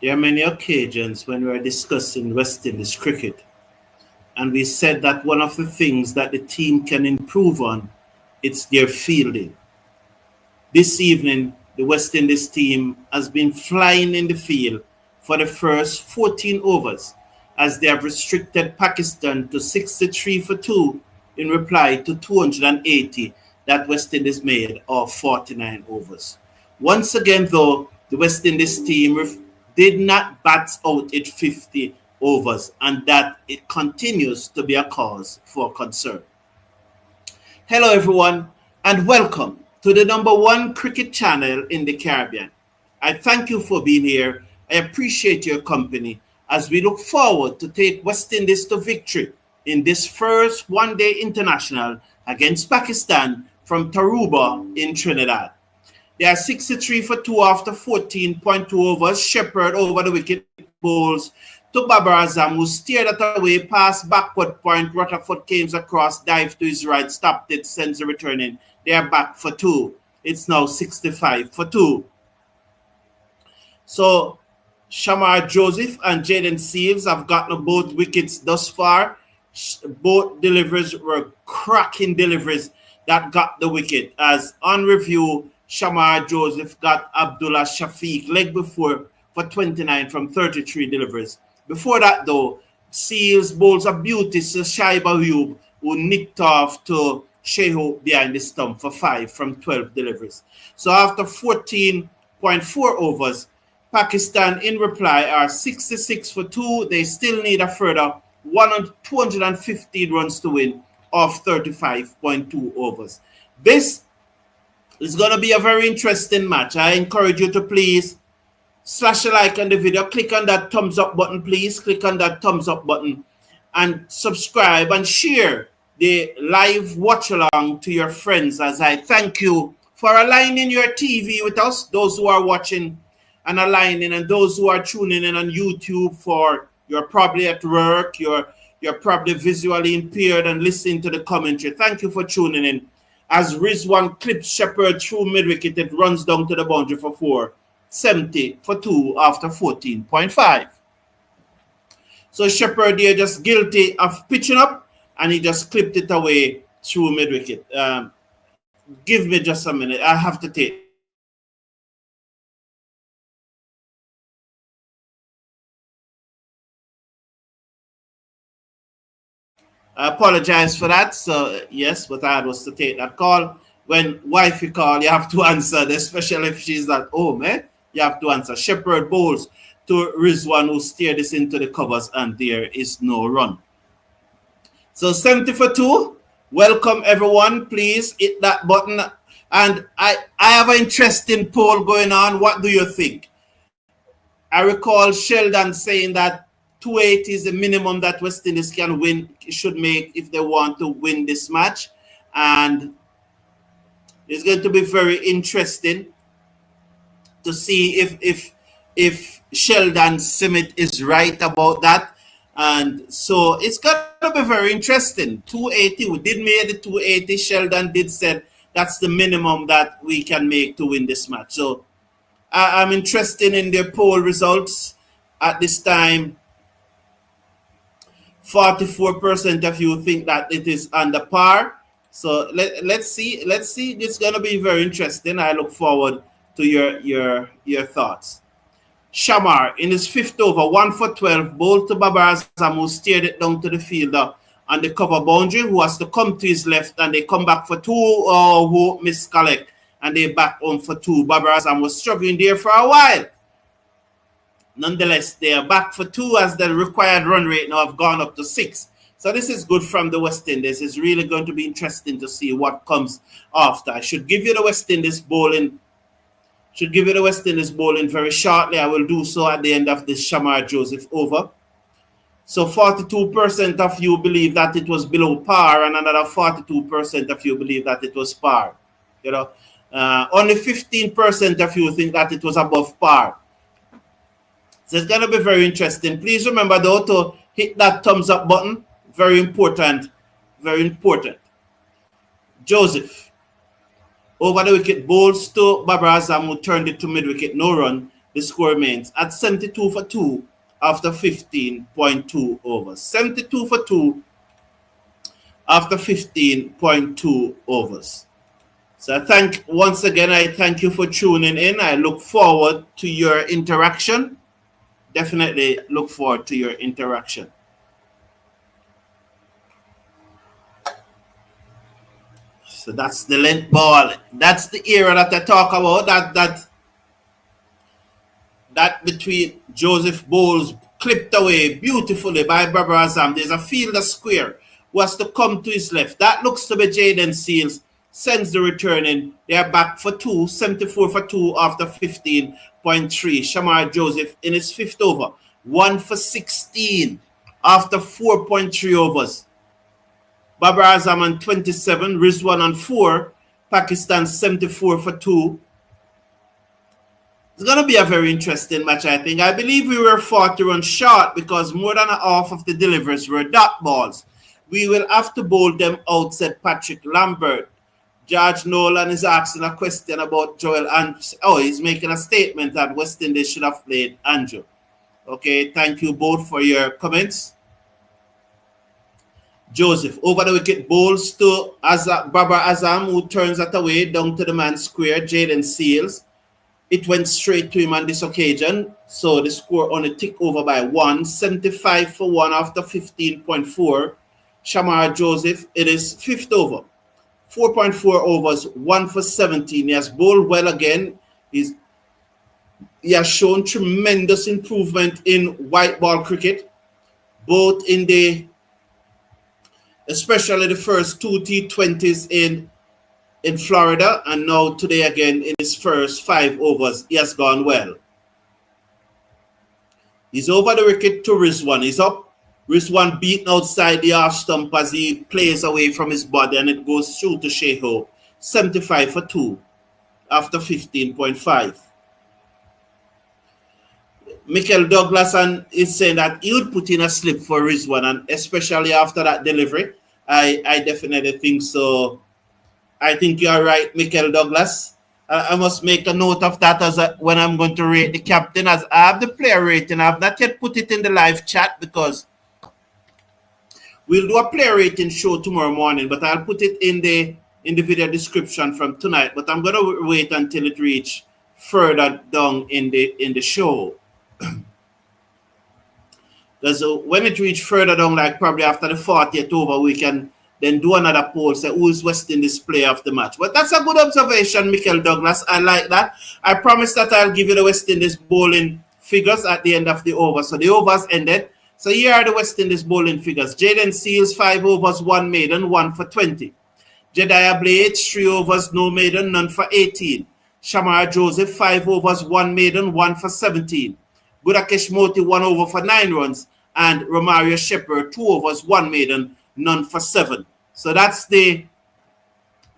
There are many occasions when we are discussing West Indies cricket, and we said that one of the things that the team can improve on is their fielding. This evening, the West Indies team has been flying in the field for the first 14 overs as they have restricted Pakistan to 63 for 2 in reply to 280 that West Indies made of 49 overs. Once again, though, the West Indies team did not bat out at 50 overs, and that it continues to be a cause for concern. Hello, everyone, and welcome to the number one cricket channel in the Caribbean. I thank you for being here. I appreciate your company as we look forward to take West Indies to victory in this first one-day international against Pakistan from Tarouba in Trinidad. They are 63 for 2 after 14.2 overs. Shepherd over the wicket bowls to Babar Azam, who steered it away past backward point. Rutherford came across, dived to his right, stopped it, sends a returning. They are back for 2. It's now 65 for 2. So Shamar Joseph and Jaden Seals have gotten both wickets thus far. Both deliveries were cracking deliveries that got the wicket. As on review, Shamar Joseph got Abdullah Shafiq leg before for 29 from 33 deliveries. Before that, though, Seals bowls a beauty to Shaib Ayub, who nicked off to Shehu behind the stump for 5 from 12 deliveries. So after 14.4 overs, Pakistan in reply are 66 for 2. They still need a further 215 runs to win of 35.2 overs. This is going to be a very interesting match. I encourage you to please slash a like on the video. Click on that thumbs up button, please. Click on that thumbs up button and subscribe and share the live watch along to your friends, as I thank you for aligning your TV with us, those who are watching and aligning, and those who are tuning in on YouTube for you're probably at work, you're probably visually impaired and listening to the commentary. Thank you for tuning in. As Rizwan clips Shepherd through mid-wicket, it runs down to the boundary for 4. 70 for 2 after 14.5. So Shepherd here just guilty of pitching up, and he just clipped it away through mid-wicket. Give me just a minute. I have to take. I apologize for that. So, yes, what I had was to take that call. When wifey call, you have to answer, especially if she's at home, eh? You have to answer. Shepherd bowls to Rizwan, who steered this into the covers, and there is no run. So 70 for 2. Welcome, everyone. Please hit that button. And I have an interesting poll going on. What do you think? I recall Sheldon saying that 280 is the minimum that West Indies can win, should make if they want to win this match. And it's going to be very interesting to see if Sheldon Simmet is right about that. And so it's going to be very interesting. 280, we did make the 280. Sheldon did say that's the minimum that we can make to win this match. So I'm interested in the poll results at this time. 44% of you think that it is under par. So let's see. It's going to be very interesting. I look forward to your thoughts. Shamar in his 5th over, 1 for 12, bowled to Babar Azam, who steered it down to the fielder on the cover boundary, who has to come to his left, and they come back for 2, who miscollect, and they back home for 2. Babar Azam was struggling there for a while. Nonetheless, they are back for 2 as the required run rate now have gone up to 6. So this is good from the West Indies. It's really going to be interesting to see what comes after. I should give you the West Indies bowling. Very shortly. I will do so at the end of this Shamar Joseph over. So 42% of you believe that it was below par, and another 42% of you believe that it was par. Only 15% of you think that it was above par. So it's going to be very interesting. Please remember, though, to hit that thumbs up button. Very important. Very important. Joseph. Over the wicket, bowls to Babar Azam, who turned it to mid-wicket, no run. the score remains at 72 for 2 after 15.2 overs. 72 for 2 after 15.2 overs. So once again, I thank you for tuning in. I look forward to your interaction. Definitely look forward to your interaction. So that's the length ball. That's the era that I talk about. That between Joseph Bowles clipped away beautifully by Barbara Azam. There's a fielder square who has to come to his left. That looks to be Jaden Seals. Sends the return in. They are back for 2, 74 for 2 after 15.3. Shamar Joseph in his 5th over. 1 for 16 after 4.3 overs. Barbara Azam on 27, Rizwan on 4, Pakistan 74 for 2. It's going to be a very interesting match, I think. I believe we were 40 runs short because more than half of the deliveries were dot balls. We will have to bowl them out, said Patrick Lambert. George Nolan is asking a question about Joel Andrew. Oh, he's making a statement that West Indies should have played Andrew. Okay, thank you both for your comments. Joseph, over the wicket, bowls to Barbara Azam, who turns it away down to the man square, Jaden Seals. It went straight to him on this occasion, so the score only ticked over by 1, 75 for 1 after 15.4. Shamar Joseph, it is 5th over, 4.4 overs, 1 for 17. He has bowled well again. He has shown tremendous improvement in white ball cricket, both in especially the first 2 T20s in Florida, and now today again in his first 5 overs, he has gone well. He's over the wicket to Rizwan. He's up. Rizwan beaten outside the half stump as he plays away from his body, and it goes through to Sheho. 75 for 2 after 15.5. Michael Douglas is saying that he would put in a slip for Rizwan, and especially after that delivery. I definitely think so. I think you are right, Michael Douglas. I must make a note of that when I'm going to rate the captain. As I have the player rating, I have not yet put it in the live chat because we'll do a player rating show tomorrow morning, but I'll put it in the video description from tonight. But I'm going to wait until it reaches further down in the show. Because when it reaches further down, like probably after the 40th over, we can then do another poll, say who's West Indies player of the match. But that's a good observation, Michael Douglas. I like that. I promise that I'll give you the West Indies bowling figures at the end of the over. So the overs ended. So here are the West Indies bowling figures. Jaden Seals, 5 overs, 1 maiden, 1 for 20. Jediah Blades, 3 overs, no maiden, none for 18. Shamar Joseph, 5 overs, 1 maiden, 1 for 17. Gudakesh Moti, 1 over for 9 runs. And Romario Shepherd, 2 overs, 1 maiden, none for 7. So that's the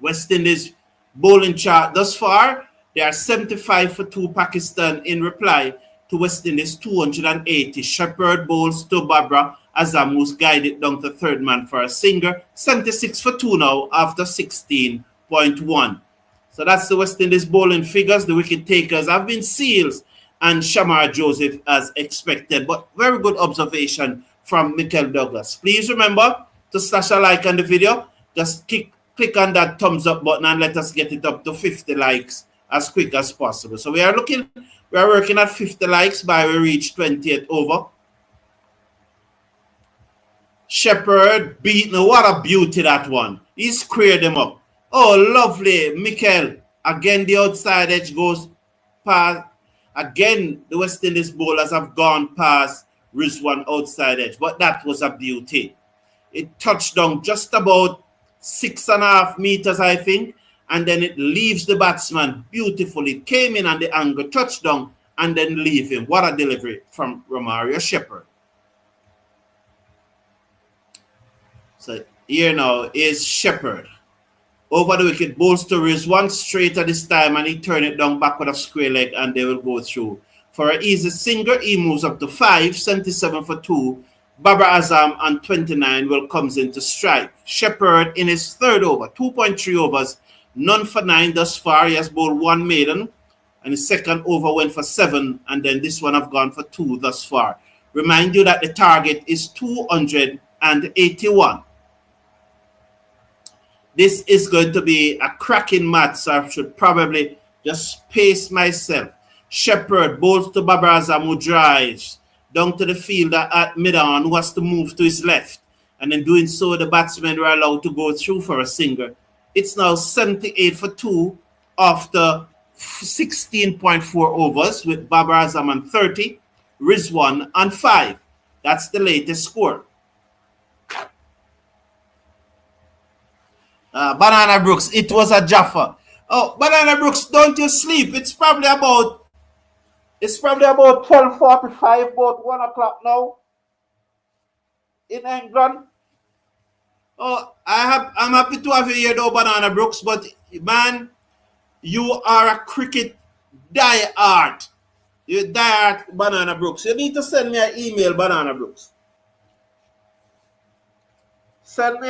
West Indies bowling chart thus far. They are 75 for 2 Pakistan in reply to West Indies 280. Shepherd bowls to Barbara Azam, who's guided down to third man for a singer. 76 for 2 now after 16.1. So that's the West Indies bowling figures. The wicket takers have been Seals and Shamar Joseph as expected. But very good observation from Michael Douglas. Please remember to slash a like on the video. Just click on that thumbs up button and let us get it up to 50 likes as quick as possible. So we are working at 50 likes by we reach 20th over. Shepherd beaten. What a beauty that one. He squared them up. Oh, lovely. Mikel. Again, the outside edge goes past. Again, the West Indies bowlers have gone past Rizwan outside edge. But that was a beauty. It touched down just about 6.5 meters, I think. And then it leaves the batsman beautifully. Came in on the angle, touched down, and then leave him. What a delivery from Romario Shepherd. So here now is Shepherd. Over the wicket, bowls to Rizwan straight at this time, and he turned it down back with a square leg, and they will go through. For an easy single, he moves up to 5, 77 for 2. Barbara Azam on 29 will comes into strike. Shepherd in his third over, 2.3 overs, none for 9 thus far. He has bowled 1 maiden, and the second over went for 7, and then this one I've gone for 2 thus far. Remind you that the target is 281. This is going to be a cracking match, so I should probably just pace myself. Shepherd bowls to Babar Azam, who drives down to the fielder at mid-on, who has to move to his left. And in doing so, the batsmen were allowed to go through for a single. It's now 78 for 2 after 16.4 overs, with Babar Azam on 30, Rizwan on 5. That's the latest score. Banana Brooks, it was a Jaffa. Oh, Banana Brooks, don't you sleep. It's probably about 12:45, about 1 o'clock now in England. Oh, I'm happy to have you here though, Banana Brooks, but man, you are a cricket die-hard. You're die-hard, Banana Brooks. You need to send me an email, Banana Brooks. Send me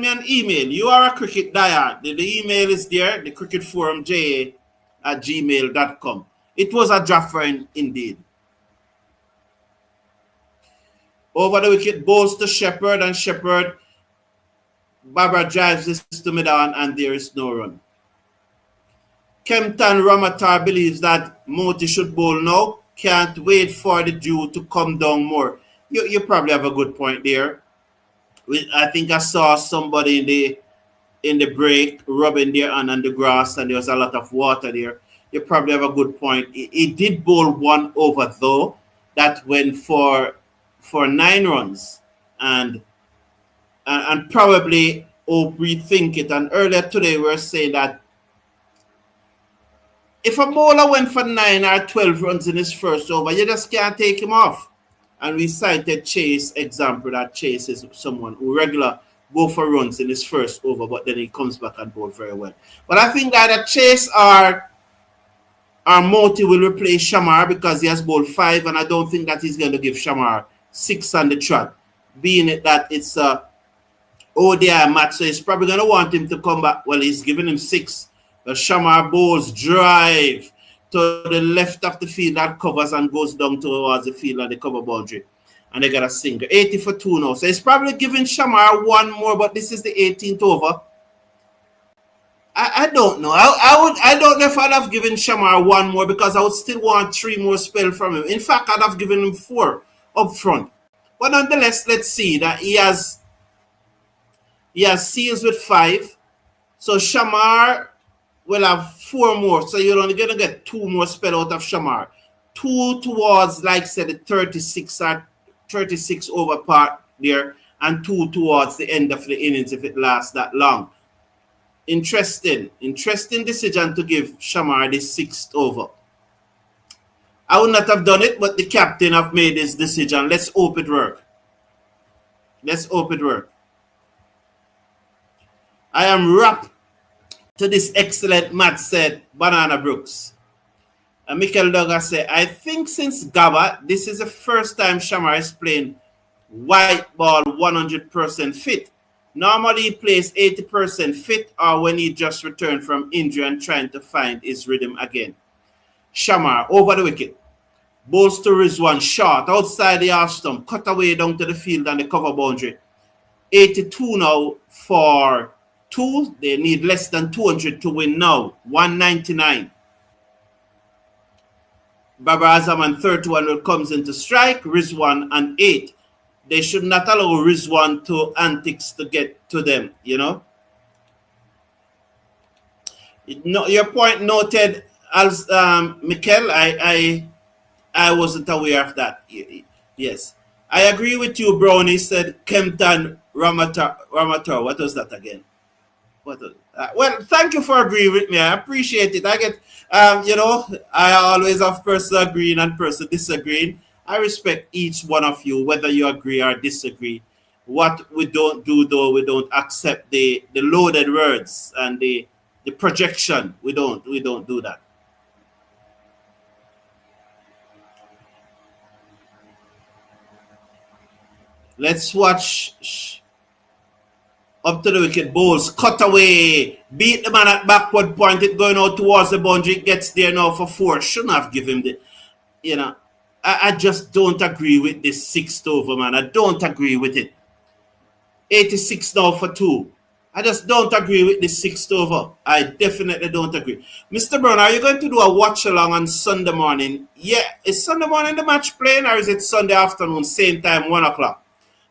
an email. You are a cricket die-hard. The email is there, the cricketforumja@gmail.com. It was a Jaffa indeed. Over the wicket, bowls to Shepherd, and Shepherd, Babar drives this to mid-on, and there is no run. Kempton Ramatar believes that Moti should bowl now. Can't wait for the dew to come down more. You probably have a good point there. I think I saw somebody in the break rubbing their hand on the grass, and there was a lot of water there. You probably have a good point. He did bowl 1 over though. That went for 9 runs, and probably rethink it. And earlier today we were saying that if a bowler went for 9 or 12 runs in his first over, you just can't take him off. And we cited Chase example, that Chase is someone who regular go for runs in his first over, but then he comes back and bowl very well. But I think that Chase or Moti will replace Shamar because he has bowled 5, and I don't think that he's going to give Shamar 6 on the trot, being it that it's a ODI match, so he's probably going to want him to come back. Well, he's giving him 6. But Shamar bowls drive to the left of the field that covers and goes down towards the field at the cover boundary. And they got a single. 80 for 2 now. So he's probably giving Shamar 1 more, but this is the 18th over. I don't know. I don't know if I'd have given Shamar 1 more, because I would still want 3 more spell from him. In fact, I'd have given him 4 up front. But nonetheless, let's see that he has seals with 5. So Shamar will have 4 more. So you're only going to get 2 more spell out of Shamar. 2 towards, like I said, the 36 over part there, and 2 towards the end of the innings if it lasts that long. Interesting decision to give Shamar the 6th over. I would not have done it, but the captain have made this decision. Let's hope it work. I am wrapped to this excellent match, said Banana Brooks. And Michael Duggar said, I think since Gaba, this is the first time Shamar is playing white ball 100% fit. Normally he plays 80% fit, or when he just returned from injury and trying to find his rhythm again. Shamar over the wicket. Bowls to Rizwan, short outside the half stump, cut away down to the field and the cover boundary. 82 now for 2. They need less than 200 to win now. 199. Babar Azam and 31 comes into strike. Rizwan and 8. They should not allow Rizwan to antics to get to them, you know. Your point noted, as Mikel. I wasn't aware of that. Yes. I agree with you, Brownie said Kempton Ramatar. What was that again? Well, thank you for agreeing with me. I appreciate it. I get, I always have person agreeing and person disagreeing. I respect each one of you, whether you agree or disagree. What we don't do, though, we don't accept the loaded words and the projection. We don't do that. Let's watch Up to the wicket, bowls, cut away, beat the man at backward point, it going out towards the boundary, it gets there now for 4. Shouldn't have given him the, you know. I just don't agree with this 6th over, man. I don't agree with it. 86 now for 2. I just don't agree with this 6th over. I definitely don't agree. Mr. Brown, are you going to do a watch along on Sunday morning? Yeah, is Sunday morning the match playing, or is it Sunday afternoon, same time, 1 o'clock?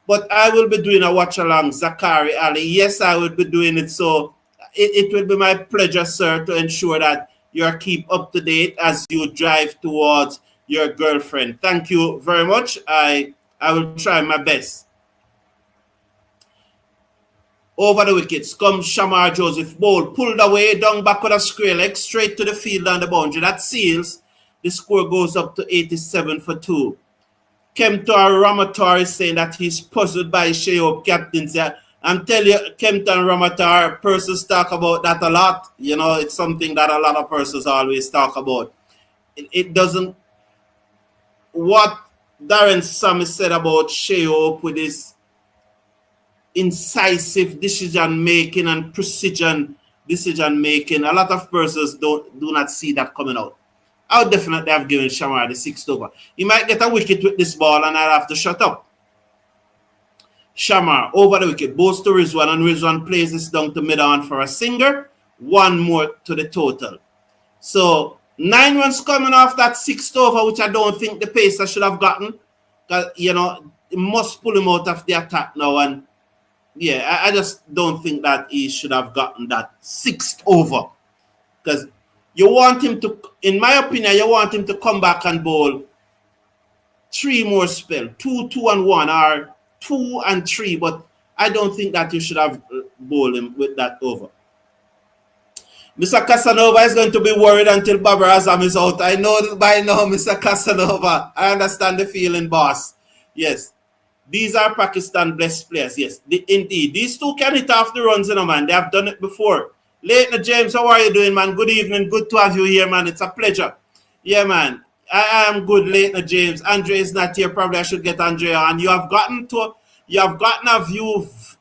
But I will be doing a watch along, Zachary Ali. Yes, I will be doing it. So it will be my pleasure, sir, to ensure that you are keep up to date as you drive towards your girlfriend. Thank you very much. I will try my best. Over the wickets comes Shamar Joseph. Bowl pulled away, down back with a square leg, straight to the field on the boundary. That seals. The score goes up to 87 for 2. Kempton Ramatar is saying that he's puzzled by Shayop captaincy. I'm telling you, Kempton Ramatar, persons talk about that a lot. You know, it's something that a lot of persons always talk about. It doesn't... What Darren Sammy said about Shayop with his incisive decision-making and precision decision-making, a lot of persons do not see that coming out. I would definitely have given Shamar the 6th over. He might get a wicket with this ball and I'll have to shut up. Shamar over the wicket, bowls to Rizwan, and Rizwan plays this down to mid-on for a singer. 1 more to the total. So 9 runs coming off that 6th over, which I don't think the pacer should have gotten. Because, you know, it must pull him out of the attack now. And yeah, I just don't think that he should have gotten that 6th over. Because you want him to, in my opinion, you want him to come back and bowl 3 more spell, 2, 2 and 1, or 2 and 3. But I don't think that you should have bowled him with that over. Mr. Casanova is going to be worried until Babar Azam is out. I know by now, Mr. Casanova. I understand the feeling, boss. Yes. These are Pakistan-blessed players. Yes, indeed. These two can hit off the runs, you know, man. They have done it before. Leitner James, how are you doing, man? Good evening. Good to have you here, man. It's a pleasure. Yeah, man. I am good, Leitner James. Andre is not here. Probably I should get Andre on. You have gotten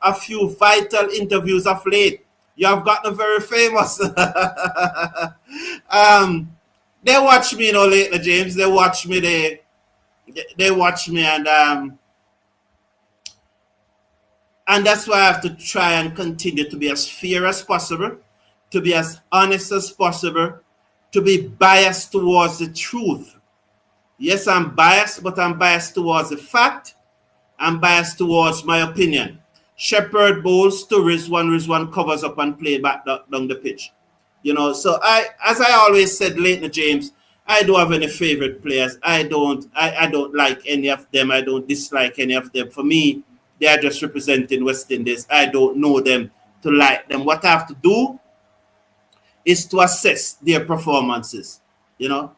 a few vital interviews of late. You have gotten very famous. They watch me, you know, Leitner James. They watch me. They watch me, and that's why I have to try and continue to be as fair as possible, to be as honest as possible, to be biased towards the truth. Yes, I'm biased, but I'm biased towards the fact. I'm biased towards my opinion. Shepherd bowls to Rizwan. Rizwan covers up and play back down the pitch. You know, so as I always said, Leitner James, I don't have any favorite players. I don't like any of them. I don't dislike any of them. For me, they are just representing West Indies. I don't know them to like them. What I have to do is to assess their performances, you know.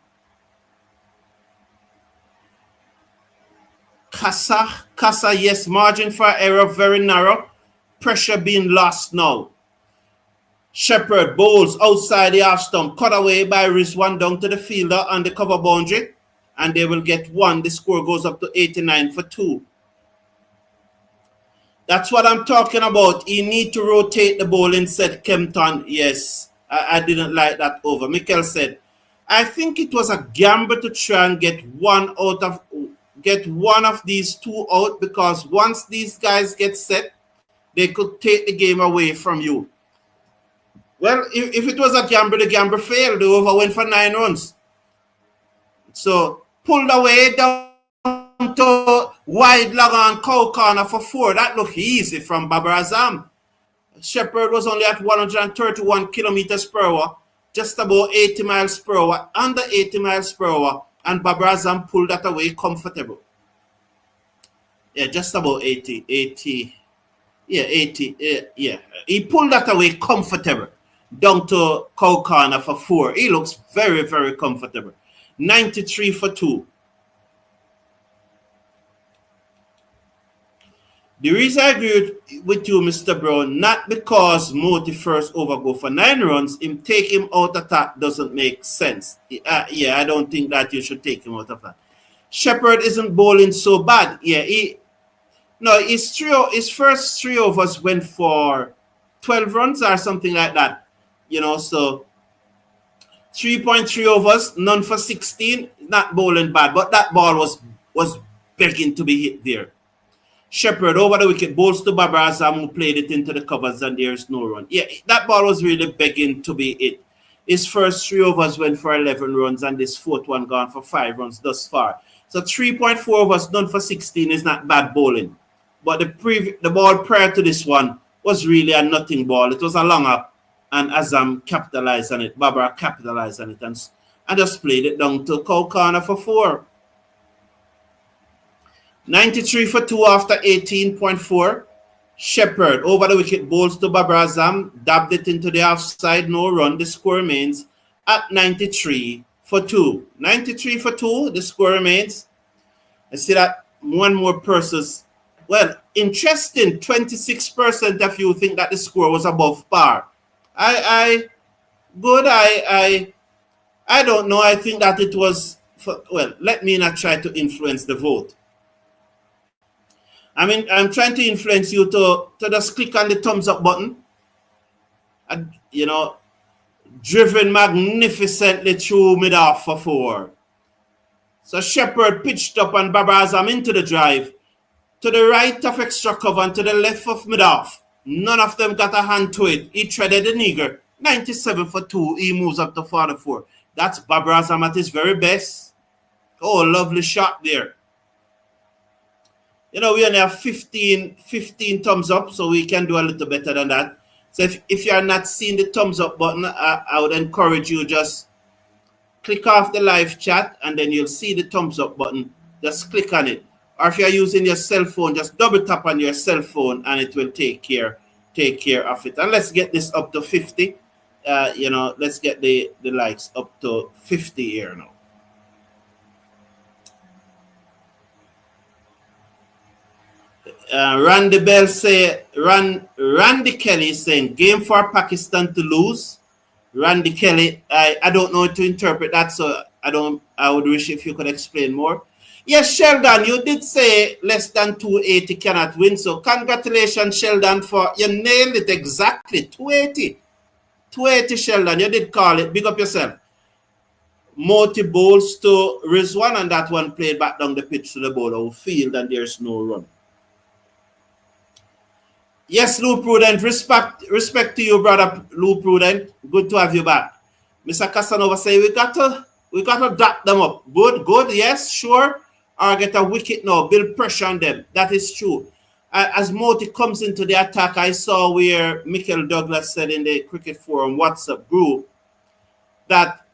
Casa, yes, margin for error very narrow. Pressure being lost now. Shepherd bowls outside the half stump, cut away by Rizwan down to the fielder on the cover boundary, and they will get 1. The score goes up to 89 for 2. That's what I'm talking about. You need to rotate the bowling, said Kempton. Yes, I didn't like that over. Mikel said, I think it was a gamble to try and get one of these 2 out, because once these guys get set, they could take the game away from you. Well, if it was a gamble, the gamble failed. The over went for 9 runs. So pulled away down to wide leg on cow corner for 4. That looked easy from Babar Azam. Shepherd was only at 131 kilometers per hour, just about 80 miles per hour, under 80 miles per hour, and Babar Azam pulled that away comfortable. Yeah, just about 80. Yeah, 80. Yeah, he pulled that away comfortable down to cow corner for 4. He looks very, very comfortable. 93 for 2. The reason I agree with you, Mr. Brown, not because Moti first over go for 9 runs, him take him out of that doesn't make sense. Yeah, I don't think that you should take him out of that. Shepherd isn't bowling so bad. Yeah, No, his first 3 overs went for 12 runs or something like that. So 3.3 overs, none for 16, not bowling bad, but that ball was begging to be hit there. Shepherd over the wicket, bowls to Babar Azam, who played it into the covers, and there's no run. Yeah, that ball was really begging to be hit. His first 3 overs went for 11 runs, and this fourth one gone for 5 runs thus far. So 3.4 overs, none for 16 is not bad bowling. But the ball prior to this one was really a nothing ball. It was a long up, and Azam capitalized on it. Babar capitalized on it, and just played it down to cow corner for 4. 93 for 2 after 18.4. Shepherd over the wicket, bowls to Babar Azam, dabbed it into the offside, no run. The score remains at 93 for 2. 93 for 2, the score remains. I see that one more person's. Well, interesting, 26% of you think that the score was above par. I don't know. I think that it was, let me not try to influence the vote. I mean, I'm trying to influence you to just click on the thumbs up button. And, driven magnificently through mid-off for 4. So Shepherd pitched up and Babar Azam into the drive. To the right of extra cover and to the left of mid-off. None of them got a hand to it. He threaded the nigger. 97 for 2. He moves up to 44. That's Babar Azam at his very best. Oh, lovely shot there. We only have 15 thumbs up, so we can do a little better than that. So if you are not seeing the thumbs up button, I would encourage you just click off the live chat and then you'll see the thumbs up button. Just click on it. Or if you're using your cell phone, just double tap on your cell phone and it will take care of it. And let's get this up to 50. Let's get the likes up to 50 here now. Randy Bell Randy Kelly is saying game for Pakistan to lose. Randy Kelly, I don't know how to interpret that, so I would wish if you could explain more. Yes, Sheldon, you did say less than 280 cannot win. So congratulations, Sheldon, for you nailed it exactly. 280. 280, Sheldon. You did call it. Big up yourself. Multi bowls to Rizwan, and that one played back down the pitch to the bowler who field, and there's no run. Yes, Lou Prudent. Respect to you, brother Lou Prudent. Good to have you back. Mr. Casanova say we got to dap them up. Good, yes, sure. Or get a wicket now, build pressure on them. That is true. As Moti comes into the attack, I saw where Michael Douglas said in the Cricket Forum WhatsApp group that,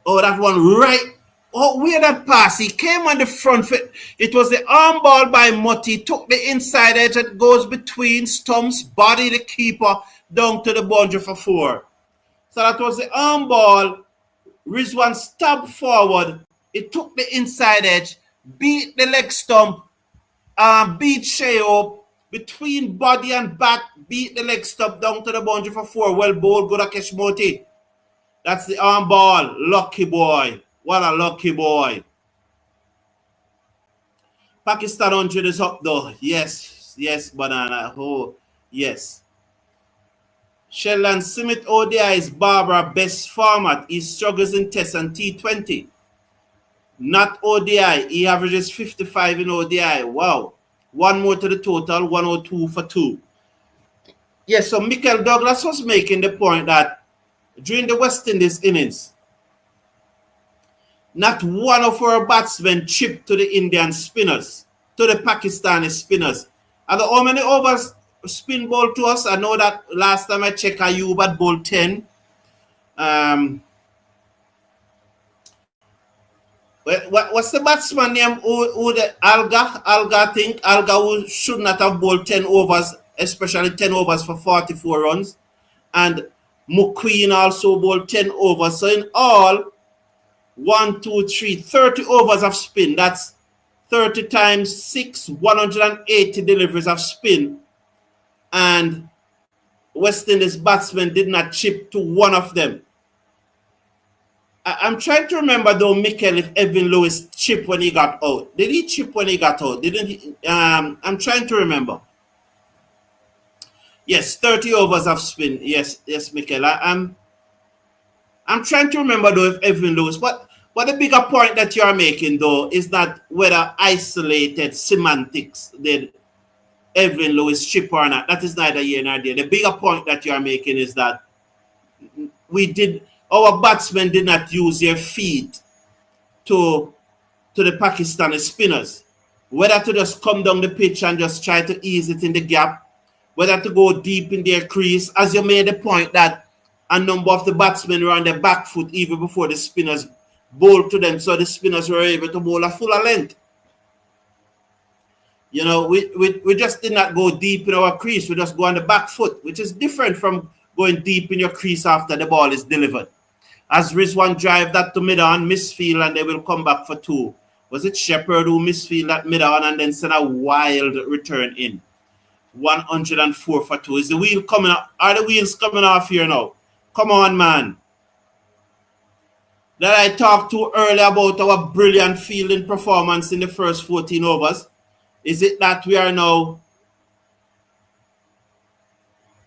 that one right. Oh, where that pass? He came on the front foot. It was the arm ball by Moti. Took the inside edge that goes between stumps, body the keeper down to the boundary for 4. So that was the arm ball. Rizwan stabbed forward. It took the inside edge, beat the leg stump, beat Shea up between body and bat, beat the leg stump down to the boundary for 4. Well bowled, Gudakesh Moti. That's the arm ball. Lucky boy. What a lucky boy. Pakistan 100 is up though. Yes, banana. Oh, yes. Sheldon Smith ODI is Barbara best format. He struggles in Test and T20. Not ODI. He averages 55 in ODI. Wow. One more to the total, 102 for 2. Yes, so Michael Douglas was making the point that during the West Indies innings, not one of our batsmen chipped to the Indian spinners, to the Pakistani spinners. And how many overs spin ball to us? I know that last time I checked, Ayub had bowled 10. What's the batsman name? Who the Alga think? Alga who should not have bowled 10 overs, especially 10 overs for 44 runs. And McQueen also bowled 10 overs. So in all, 30 overs of spin. That's 30 times 6, 180 deliveries of spin. And West Indies batsmen did not chip to one of them. I'm trying to remember though, Mikel, if Evan Lewis chipped when he got out. Did he chip when he got out? Didn't he? I'm trying to remember. Yes, 30 overs of spin. Yes, yes, Mikel. I'm trying to remember though if Evan Lewis. But the bigger point that you are making though is not whether isolated semantics did Evan Lewis chip or not. That is neither here nor there. The bigger point that you are making is that our batsmen did not use their feet to the Pakistani spinners. Whether to just come down the pitch and just try to ease it in the gap, whether to go deep in their crease, as you made the point that a number of the batsmen were on their back foot even before the spinners bowled to them, so the spinners were able to bowl a fuller length. You know, we just did not go deep in our crease. We just go on the back foot, which is different from going deep in your crease after the ball is delivered. As Rizwan drive that to mid-on, misfield, and they will come back for two. Was it Shepherd who misfield that mid-on and then send a wild return in? 104 for two. Is the wheel coming up? Are the wheels coming off here now? Come on, man. That I talked to earlier about our brilliant fielding performance in the first 14 overs. Is it that we are now...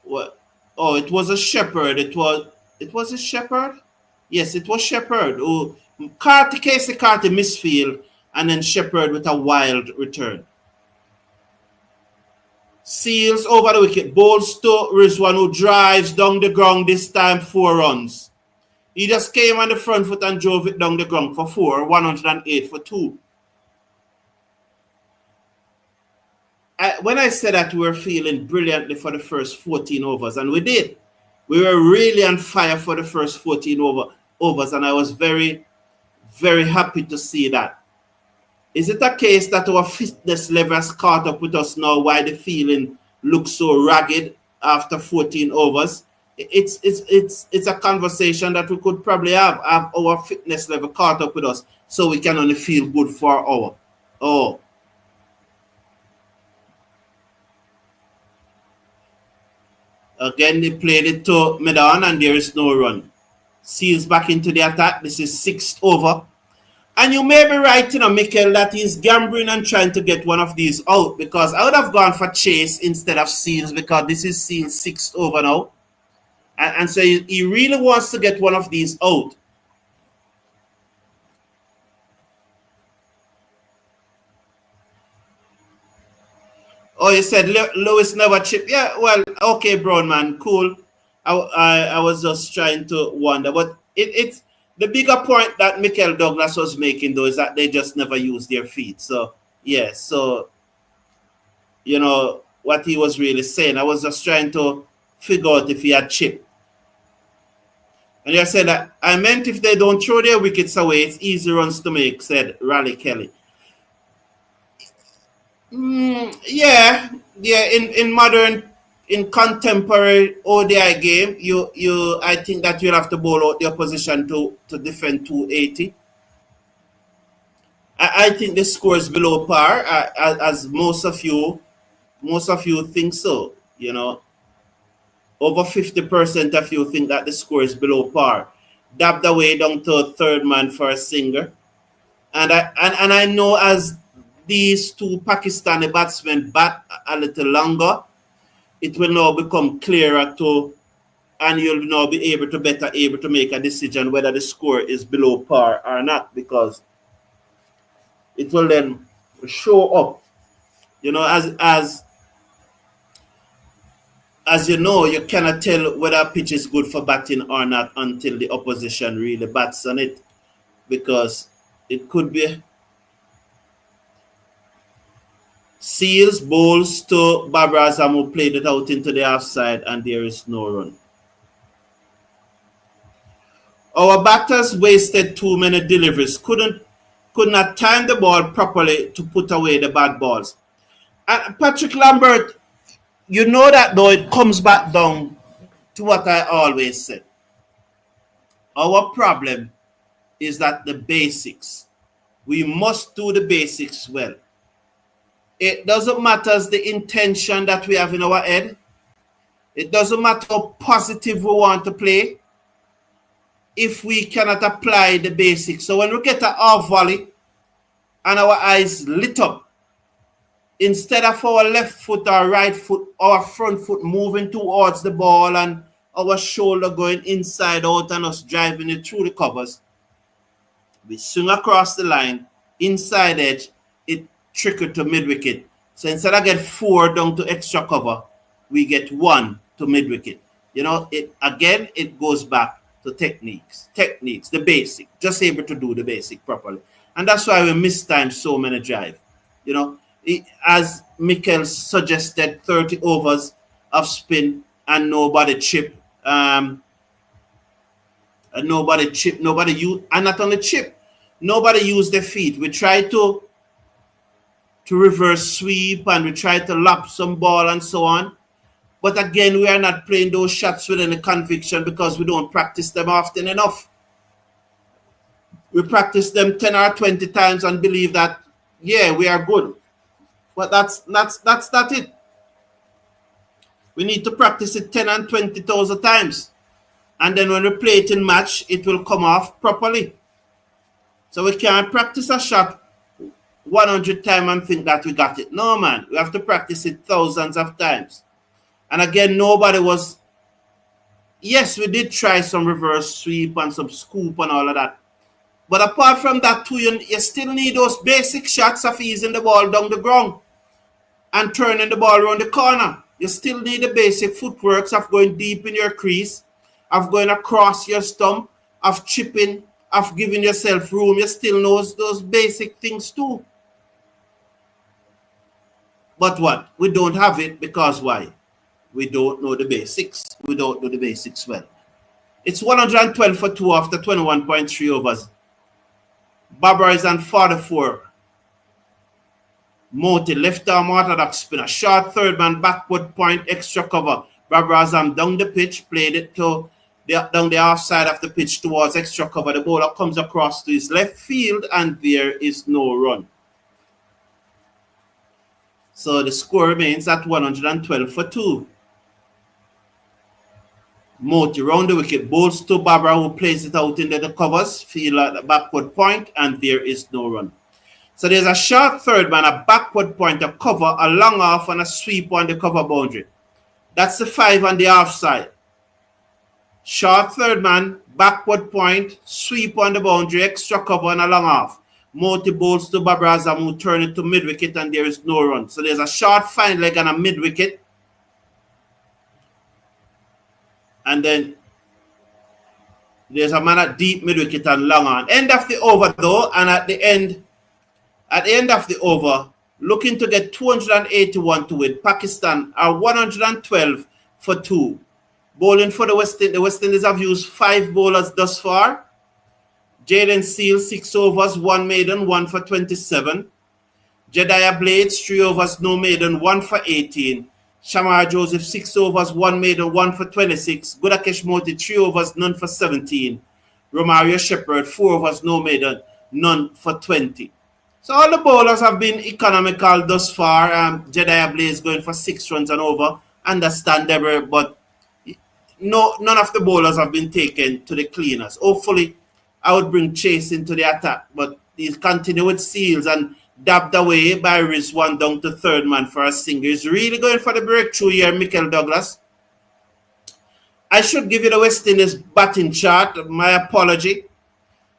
What? Oh, it was a Shepherd. It was a Shepherd? Yes, it was Shepherd who Casey Carty misfield and then Shepherd with a wild return. Seals over the wicket, bowls to Rizwan who drives down the ground, this time 4 runs. He just came on the front foot and drove it down the ground for 4, 108 for 2. When I said that we were feeling brilliantly for the first 14 overs, and we did. We were really on fire for the first 14 overs, and I was very, very happy to see that. Is it a case that our fitness level has caught up with us now, why the feeling looks so ragged after 14 overs? It's a conversation that we could probably have our fitness level caught up with us so we can only feel good for an hour. Oh. Again, they played it to mid-on and there is no run. Seals back into the attack. This is 6th over. And you may be right, Mikel, that he's gambling and trying to get one of these out, because I would have gone for Chase instead of Seals, because this is Seals' 6th over now. And so he really wants to get one of these out. Oh, you said Lewis never chipped. Yeah, well, okay, Brown man, cool. I was just trying to wonder. But it's the bigger point that Mikel Douglas was making, though, is that they just never use their feet. So, yeah, so, you know, what he was really saying, I was just trying to figure out if he had chipped. And I said that I meant if they don't throw their wickets away, it's easy runs to make, said Raleigh Kelly. Yeah. In contemporary ODI game, I think that you'll have to bowl out the opposition to defend 280. I think the score is below par, as most of you think so. You know, over 50% of you think that the score is below par. Dabbed away down to third man for a singer, and I know as these two Pakistani batsmen bat a little longer, it will now become clearer and you'll now be able to make a decision whether the score is below par or not, because it will then show up. You know, as you know, you cannot tell whether a pitch is good for batting or not until the opposition really bats on it, because it could be Seals bowls to Barbara Azam, who played it out into the offside, and there is no run. Our batters wasted too many deliveries. Could not time the ball properly to put away the bad balls. And Patrick Lambert, you know that though, it comes back down to what I always said. Our problem is that the basics. We must do the basics well. It doesn't matter the intention that we have in our head. It doesn't matter how positive we want to play. if we cannot apply the basics. So when we get an off volley and our eyes lit up, instead of our left foot or right foot, our front foot moving towards the ball and our shoulder going inside out and us driving it through the covers, we swing across the line, inside edge, it trickled to mid-wicket. So instead of get 4 down to extra cover, we get 1 to mid-wicket. You know, it goes back to techniques, the basic, just able to do the basic properly. And that's why we miss time so many drive. You know, as Mikel suggested, 30 overs of spin and nobody chip. And nobody chip, nobody use, and not only chip, nobody use their feet. We try to reverse sweep and we try to lap some ball and so on. But again, we are not playing those shots with any conviction because we don't practice them often enough. We practice them 10 or 20 times and believe that, yeah, we are good. But that's not it. We need to practice it 10 and 20,000 times. And then when we play it in match, it will come off properly. So we can't practice a shot 100 times and think that we got it. No, man. We have to practice it thousands of times. And again, nobody was... Yes, we did try some reverse sweep and some scoop and all of that. But apart from that too, you still need those basic shots of easing the ball down the ground and turning the ball around the corner. You still need the basic footworks of going deep in your crease, of going across your stump, of chipping, of giving yourself room. You still know those basic things too. But what? We don't have it because why? We don't know the basics. We don't know the basics well. It's 112 for 2 after 21.3 overs. Barbara is on 44. Moti, left arm orthodox spinner. Short third man, backward point, extra cover. Barbara Azam down the pitch, played it to down the half side of the pitch towards extra cover. The bowler comes across to his left field and there is no run. So the score remains at 112 for 2. Moti round the wicket, bowls to Barbara who plays it out into the covers, field at the backward point, and there is no run. So there's a short third man, a backward point, a cover, a long off, and a sweep on the cover boundary. That's the 5 on the half side. Short third man, backward point, sweep on the boundary, extra cover, and a long off. Moti bowls to Barbara Azam who turn it to mid wicket, and there is no run. So there's a short fine leg and a mid wicket. And then there's a man at deep mid-wicket and long on. End of the over though, and at the end of the over, looking to get 281 to win. Pakistan are 112 for 2. Bowling for the West Indies. The West Indies have used 5 bowlers thus far. Jaden Seal, 6 overs, 1 maiden, 1 for 27. Jedediah Blades, 3 overs, no maiden, 1 for 18. Shamar Joseph, 6 overs, 1 maiden, 1 for 26. Gudakesh Moti, 3 overs, none for 17. Romario Shepherd, 4 overs, no maiden, none for 20. So all the bowlers have been economical thus far. Jedediah Blaze going for 6 runs and over. Understandable, but none of the bowlers have been taken to the cleaners. Hopefully, I would bring Chase into the attack, but he's continued with Seals and dabbed away by Rizwan down to third man for a single. He's really going for the breakthrough here, Mikel Douglas. I should give you the West Indies batting chart. My apology.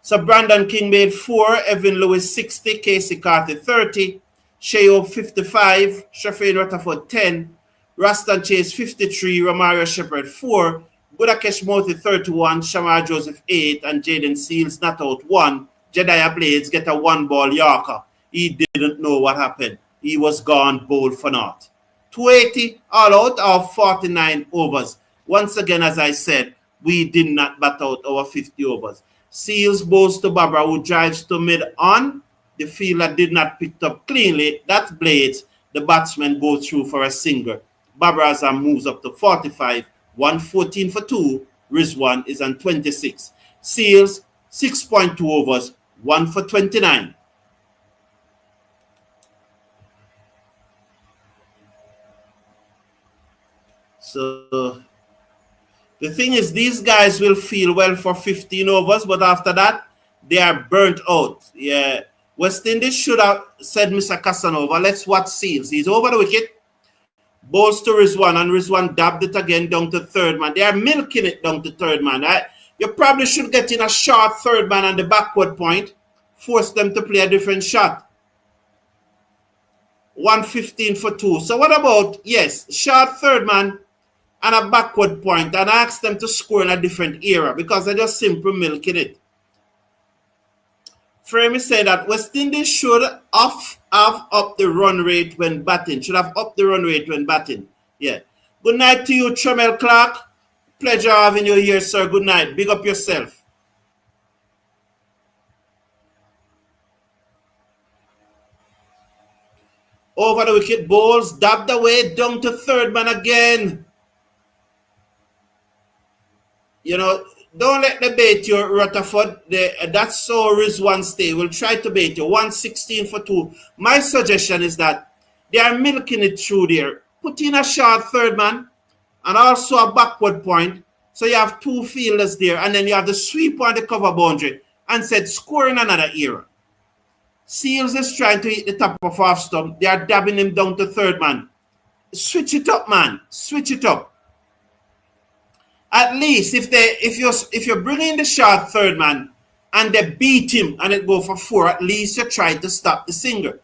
So Brandon King made 4, Evan Lewis 60, Casey Carter 30, Sheo 55, Shafeen Rutherford 10, Rastan Chase 53, Romario Shepherd 4, Gudakesh Moti 31, Shamar Joseph 8, and Jaden Seals not out 1. Jedediah Blades get a 1-ball Yorker. He didn't know what happened. He was gone, bowled for naught. 280 all out of 49 overs. Once again, as I said, we did not bat out our 50 overs. Seals bowls to Barbara, who drives to mid on. The fielder did not pick up cleanly. That's Blades. The batsman goes through for a single. Barbara Azam moves up to 45. 114 for 2. Rizwan is on 26. Seals, 6.2 overs, 1 for 29. So The thing is, these guys will feel well for 15 overs, but after that, they are burnt out. Yeah. West Indies should have said Mr. Casanova, let's watch Seals. He's over the wicket. Balls to Rizwan, and Rizwan dabbed it again down to third man. They are milking it down to third man. Right? You probably should get in a short third man on the backward point, force them to play a different shot. 115 for 2. So what about, yes, short third man and a backward point, and ask them to score in a different era because they're just simply milking it. Framey said that West Indies should have up the run rate when batting. Should have up the run rate when batting. Yeah. Good night to you, Tremel Clark. Pleasure having you here, sir. Good night. Big up yourself. Over the wicket, balls dabbed away down to third man again. You know, don't let the bait you, Rutherford. That's so Rizwan stay. We'll try to bait you. 116 for 2. My suggestion is that they are milking it through there. Put in a short third man and also a backward point. So you have 2 fielders there, and then you have the sweep on the cover boundary and said score in another era. Seals is trying to hit the top of half stump. They are dabbing him down to third man. Switch it up, man. Switch it up. At least if you're bringing the short third man and they beat him and it go for 4, at least you try to stop the singer.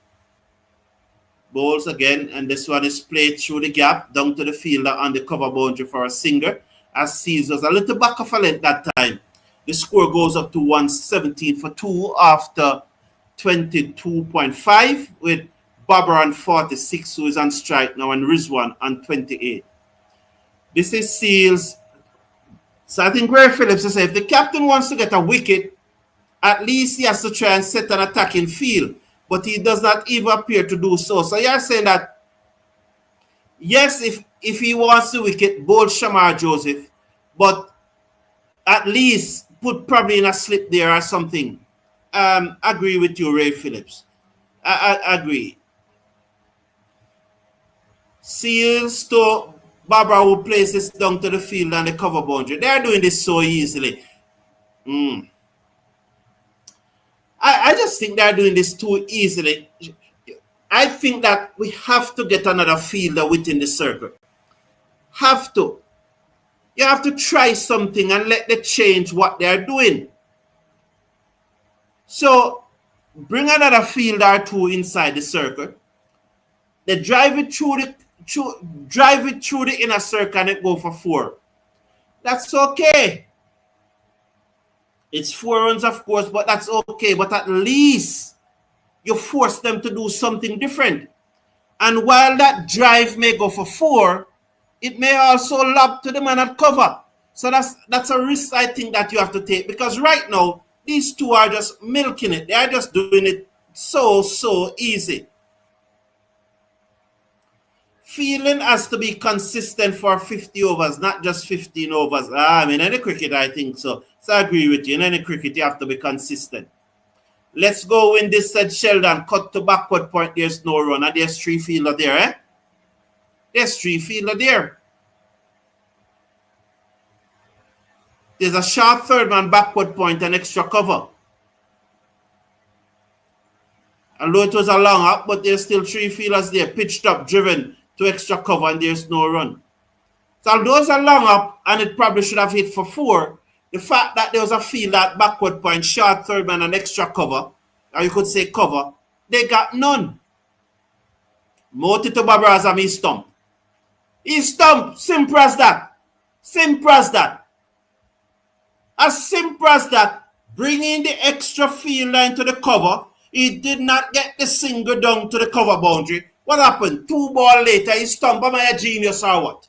Balls again, and this one is played through the gap down to the fielder on the cover boundary for a singer. As Seals was a little back of a length that time. The score goes up to 117 for 2 after 22.5 with Barbara on 46, who is on strike now, and Rizwan on 28. This is Seals. So I think Ray Phillips says if the captain wants to get a wicket, at least he has to try and set an attacking field. But he does not even appear to do so. So you're saying that, yes, if he wants the wicket, bowl Shamar Joseph, but at least put probably in a slip there or something. Agree with you, Ray Phillips. I agree. Seals to Barbara, who plays this down to the field and the cover boundary. They are doing this so easily. I just think they're doing this too easily. I think that we have to get another fielder within the circle. Have to. You have to try something and let them change what they're doing. So bring another fielder or 2 inside the circle. They drive it through the inner circle and it go for 4. That's okay. It's 4 runs, of course, but that's okay. But at least you force them to do something different. And while that drive may go for 4, it may also lob to the man at cover. So that's a risk, I think, that you have to take. Because right now, these 2 are just milking it. They are just doing it so easy. Fielding has to be consistent for 50 overs, not just 15 overs. In any cricket, I think so. So I agree with you. In any cricket, you have to be consistent. Let's go win this, said Sheldon. Cut to backward point. There's no run. And there's 3 fielder there, eh? There's 3 fielder there. There's a sharp third man backward point and extra cover. Although it was a long up, but there's still 3 fielders there, pitched up, driven to extra cover, and there's no run. So although it's a long up, and it probably should have hit for 4, the fact that there was a field at backward point, short third man and extra cover, or you could say cover, they got none. Moti to Barbara Azam, he stumped. He stumped. Simple as that. Simple as that. As simple as that. Bringing the extra fielder into the cover, he did not get the single down to the cover boundary. What happened? 2 ball later, he stumped. Am I a genius or what?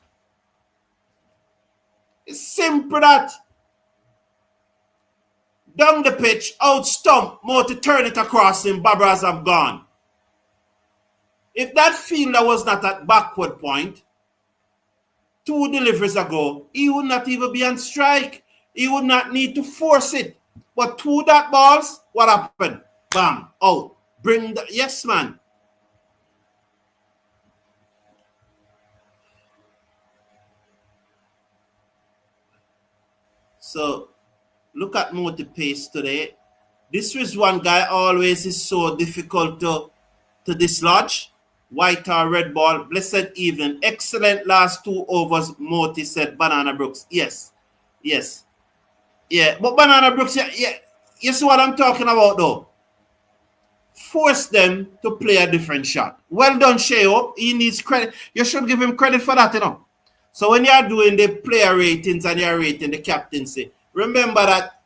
It's simple that. Down the pitch, out stump, more to turn it across him, Barbara Azam gone. If that fielder was not at backward point, 2 deliveries ago, he would not even be on strike. He would not need to force it. But 2 dot balls, what happened? Bam, out. Bring the, yes, man. So look at Moti pace today. This was one guy always is so difficult to dislodge. White or red ball. Blessed evening. Excellent last 2 overs, Moti said. Banana Brooks. Yes. Yes. Yeah. But Banana Brooks, yeah. You see what I'm talking about though? Force them to play a different shot. Well done, Sheo. He needs credit. You should give him credit for that, you know. So when you're doing the player ratings and you're rating the captaincy, remember that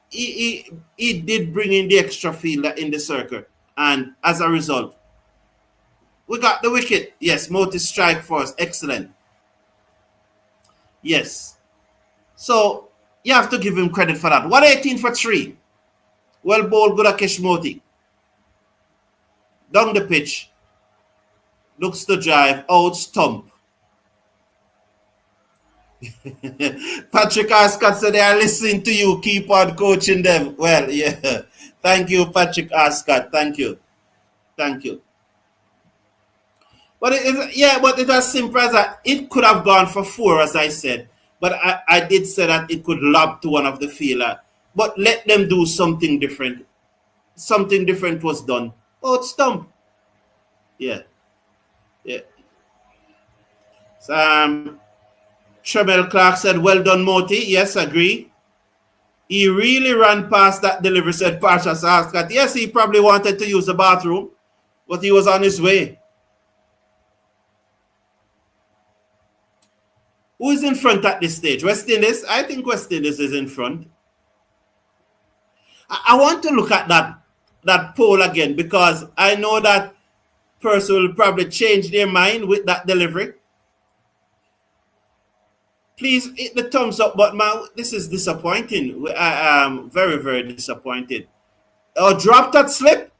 he did bring in the extra fielder in the circle. And as a result, we got the wicket. Yes, Moti strike for us. Excellent. Yes. So you have to give him credit for that. 118 for 3. Well bowled, Gudakesh Moti. Down the pitch. Looks to drive. Out stump. Patrick Ascott said they are listening to you. Keep on coaching them. Well, yeah. Thank you, Patrick Ascott. Thank you. Thank you. But it was simple as that. It could have gone for 4, as I said. But I did say that it could lob to one of the fielder. But let them do something different. Something different was done. Oh, it's stump. Yeah. Yeah. So, Tremel Clark said, well done, Moti. Yes, agree. He really ran past that delivery, said Patrick Ascott. Yes, he probably wanted to use the bathroom, but he was on his way. Who is in front at this stage? West Indies? I think West Indies is in front. I want to look at that poll again because I know that person will probably change their mind with that delivery. Please hit the thumbs up button, man. This is disappointing. I am very, very disappointed. Oh, drop that slip.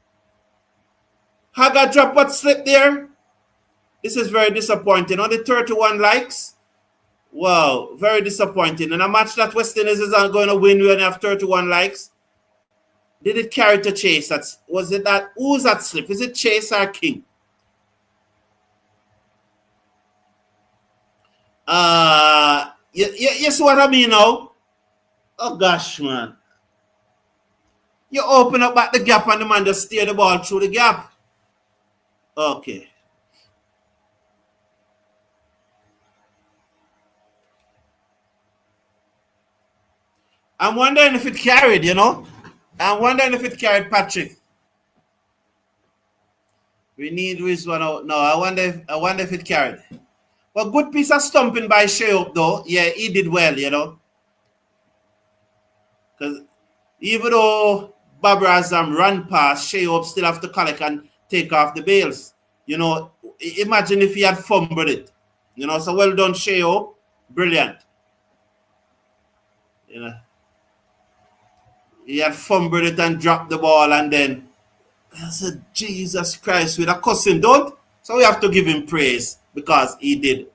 Haga drop what slip there. This is very disappointing. Only 31 likes. Wow, very disappointing. And a match that West Indies is not going to win when you have 31 likes. Did it carry to Chase? Was it that? Who's that slip? Is it Chase or King? You see what I mean now? Oh gosh, man. You open up at the gap and the man just steer the ball through the gap. Okay. I'm wondering if it carried, you know? I'm wondering if it carried Patrick. We need this one out. No, I wonder if it carried. Well, good piece of stumping by Shea though. Yeah, he did well, you know. Because even though Barbara Azam ran past, Shea still have to collect and take off the bails. You know, imagine if he had fumbled it. You know, so well done, Shea. Brilliant. You know. He had fumbled it and dropped the ball, and then I said, Jesus Christ, with a cussing, don't? So we have to give him praise because he did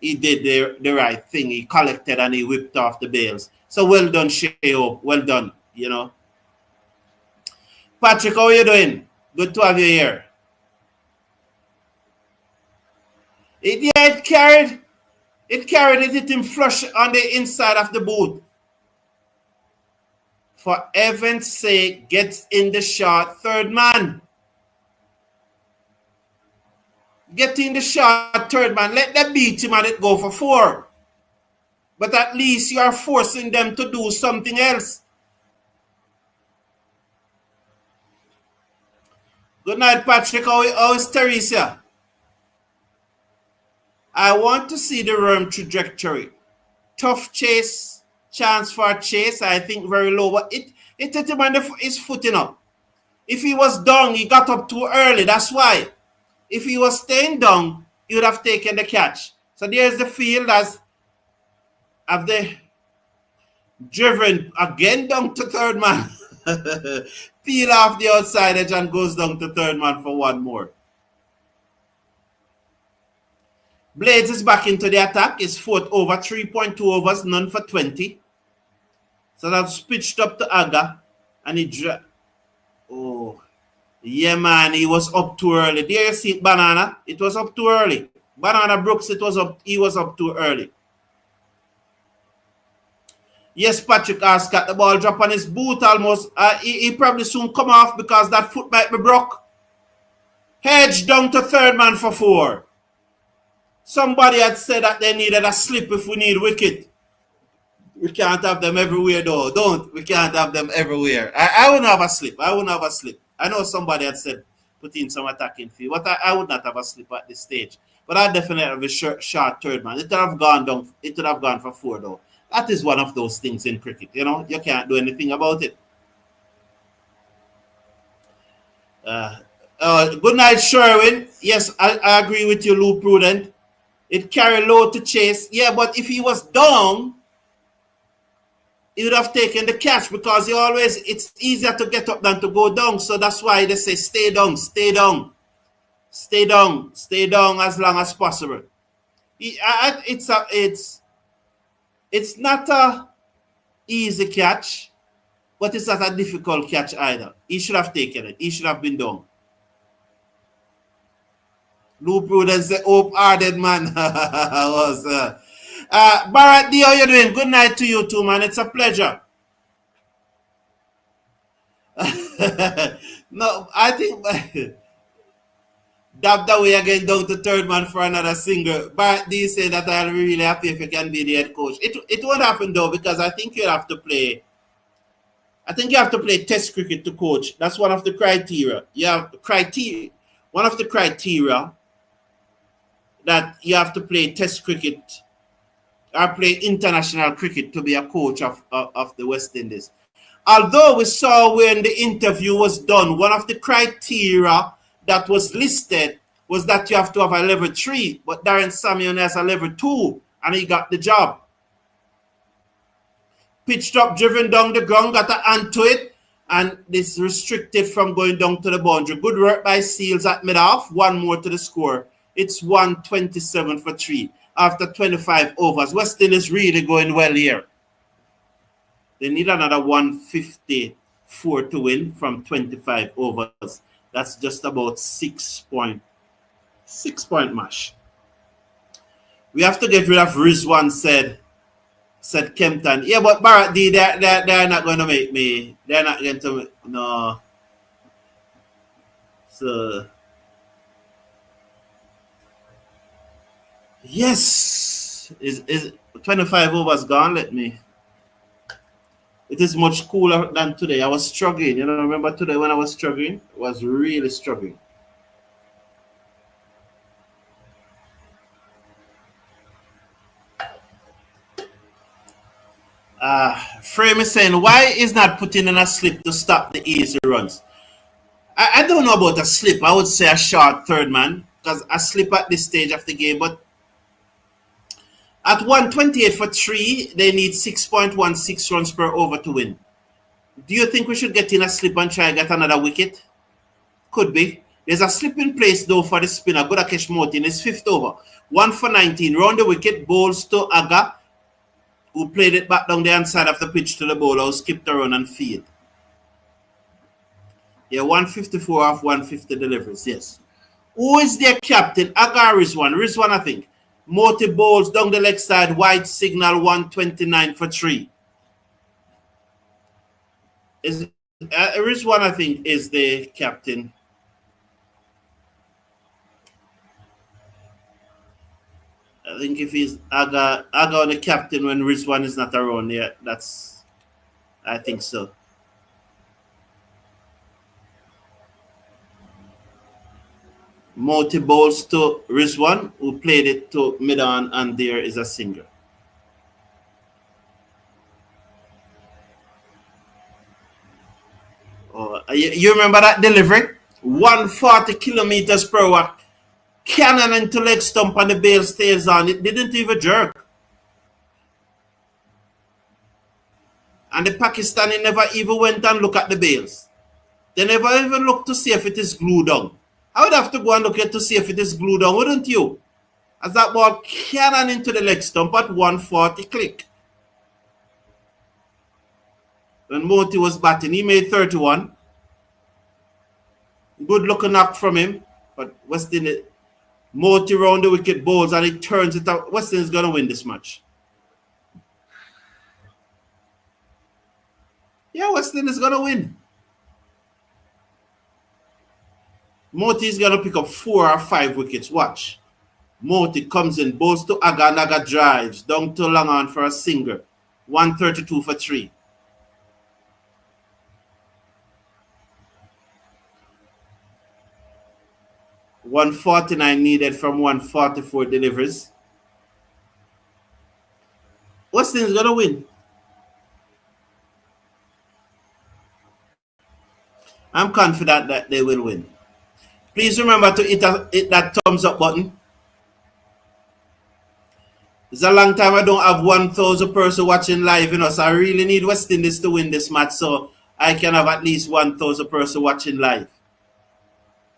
the right thing. He collected and he whipped off the bails. So well done, Sheo. Well done, you know. Patrick, how are you doing? Good to have you here. It carried. It hit him flush on the inside of the boot. For heaven's sake, gets in the shot, third man. Get in the shot, third man. Let them beat him and it go for 4. But at least you are forcing them to do something else. Good night, Patrick. How is Teresa? I want to see the worm trajectory. Tough chase. Chance for Chase, I think very low. But it hit him on his foot, you know. If he was down, he got up too early. That's why. If he was staying down, he would have taken the catch. So there's the field as have they driven again down to third man. Peel off the outside edge and goes down to third man for one more. Blades is back into the attack. It's 4th over, 3.2 overs, none for 20. So that's pitched up to Aga. And he oh, yeah, man. He was up too early. There you see it, Banana. It was up too early. Banana Brooks, he was up too early. Yes, Patrick Ascot, the ball drop on his boot almost. He probably soon come off because that foot might be broke. Hedge down to third man for 4. Somebody had said that they needed a slip if we need wicket. We can't have them everywhere though. We can't have them everywhere. I wouldn't have a slip. I know somebody had said put in some attacking field, but I would not have a slip at this stage. But I definitely have a short third man. It would have gone down. It would have gone for 4 though. That is one of those things in cricket. You know, you can't do anything about it. Good night, Sherwin. Yes, I agree with you, Lou Prudent. It carried low to chase. Yeah, but if he was down, he would have taken the catch because it's easier to get up than to go down. So that's why they say stay down as long as possible. It's not a easy catch, but it's not a difficult catch either. He should have taken it. He should have been down. Lou Prudence, the hope-hearted man. Barrett D, how you doing? Good night to you too, man. It's a pleasure. No, I think dabbed away again down to third man for another single. Barrett D say that I'll be really happy if you can be the head coach. It won't happen though because I think you have to play test cricket to coach. That's one of the criteria. One of the criteria that you have to play test cricket or play international cricket to be a coach of the West Indies. Although we saw when the interview was done, one of the criteria that was listed was that you have to have a level 3, but Darren Samuel has a level 2 and he got the job. Pitched up, driven down the ground, got a hand to it, and this restricted from going down to the boundary. Good work by Seals at mid-off. 1 more to the score. It's 127 for 3 after 25 overs. West Indies really going well here. They need another 154 to win from 25 overs. That's just about 6 point mash. We have to get rid of Rizwan, said Kempton. Yeah, but Barrett D, they're not going to make me. They're not going to. No. So. Yes. Is 25 overs gone? It is much cooler than today. I was struggling. You know, remember today when I was struggling? I was really struggling. Frame is saying, why is not putting in a slip to stop the easy runs? I don't know about a slip. I would say a short third man because a slip at this stage of the game. But at 128 for 3, they need 6.16 runs per over to win. Do you think we should get in a slip and try and get another wicket? Could be. There's a slip in place though for the spinner. Gudakesh Motin is 5th over. 1 for 19. Round the wicket, bowls to Aga, who played it back down the inside of the pitch to the bowler, who skipped the run and field. Yeah, 154 off 150 deliveries, yes. Who is their captain? Aga or Rizwan? Rizwan, I think. Moti bowls down the leg side, white signal 129 for 3. Rizwan, I think, is the captain. I think if he's Aga on the captain when Rizwan is not around, yeah, I think so. Moti bowls to Rizwan, who played it to mid-on, and there is a single. Oh, you remember that delivery? 140 kilometers per hour. Cannon into leg stump and the bail stays on. It didn't even jerk. And the Pakistani never even went and looked at the bails. They never even looked to see if it is glued on. I would have to go and look at to see if it is glued on, wouldn't you? As that ball cannon into the leg stump at 140 click. When Moti was batting, he made 31. Good looking knock from him. But West Indies, Moti round the wicket bowls and he turns it out. West Indies is going to win this match. Yeah, West Indies gonna win. Moti's gonna pick up 4 or 5 wickets. Watch. Moti comes in, bowls to Aga, and Aga drives down to Langan for a single. 132 for 3. 149 needed from 144 delivers. West Indies gonna win. I'm confident that they will win. Please remember to hit that thumbs up button. It's a long time I don't have 1,000 person watching live, so I really need West Indies to win this match so I can have at least 1,000 person watching live.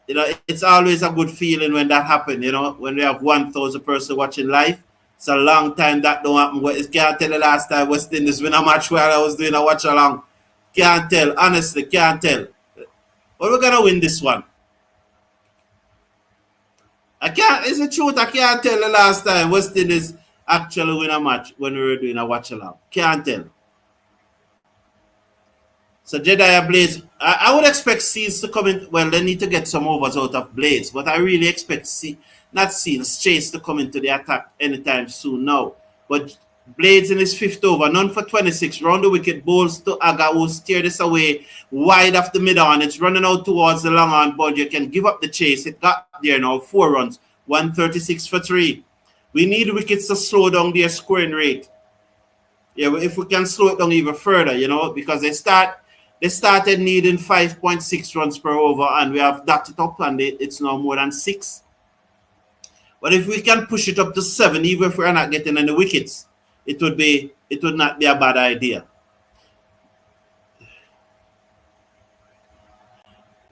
It's always a good feeling when that happens, when we have 1,000 person watching live. It's a long time that don't happen. I can't tell the last time West Indies win a match where I was doing a watch along. Can't tell, honestly, can't tell. But we're gonna win this one. It's the truth, I can't tell the last time West Indies actually win a match when we were doing a watch along. Can't tell. So Jedediah Blades, I would expect Seals to come in. Well, they need to get some overs out of Blades, but I really expect not Seals, Chase to come into the attack anytime soon now. But Blades in his 5th over, none for 26, round the wicket, bowls to Aga, who steer this away wide off the mid-on. It's running out towards the long on, but you can give up the chase. It got there now, 4 runs, 136 for 3. We need wickets to slow down their scoring rate. Yeah, if we can slow it down even further, because they started needing 5.6 runs per over, and we have that it up, and it's now more than 6. But if we can push it up to 7, even if we're not getting any wickets, it would not be a bad idea.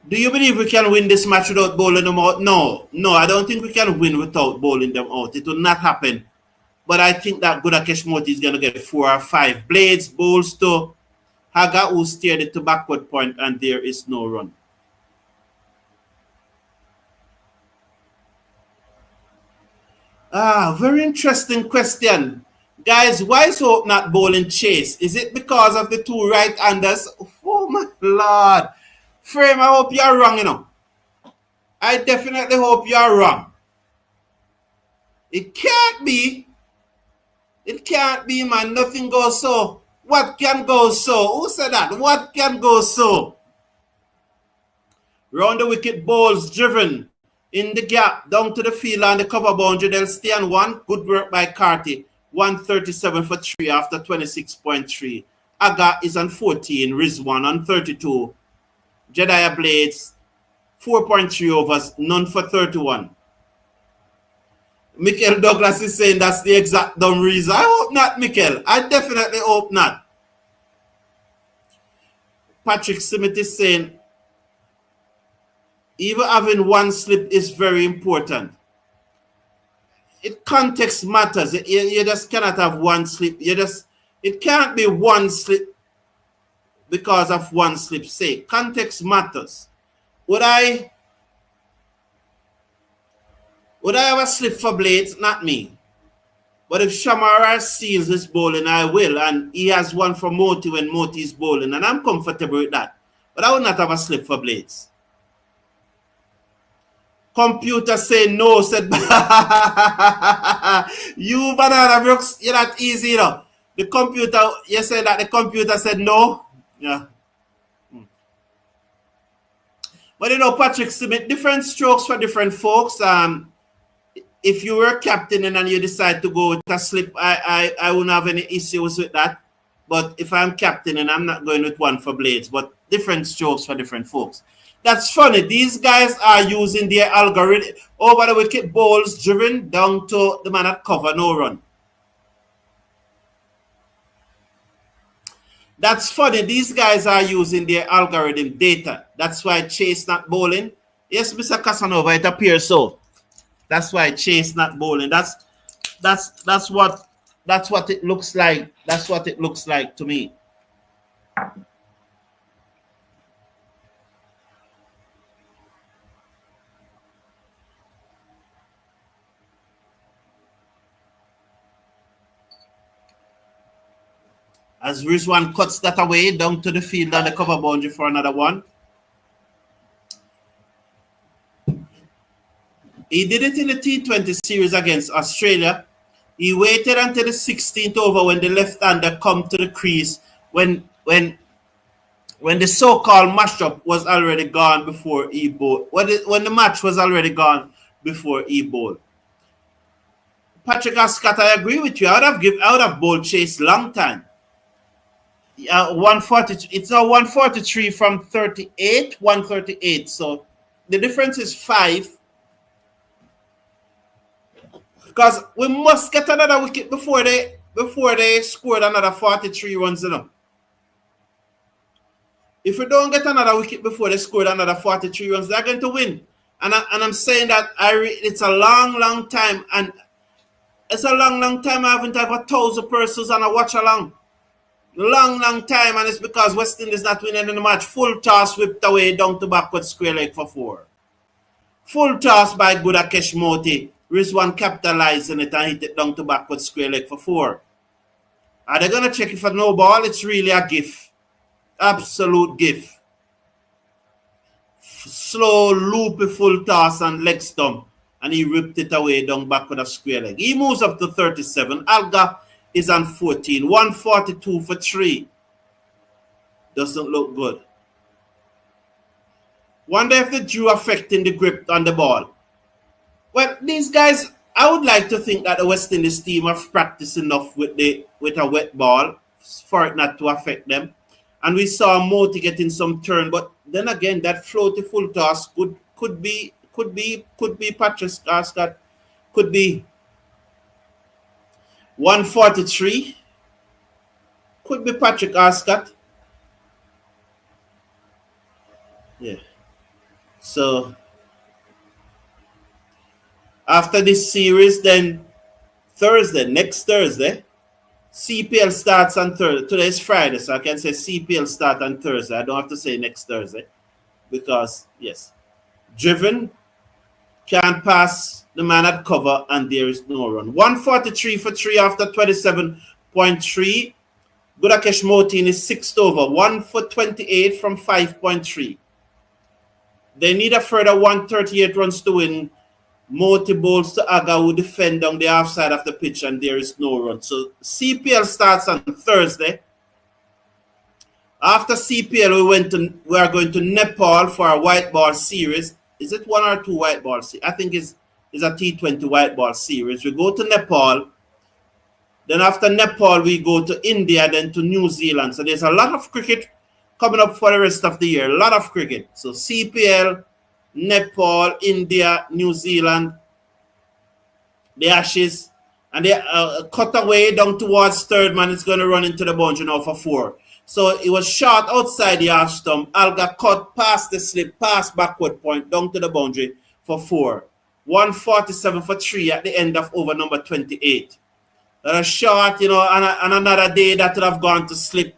Do you believe we can win this match without bowling them out? No, I don't think we can win without bowling them out. It will not happen. But I think that Gudakesh Moti is going to get 4 or 5. Blades bowls to Haga, who steered it to backward point, and there is no run. Very interesting question. Guys, why is Hope not bowling Chase? Is it because of the 2 right-handers? Oh, my Lord. Frame, I hope you're wrong, I definitely hope you're wrong. It can't be. It can't be, man. Nothing goes so. What can go so? Who said that? What can go so? Round the wicket, balls driven in the gap, down to the field on the cover boundary. They'll stay on 1. Good work by Carty. 137 for 3 after 26.3. Aga is on 14. Rizwan on 32. Jedediah Blades, 4.3 overs, none for 31. Michael Douglas is saying that's the exact dumb reason. I hope not, Michael. I definitely hope not. Patrick Smith is saying even having 1 slip is very important. Context matters. You just cannot have 1 slip. It can't be 1 slip because of 1 slip sake. Context matters. Would I have a slip for Blades? Not me. But if Shamara Seals is bowling, I will. And he has 1 for Moti when Moti is bowling. And I'm comfortable with that. But I would not have a slip for Blades. Computer say no, said you Banana Brooks, you're not easy, The computer, you said that the computer said no. Yeah. But Patrick Smith, different strokes for different folks. If you were captaining and you decide to go with a slip, I wouldn't have any issues with that. But if I'm captaining, I'm not going with 1 for Blades. But different strokes for different folks. That's funny. These guys are using their algorithm over the wicket, balls driven down to the man at cover, no run. That's funny. These guys are using their algorithm data. That's why Chase not bowling. Yes, Mr. Casanova, it appears so. That's why Chase not bowling. That's what it looks like. That's what it looks like to me. As Rizwan cuts that away down to the field on the cover boundary for another one. He did it in the T20 series against Australia. He waited until the 16th over when the left-hander come to the crease when the so-called matchup was already gone before he bowled. When the match was already gone before he bowled. Patrick Ascott, I agree with you. I would have bowled Chase long time. 140. It's now 143 from 38, 138. So the difference is 5. Because we must get another wicket before they scored another 43 runs. If we don't get another wicket before they scored another 43 runs, they're going to win. And I'm saying that it's a long time, and it's a long time I haven't had 1,000 persons and I watch along. Long time, and it's because West Indies not winning in the match. Full toss whipped away down to backward square leg for 4. Full toss by Gudakesh Moti. Rizwan capitalized on it and hit it down to backward square leg for 4. Are they going to check it for no ball? It's really a gift. Absolute gift. Slow, loopy full toss and leg stump. And he ripped it away down backward of square leg. He moves up to 37. Alga is on 14. 142 for 3. Doesn't look good. Wonder if the dew affecting the grip on the ball. Well, these guys, I would like to think that the West Indies team have practiced enough with a wet ball for it not to affect them. And we saw Moti getting some turn, but then again, that floaty full toss could be Patrick Ascott, could be 143, could be Patrick Ascott. Yeah. So after this series, then next Thursday, CPL starts on Thursday. Today is Friday, so I can say CPL start on Thursday. I don't have to say next Thursday because, yes, Driven can't pass the man at cover and there is no run. 143 for 3 after 27.3. Gudakesh Moti in his 6th over. 1 for 28 from 5.3. They need a further 138 runs to win. Moti bowls to Aga, who defend on the half side of the pitch, and there is no run. So CPL starts on Thursday. After CPL, we are going to Nepal for a white ball series. Is it 1 or 2 white ball series? I think it's a T20 white ball series. We go to Nepal. Then after Nepal, we go to India, then to New Zealand. So there's a lot of cricket coming up for the rest of the year. A lot of cricket. So CPL, Nepal, India, New Zealand, the Ashes, and they cut away down towards third man. It's going to run into the boundary now for 4. So it was shot outside the half stump. Alga cut past the slip, past backward point, down to the boundary for 4. 147 for 3 at the end of over number 28. A shot, and another day that would have gone to slip.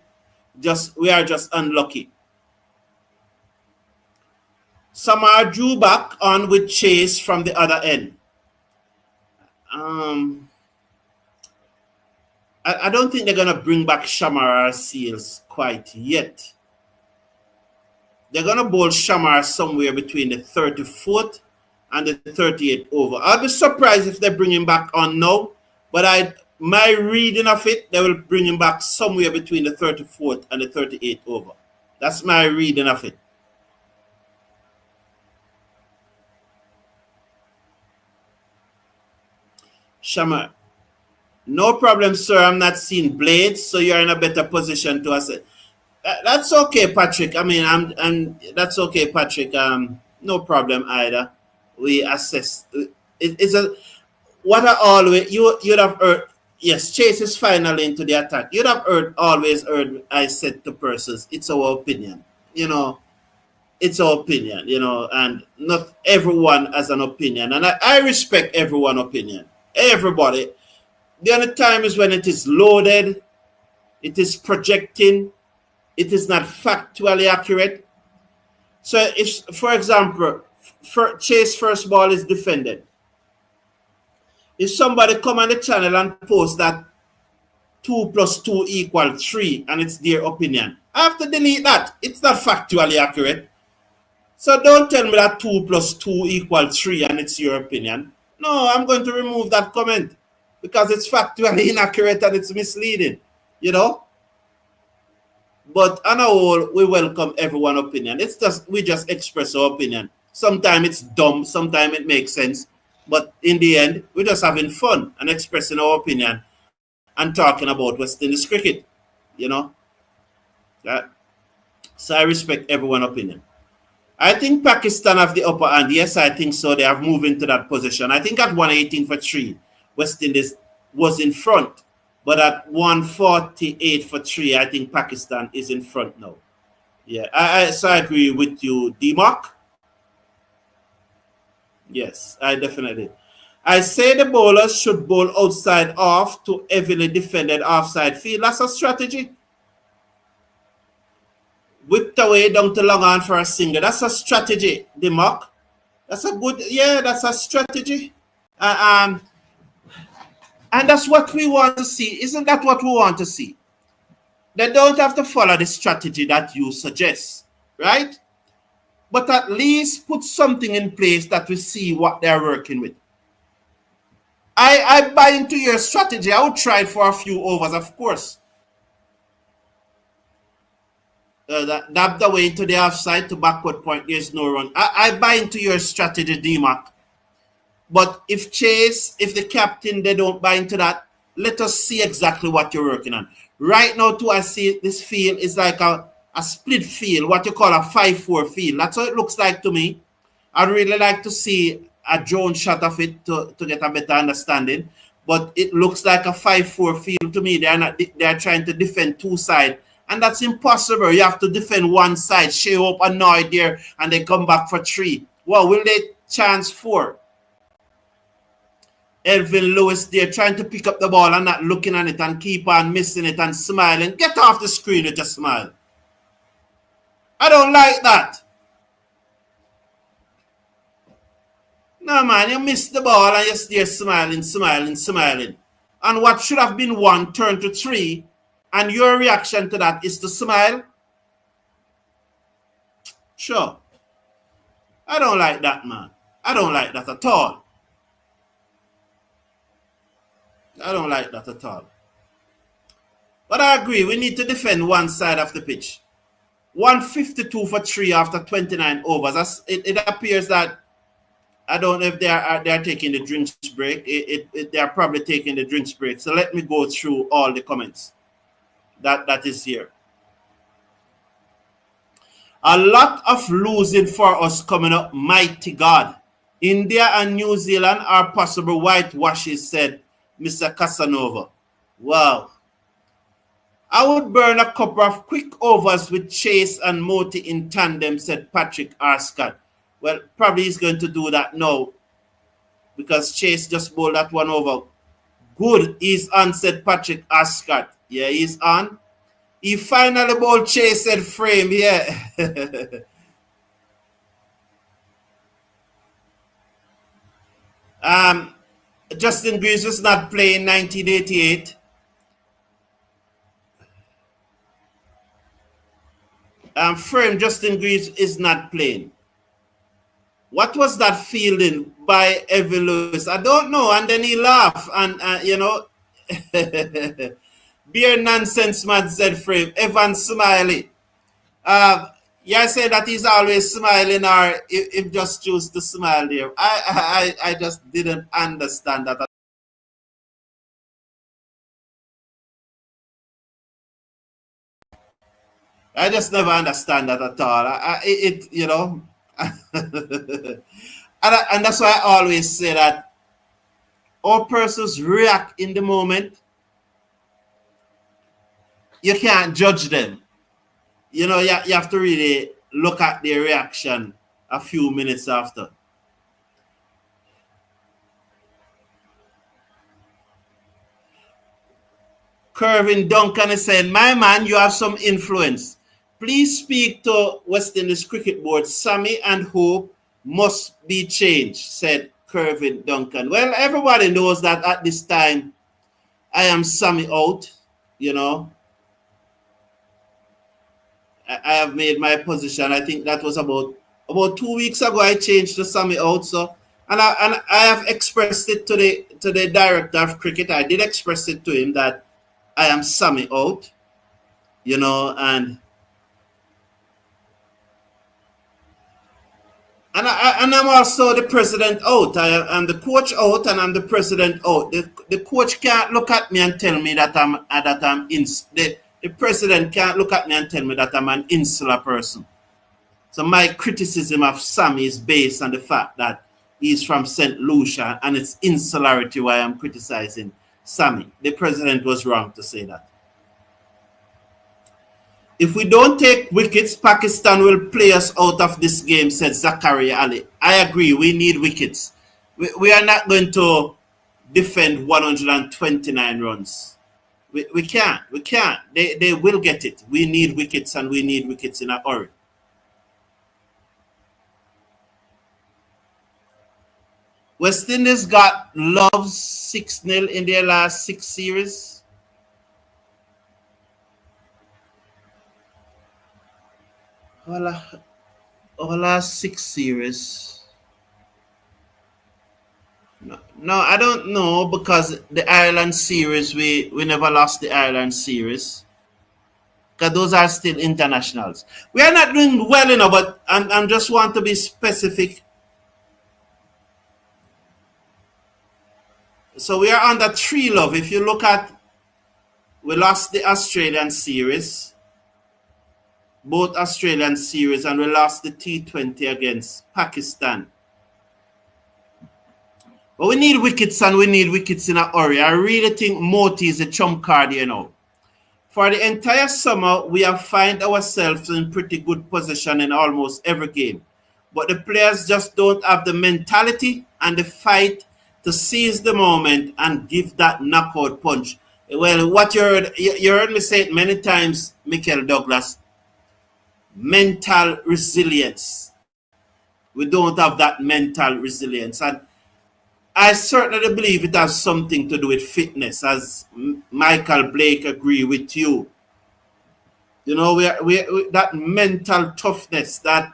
We are just unlucky. Samar drew back on with Chase from the other end. I don't think they're going to bring back Shamar Seals quite yet. They're going to bowl Shamar somewhere between the 34th and the 38th over. I'll be surprised if they bring him back on now, but my reading of it, they will bring him back somewhere between the 34th and the 38th over. That's my reading of it. Shamar. No problem, sir. I'm not seeing blades, so you're in a better position to assess. That's okay, Patrick. I mean, that's okay, Patrick. No problem either. We assess. It's a what I always you'd have heard. Yes, Chase is finally into the attack. You'd have always heard. I said to persons, it's our opinion. It's our opinion. And not everyone has an opinion, and I respect everyone's opinion. Everybody. The only time is when it is loaded, it is projecting, it is not factually accurate. So if, for example, Chase first ball is defended, if somebody come on the channel and post that 2 plus 2 equal 3 and it's their opinion. I have to delete that. It's not factually accurate. So don't tell me that 2 plus 2 equal 3 and it's your opinion. No, I'm going to remove that comment because it's factually inaccurate and it's misleading, you know. But on a whole, we welcome everyone's opinion. It's just we just express our opinion. Sometimes it's dumb, sometimes it makes sense. But in the end, we're just having fun and expressing our opinion and talking about West Indies cricket, you know. So I respect everyone's opinion. I think Pakistan have the upper hand. Yes, I think so. They have moved into that position. I think at 118 for 3, West Indies was in front. But at 148 for 3, I think Pakistan is in front now. Yeah, so I agree with you, D-Mark. Yes, I definitely. I say the bowlers should bowl outside off to heavily defended offside field. That's a strategy. Whipped away down to long on for a single. That's a strategy, D-Mark. That's a good, yeah, that's a strategy. And that's what we want to see. Isn't that what we want to see? They don't have to follow the strategy that you suggest, right? But at least put something in place that we see what they're working with. I buy into your strategy. I would try it for a few overs, of course. Dab the way into the offside to backward point. There's no run. I buy into your strategy, D-Mac. But if Chase, if the captain, they don't buy into that, let us see exactly what you're working on. Right now, too, I see this field is like a split field, what you call a 5-4 field. That's what it looks like to me. I'd really like to see a drone shot of it to get a better understanding. But it looks like a 5-4 field to me. They're trying to defend two sides. And that's impossible. You have to defend one side, shave up annoyed there, and they come back for 3. Well, will they chance 4? Elvin Lewis there trying to pick up the ball and not looking at it and keep on missing it and smiling. Get off the screen with your smile. I don't like that. No, man, you missed the ball and you're there smiling. And what should have been 1 turned to 3, and your reaction to that is to smile? Sure. I don't like that, man. I don't like that at all. I don't like that at all. But I agree, we need to defend one side of the pitch. 152 for 3 after 29 overs. It appears that, I don't know if they are taking the drinks break. They are probably taking the drinks break. So let me go through all the comments that is here. A lot of losing for us coming up, mighty God. India and New Zealand are possible whitewashes, said Mr. Casanova. Wow. I would burn a couple of quick overs with Chase and Moti in tandem, said Patrick R. Scott. Well, probably he's going to do that now because Chase just bowled that one over. Good, he's on, said Patrick R. Scott. Yeah, he's on. He finally bowled Chase, said Frame. Yeah. Justin Greaves was not playing 1988. Frame, Justin Greaves is not playing. What was that fielding by Evie Lewis? I don't know. And then he laughed. And, you know, beer nonsense, man, said Frame. Evan Smiley. Yeah, I say that he's always smiling or if just choose to smile there. I just didn't understand that. I just never understand that at all. You know, and that's why I always say that all persons react in the moment. You can't judge them. You know, you have to really look at their reaction a few minutes after. Kervin Duncan is saying, my man, you have some influence. Please speak to West Indies Cricket Board. Sammy and Hope must be changed, said Kervin Duncan. Well, everybody knows that at this time, I am Sammy out. You know, I have made my position. I think that was about 2 weeks ago. I changed to Sammy out. So and I have expressed it to the director of cricket. I did express it to him that I am Sammy out. You know, and I'm also the president out. I'm the coach out, and I'm the president out. The coach can't look at me and tell me that the president can't look at me and tell me that I'm an insular person. So my criticism of Sammy is based on the fact that he's from St. Lucia, and it's insularity why I'm criticizing Sammy. The president was wrong to say that. If we don't take wickets, Pakistan will play us out of this game, said Zakaria Ali. I agree, we need wickets. We are not going to defend 129 runs. We can't. We can't. They will get it. We need wickets, and we need wickets in a hurry. West Indies got Love 6-0 in their last 6 series. Our last 6 series. No, I don't know, because the Ireland series, we never lost the Ireland series. Because those are still internationals. We are not doing well enough, but I just want to be specific. So we are under 3 love. If you look at, we lost the Australian series, both Australian series, and we lost the T20 against Pakistan. But we need wickets, and we need wickets in a hurry. I really think Moti is a trump card here now. For the entire summer, we have found ourselves in pretty good position in almost every game. But the players just don't have the mentality and the fight to seize the moment and give that knockout punch. Well, what you heard me say it many times, Michael Douglas. Mental resilience. We don't have that mental resilience, and I certainly believe it has something to do with fitness, as Michael Blake agree with you. You know, we that mental toughness, that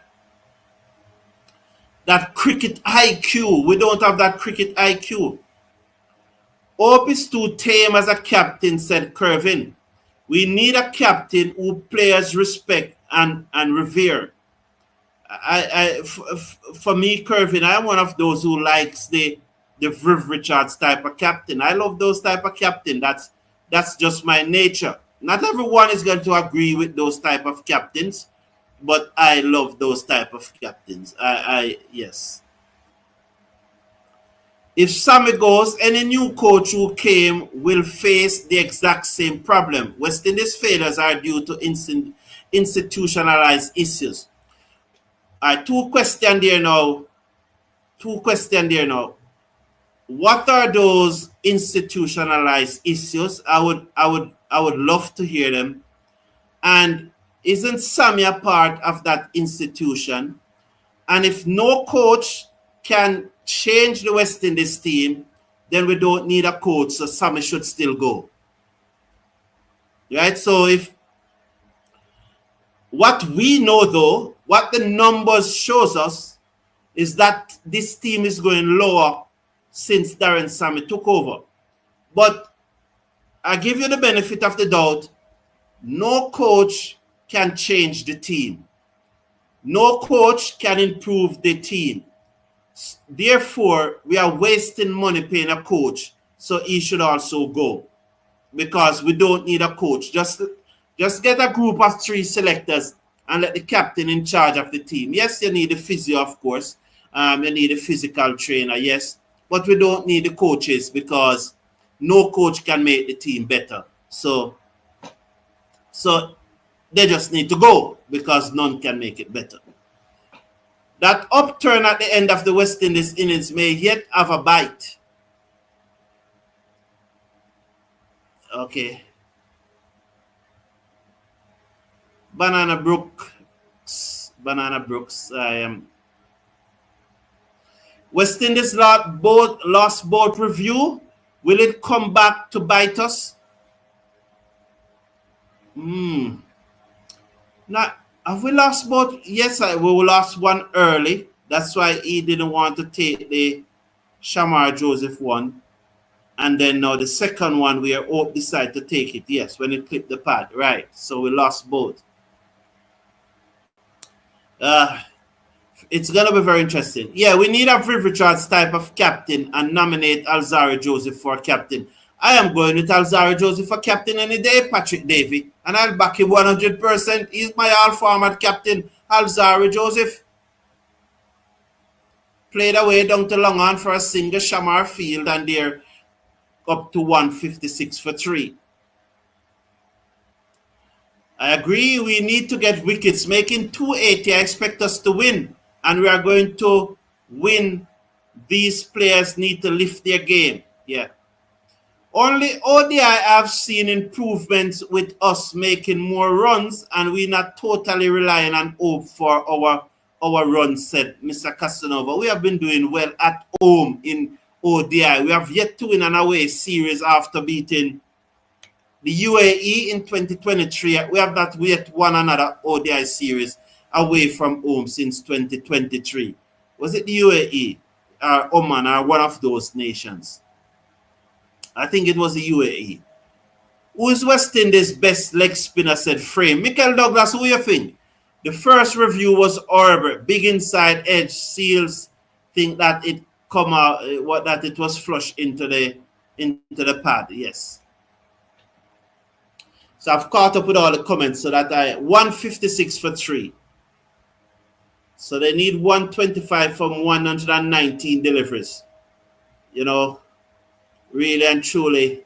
cricket IQ. We don't have that cricket IQ. Hope is too tame as a captain, said Kervin. We need a captain who players respect and revere. For me, Kervin, I'm one of those who likes the Viv Richards type of captain. I love those type of captain. That's just my nature. Not everyone is going to agree with those type of captains, but I love those type of captains. Yes. If Sammy goes, any new coach who came will face the exact same problem. West Indies failures are due to institutionalized issues. All right, two questions there now. What are those institutionalized issues? I would love to hear them. And isn't Sammy a part of that institution? And if no coach can change the West Indies team, then we don't need a coach, so Sammy should still go. Right? So if what we know though, what the numbers shows us, is that this team is going lower since Darren Sammy took over. But I give you the benefit of the doubt. No coach can change the team. No coach can improve the team. Therefore, we are wasting money paying a coach, so he should also go, because we don't need a coach. Just get a group of 3 selectors and let the captain in charge of the team. Yes, you need a physio, of course. You need a physical trainer, yes. But we don't need the coaches, because no coach can make the team better. So they just need to go, because none can make it better. That upturn at the end of the West Indies innings may yet have a bite. Okay. Banana Brooks. I am. West Indies lost both review. Will it come back to bite us? Hmm. Not have we lost both? Yes, we lost one early. That's why he didn't want to take the Shamar Joseph one. And then now the second one we are all decided to take it. Yes, when it clipped the pad. Right. So we lost both. Uh it's gonna be very interesting. Yeah, we need a Viv Richards type of captain and nominate Alzari Joseph for captain. I am going with Alzari Joseph for captain any day, Patrick Davey. And I'll back him 100%. He's my all format captain, Alzari Joseph. Played away down to Long On for a single Shamar field and they're up to 156 for 3. I agree, we need to get wickets. Making 280, I expect us to win. And we are going to win. These players need to lift their game. Yeah. Only ODI have seen improvements with us making more runs, and we're not totally relying on hope for our run set, Mr. Casanova. We have been doing well at home in ODI. We have yet to win an away series after beating the UAE in 2023. We have not yet won another ODI series away from home since 2023. Was it the UAE or Oman or one of those nations? I think it was the UAE. Who is West Indies' best leg spinner, said Frame. Michael Douglas, who you think? The first review was horrible. Big inside edge. Seals think that it come out, that it was flush into the pad. Yes. So I've caught up with all the comments so that 156 for 3. So they need 125 from 119 deliveries. You know, really and truly,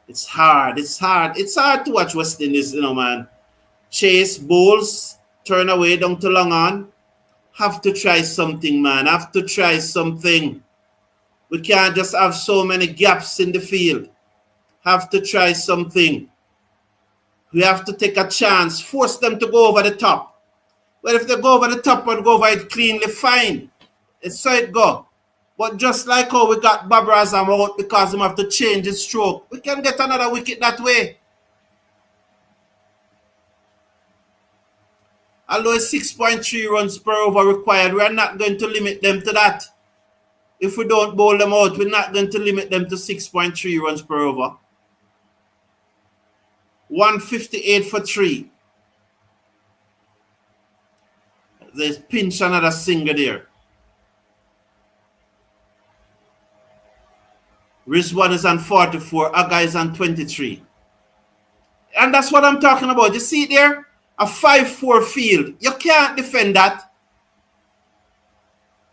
it's hard. It's hard to watch West Indies, you know, man. Chase bowls, turn away down to Long On. Have to try something, man. Have to try something. We can't just have so many gaps in the field. Have to try something. We have to take a chance. Force them to go over the top. Well, if they go over the top and go over it cleanly, fine. It's so it go. But just like how we got Barbara Azam out because he have to change his stroke, we can get another wicket that way. Although it's 6.3 runs per over required, we are not going to limit them to that. If we don't bowl them out, we're not going to limit them to 6.3 runs per over. 158 for 3. There's pinch another singer there. Rizwan is on 44. Aga is on 23. And that's what I'm talking about. You see there? A 5-4 field. You can't defend that.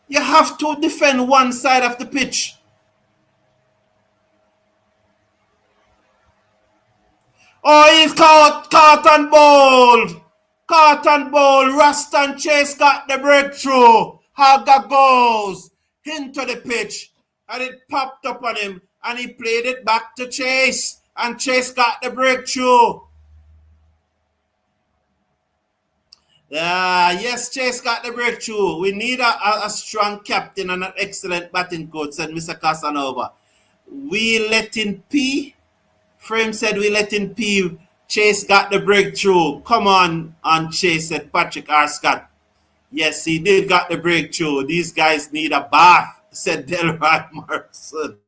You have to defend one side of the pitch. Oh, he's caught and bowled. Caught and bowled. Rastan Chase got the breakthrough. Haga goes into the pitch. And it popped up on him. And he played it back to Chase. And Chase got the breakthrough. Yes, Chase got the breakthrough. We need a strong captain and an excellent batting coach, said Mr. Casanova. We let in P. Frame said we let in P. Chase got the breakthrough. Come on, Chase, said Patrick R. Scott. Yes, he did got the breakthrough. These guys need a bath, said Delroy Morrison.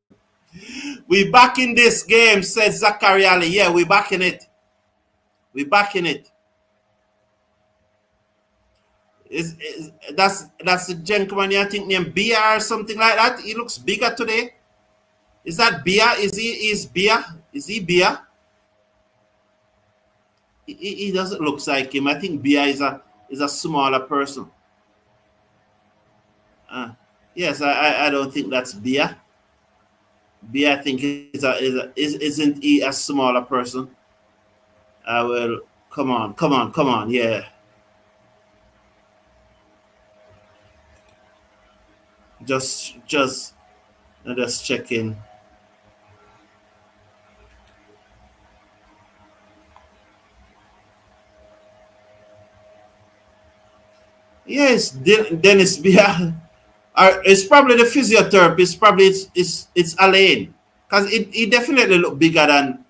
We back in this game, said Zachary Ali. Yeah, we back in it. We back in it. That's the gentleman I think named Bia or something like that. He looks bigger today. Is that Bia? Is he Bia? He doesn't look like him. I think Bia is a smaller person. Yes, I don't think that's Bia. Bia, I think isn't he a smaller person? I will come on, yeah. Just checking. Yes, Dennis Bia. It's probably the physiotherapist. Probably it's Alain, because he definitely look bigger than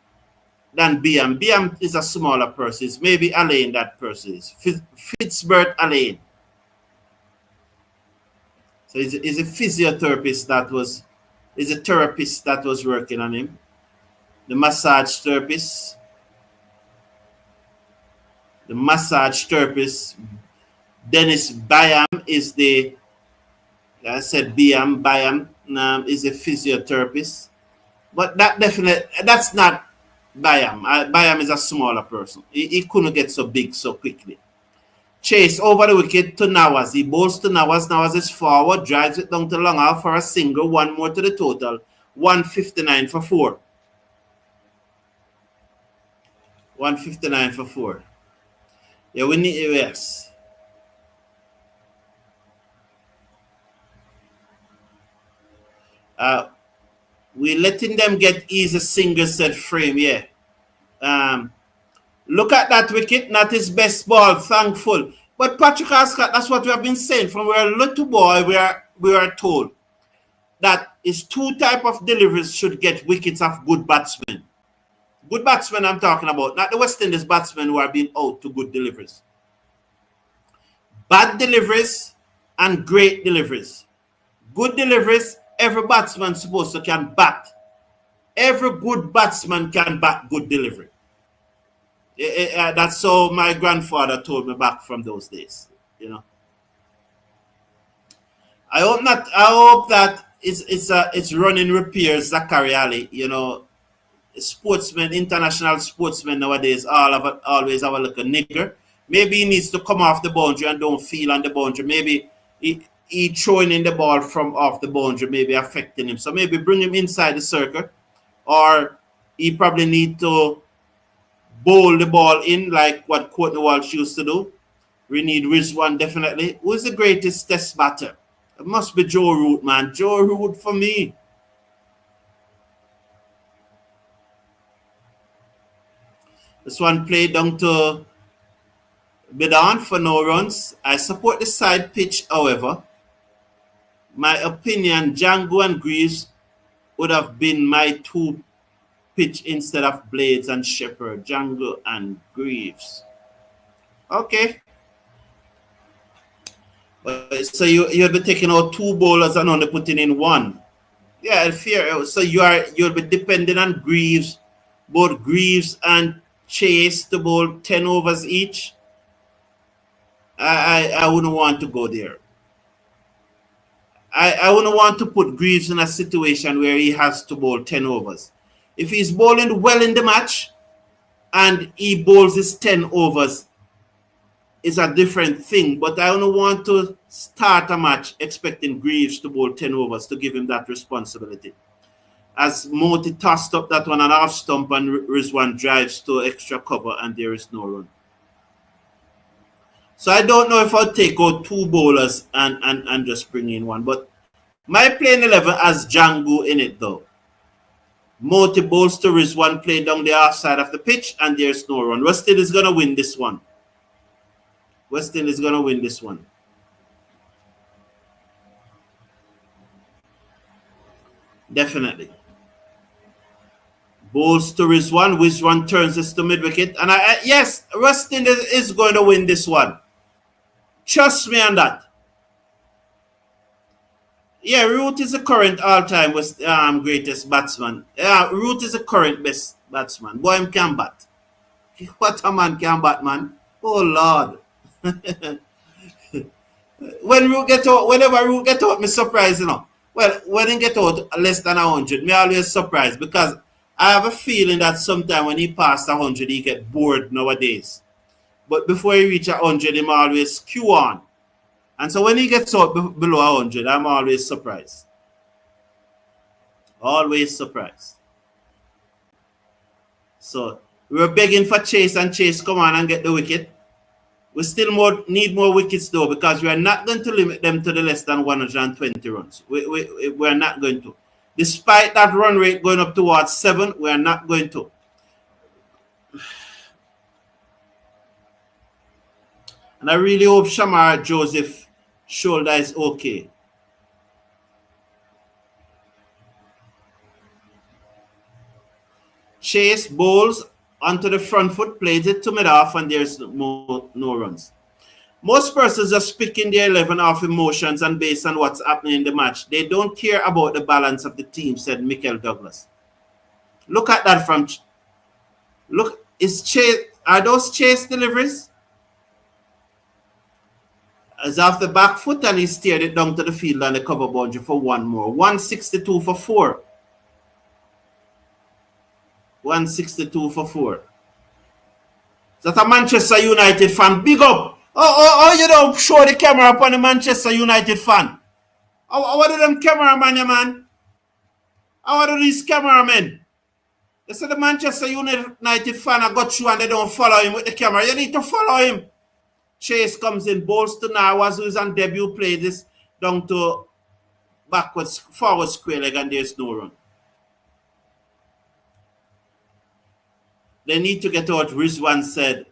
than BM. BM is a smaller person. It's maybe Alain that person is. Fitzbert Alain. So he's a physiotherapist that was, is a therapist that was working on him. The massage therapist. The massage therapist. Dennis Bayam is the, I said BM, Bayam is a physiotherapist. But that's not Bayam. Bayam is a smaller person. He couldn't get so big so quickly. Chase over the wicket to Nawaz. He bowls to Nawaz. Nawaz is forward, drives it down to long off for a single. One more to the total. 159 for 4. 159 for 4. Yeah, we need, yes. We're letting them get easy single set frame, yeah. Look at that wicket, not his best ball, thankful. But Patrick Ascott, that's what we have been saying. From we're a little boy, we are told that is two type of deliveries should get wickets of good batsmen. Good batsmen I'm talking about, not the West Indies batsmen who are being out to good deliveries. Bad deliveries and great deliveries. Good deliveries, every batsman supposed to can bat. Every good batsman can bat good delivery. That's how my grandfather told me back from those days. You know. I hope that it's running repairs, Zachary Ali. You know, sportsmen, international sportsmen nowadays always have a little nigger. Maybe he needs to come off the boundary and don't feel on the boundary. Maybe he throwing in the ball from off the boundary, maybe affecting him. So maybe bring him inside the circle, or he probably need to bowl the ball in like what Courtney Walsh used to do. We need Rizwan definitely. Who's the greatest test batter? It must be Joe Root, man. Joe Root for me. This one played down to Bidan for no runs. I support the side pitch, however. My opinion, Django and Greaves would have been my two pitch instead of Blades and Shepherd. Django and Greaves. Okay. So you'll be taking out two bowlers and only putting in one. Yeah, fair. So you'll be depending on Greaves, both Greaves and Chase to bowl 10 overs each. I wouldn't want to go there. I wouldn't want to put Greaves in a situation where he has to bowl 10 overs. If he's bowling well in the match and he bowls his 10 overs, it's a different thing. But I don't want to start a match expecting Greaves to bowl 10 overs to give him that responsibility. As Moti tossed up that one and off stump and Rizwan drives to extra cover and there is no run. So I don't know if I'll take out two bowlers and just bring in one. But my playing 11 has Django in it though. Moti bowls to Rizwan playing down the half side of the pitch and there's no run. West Indies is going to win this one. West Indies is going to win this one. Definitely. Bowls to Rizwan turns this to mid wicket. And yes, West Indies is going to win this one. Trust me on that. Yeah, Root is the current all-time greatest batsman. Yeah, Root is the current best batsman. Boy, him can bat. What a man can bat, man. Oh, Lord. Whenever Root get out, me surprised, you know. Well, when he get out less than 100, me always surprised because I have a feeling that sometime when he passed 100, he get bored nowadays. But before he reach 100, he always queue on. And so when he gets out below 100, I'm always surprised. Always surprised. So we were begging for Chase, and Chase come on and get the wicket. We still need more wickets though, because we are not going to limit them to the less than 120 runs. We are not going to. Despite that run rate going up towards 7, we are not going to. And I really hope Shamar Joseph shoulder is okay. Chase bowls onto the front foot, plays it to mid-off, and there's no runs. Most persons just picking their 11 off emotions and based on what's happening in the match. They don't care about the balance of the team, said Michael Douglas. Look at that from... Look, are those chase deliveries? As off the back foot, and he steered it down to the field on the cover boundary for one more. 162 for 4. 162 for 4. That's a Manchester United fan. Big up. Oh, you don't show the camera upon the Manchester United fan. What are them cameraman, man? What are these cameramen? They say the Manchester United fan I got you and they don't follow him with the camera. You need to follow him. Chase comes in, bowls to Nawaz, who is on debut, plays this down to forward square leg, and there's no run. They need to get out, Rizwan said.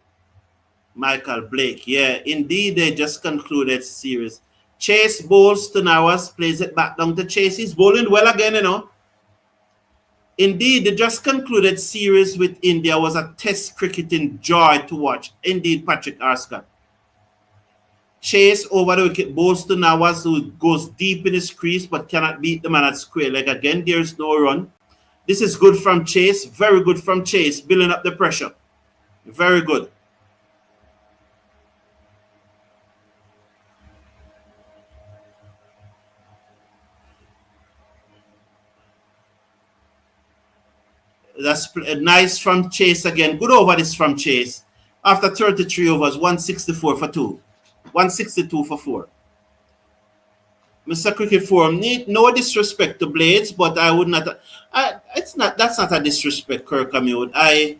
Michael Blake. Yeah, indeed, they just concluded series. Chase bowls to Nawaz, plays it back down to Chase. He's bowling well again, you know. Indeed, the just concluded series with India was a test cricketing joy to watch. Indeed, Patrick Arscott. Chase over the wicket, bowls to Nawaz, who goes deep in his crease but cannot beat the man at square leg. Again, there's no run. This is good from Chase. Very good from Chase, building up the pressure. Very good. That's nice from Chase again. Good over this from Chase. After 33 overs, 164 for 2. 162 for 4. Mr. Cricket Forum, no disrespect to Blades, but I would not. That's not a disrespect, Kirk Amute.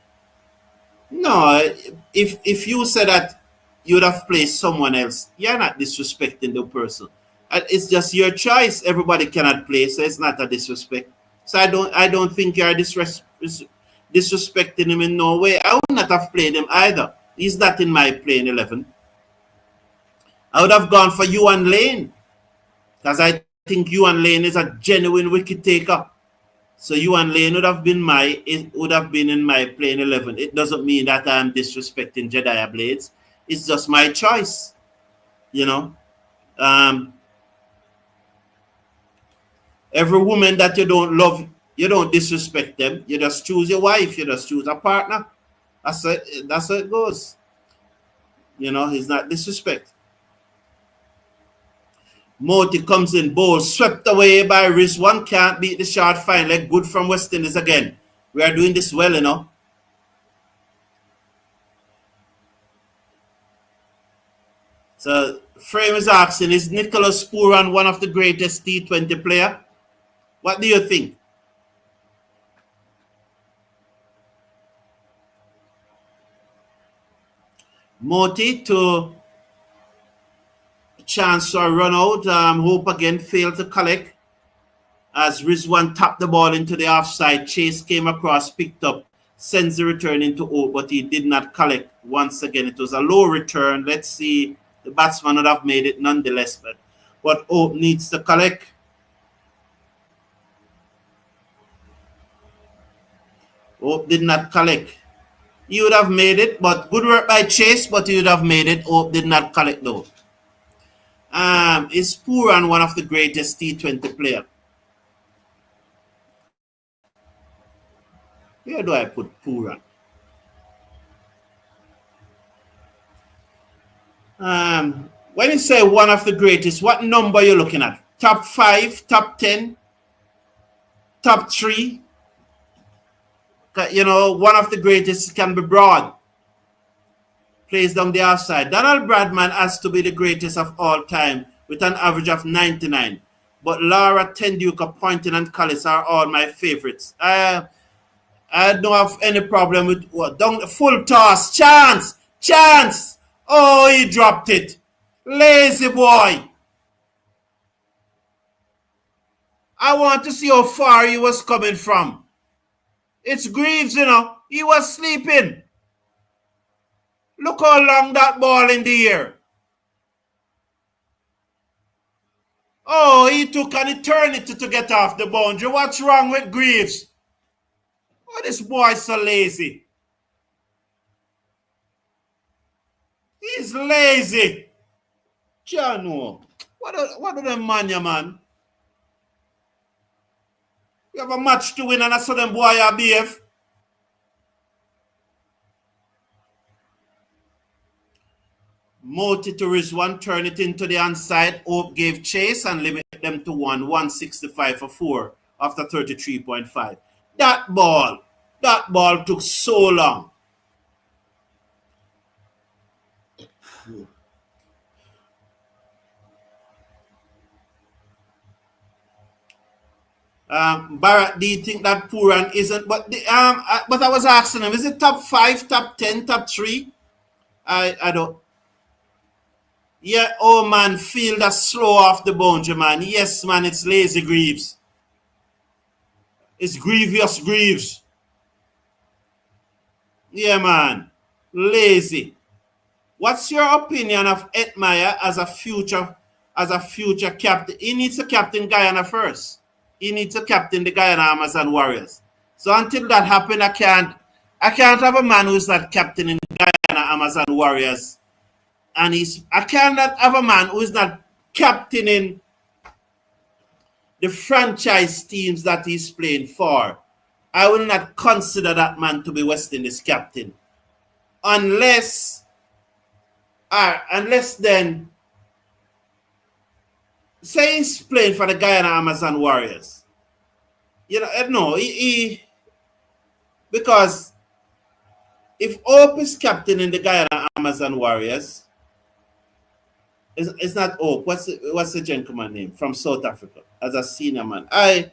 No. If you said that you would have placed someone else, you're not disrespecting the person. It's just your choice. Everybody cannot play, so it's not a disrespect. So I don't think you're disrespecting him in no way. I would not have played him either. He's not in my playing 11. I would have gone for Yuan Lane, because I think Yuan Lane is a genuine wicket taker. So Yuan Lane would have been in my playing 11. It doesn't mean that I'm disrespecting Jediah Blades. It's just my choice, you know. Every woman that you don't love, you don't disrespect them. You just choose your wife. You just choose a partner. That's how it goes. You know, it's not disrespect. Moti comes in, bowl swept away by Rizwan. Can't beat the short fine leg. Good from West Indies again. We are doing this well, you know. So Frame is asking, is Nicholas Pooran one of the greatest T20 player? What do you think? Moti to chance for a run out. Hope again failed to collect as Rizwan tapped the ball into the offside. Chase came across, picked up, sends the return into Hope, but he did not collect. Once again, it was a low return. Let's see. The batsman would have made it nonetheless, but Hope needs to collect. Hope did not collect. He would have made it, but good work by Chase, but he would have made it. Hope did not collect though. Is Pooran one of the greatest T20 player? Where do I put Pooran? When you say one of the greatest, what number are you looking at? Top 5, top 10, top 3? You know, one of the greatest can be broad. Plays down the outside. Donald Bradman has to be the greatest of all time with an average of 99. But Laura, Tenduka, Poynton, and Collis are all my favorites. I don't have any problem with what? Down the full toss. Chance. Oh, he dropped it. Lazy boy. I want to see how far he was coming from. It's Greaves, you know. He was sleeping. Look how long that ball in the air. Oh, he took an eternity to get off the boundary. What's wrong with Greaves? Oh, this boy is so lazy. He's lazy. Jano. What do them man, ya man? You have a match to win and I saw them boy you behave. Moti to Rizwan, turn it into the onside. Hope gave chase and limit them to 165 for 4 after 33.5. That ball took so long. Barrett, do you think that Puran isn't? But I was asking him, is it top 5, top 10, top 3? I don't. Yeah, oh man, feel that slow off the boundary, man. Yes, man, it's lazy Greaves. It's grievous Greaves. Yeah, man. Lazy. What's your opinion of Edmire as a future captain? He needs to captain Guyana first. He needs to captain the Guyana Amazon Warriors. So until that happens, I can't have a man who's not captaining Guyana Amazon Warriors. And I cannot have a man who is not captaining the franchise teams that he's playing for. I will not consider that man to be West Indies captain. Unless then, say he's playing for the Guyana Amazon Warriors. You know, no, because if Hope is captain in the Guyana Amazon Warriors, it's not Hope. What's the gentleman name from South Africa as a senior man? I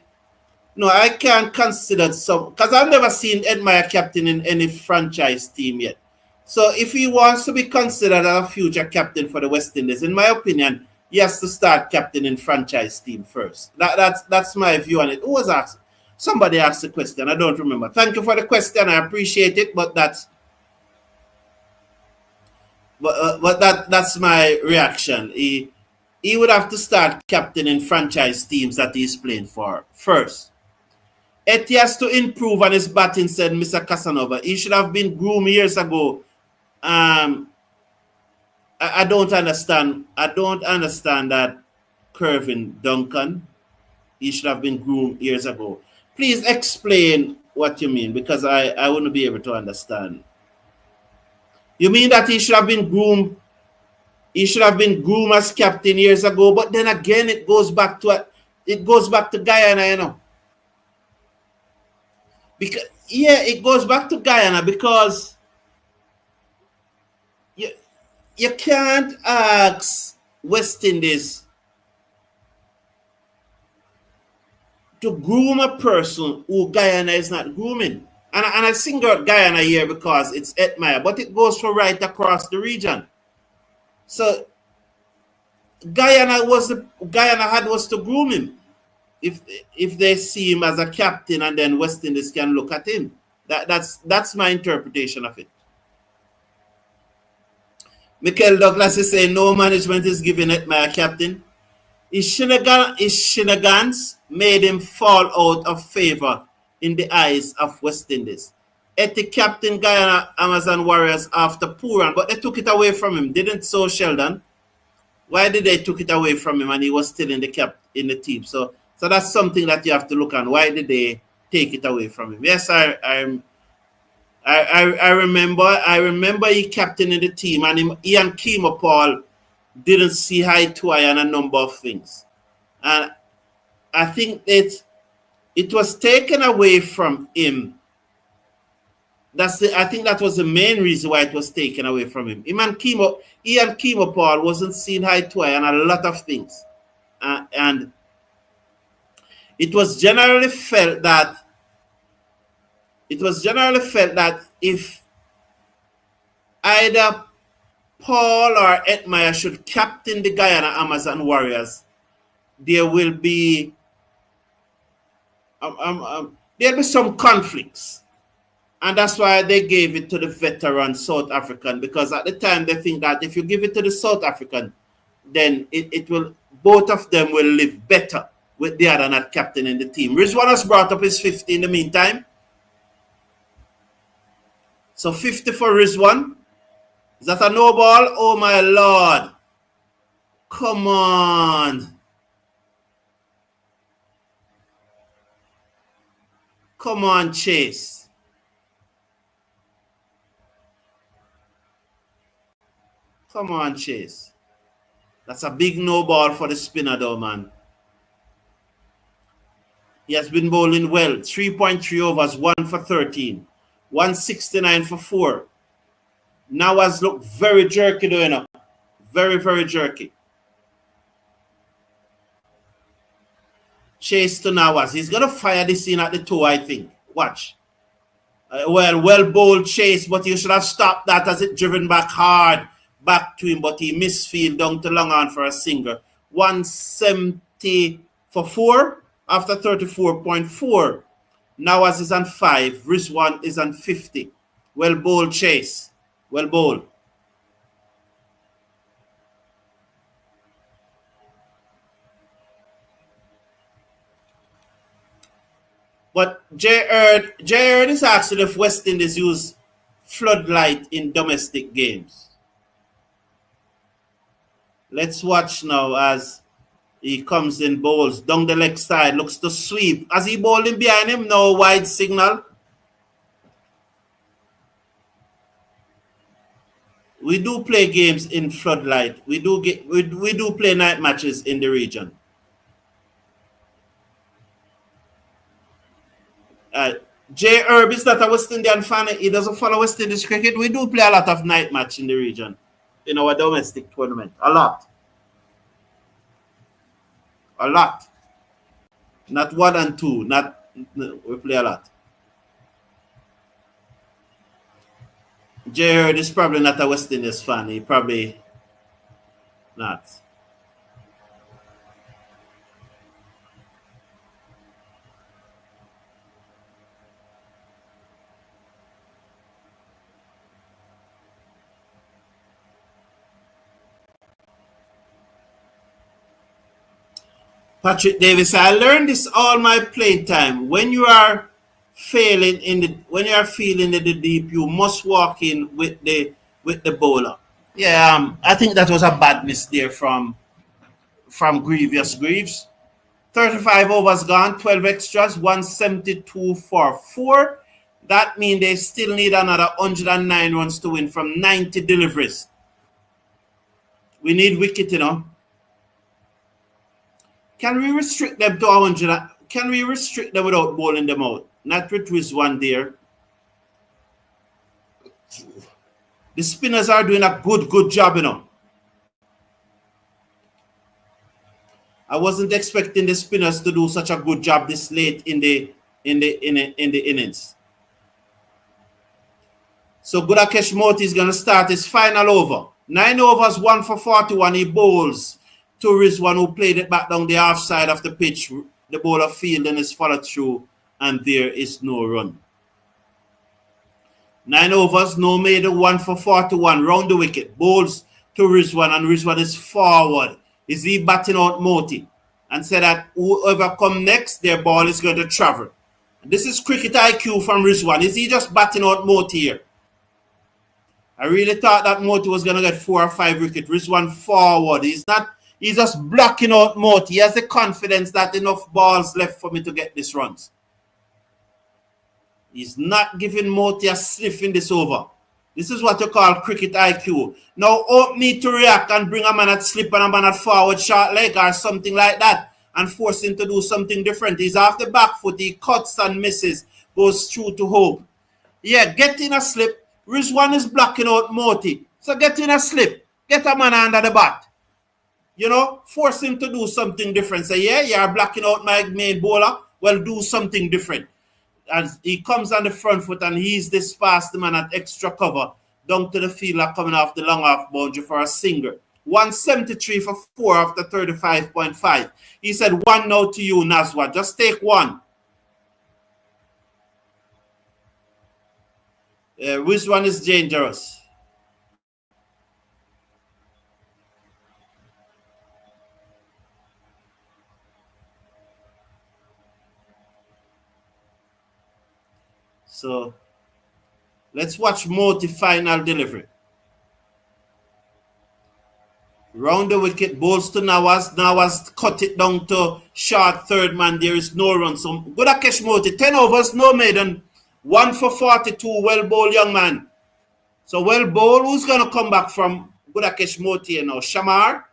can't consider some because I've never seen Edmire captain in any franchise team yet. So if he wants to be considered a future captain for the West Indies, in my opinion, he has to start captaining franchise team first. That's my view on it. Who was asked? Somebody asked the question. I don't remember. Thank you for the question. I appreciate it, but that's my reaction. He would have to start captaining franchise teams that he's playing for first. He has to improve on his batting, said Mr. Casanova. He should have been groomed years ago. I don't understand. I don't understand that Kervin Duncan. He should have been groomed years ago. Please explain what you mean, because I wouldn't be able to understand. You mean that he should have been groomed? He should have been groomed as captain years ago, but then again, it goes back to Guyana, you know. Because it goes back to Guyana because you can't ask West Indies to groom a person who Guyana is not grooming. And I single out Guyana here because it's Edmire, but it goes for right across the region. So Guyana was to groom him. If they see him as a captain and then West Indies can look at him. That's my interpretation of it. Michael Douglas is saying no management is giving Edmire captain. His shenanigans made him fall out of favor in the eyes of West Indies. Eti captain Guyana Amazon Warriors after Puran, but they took it away from him, didn't so, Sheldon? Why did they took it away from him and he was still in the the team? So that's something that you have to look on. Why did they take it away from him? Yes, I remember he captained the team, and he and Kimo Paul didn't see eye to eye on a number of things. And I think it was taken away from him. I think that was the main reason why it was taken away from him. He and Kimo Paul wasn't seeing eye to eye on a lot of things. And it was generally felt that if either Paul or Edmire should captain the Guyana Amazon Warriors, there will be there'll be some conflicts. And that's why they gave it to the veteran South African, because at the time they think that if you give it to the South African, then it will, both of them will live better with the other not captain in the team. Rizwan has brought up his 50 in the meantime. So 50 for Rizwan. Is that a no ball? Oh my lord. Come on. Come on, Chase. Come on, Chase. That's a big no ball for the spinner though, man. He has been bowling well. 3.3 overs, 1 for 13. 169 for 4. Now has looked very jerky though, you know. Very, very jerky. Chase to Nawaz. He's going to fire this in at the toe, I think. Watch. Well bowled Chase, but he should have stopped that as it driven back hard back to him, but he misfield down to long on for a single. 170 for 4 after 34.4. Nawaz is on 5. Rizwan is on 50. Well bowled Chase. Well bowled. But J. Erd is asking if West Indies use floodlight in domestic games. Let's watch now as he comes in, bowls down the leg side, looks to sweep. As he bowling behind him, no wide signal. We do play games in floodlight. We do play night matches in the region. J. Herb is not a West Indian fan. He doesn't follow West Indies cricket. We do play a lot of night match in the region, in our domestic tournament. A lot. A lot. Not 1 and 2. We play a lot. J. Herb is probably not a West Indies fan. He probably not. Patrick Davis, I learned this all my playtime. When you are feeling the deep, you must walk in with the bowler. Yeah, I think that was a bad miss there from Greaves. 35 overs gone, 12 extras, 172 for 4. That means they still need another 109 runs to win from 90 deliveries. We need wicket, you know. Can we restrict them to 100? Can we restrict them without bowling them out? Not with Rizwan there. The spinners are doing a good job, you know. I wasn't expecting the spinners to do such a good job this late in the innings. So Gudakesh Moti is going to start his final over. 9 overs, 1 for 41. He bowls to Rizwan, who played it back down the half side of the pitch. The bowler fielding is followed through, and there is no run. 9 overs, no made, 1 for 41. Round the wicket. Bowls to Rizwan, and Rizwan is forward. Is he batting out Moti? And said that whoever come next, their ball is going to travel. This is cricket IQ from Rizwan. Is he just batting out Moti here? I really thought that Moti was going to get 4 or 5 wickets. Rizwan forward. He's just blocking out Moti. He has the confidence that enough balls left for me to get these runs. He's not giving Moti a sniff in this over. This is what you call cricket IQ. Now, Hope need to react and bring a man at slip and a man at forward short leg or something like that and force him to do something different. He's off the back foot. He cuts and misses, goes through to Hope. Yeah, get in a slip. Rizwan is blocking out Moti. So get in a slip. Get a man under the bat. You know, force him to do something different. Say, yeah, you're blocking out my main bowler. Well, do something different. As he comes on the front foot and he's this past the man at extra cover down to the fielder coming off the long off boundary for a single. 173 for 4 after 35.5. He said, 1 now to you, Nazwa. Just take 1. Which one is dangerous? So let's watch Moti final delivery. Round the wicket, bowls to Nawaz. Nawaz cut it down to short third man. There is no run. So Gudakesh Moti, 10 overs, no maiden. 1 for 42. Well bowled, young man. So well bowled. Who's going to come back from Gudakesh Moti now? Shamar.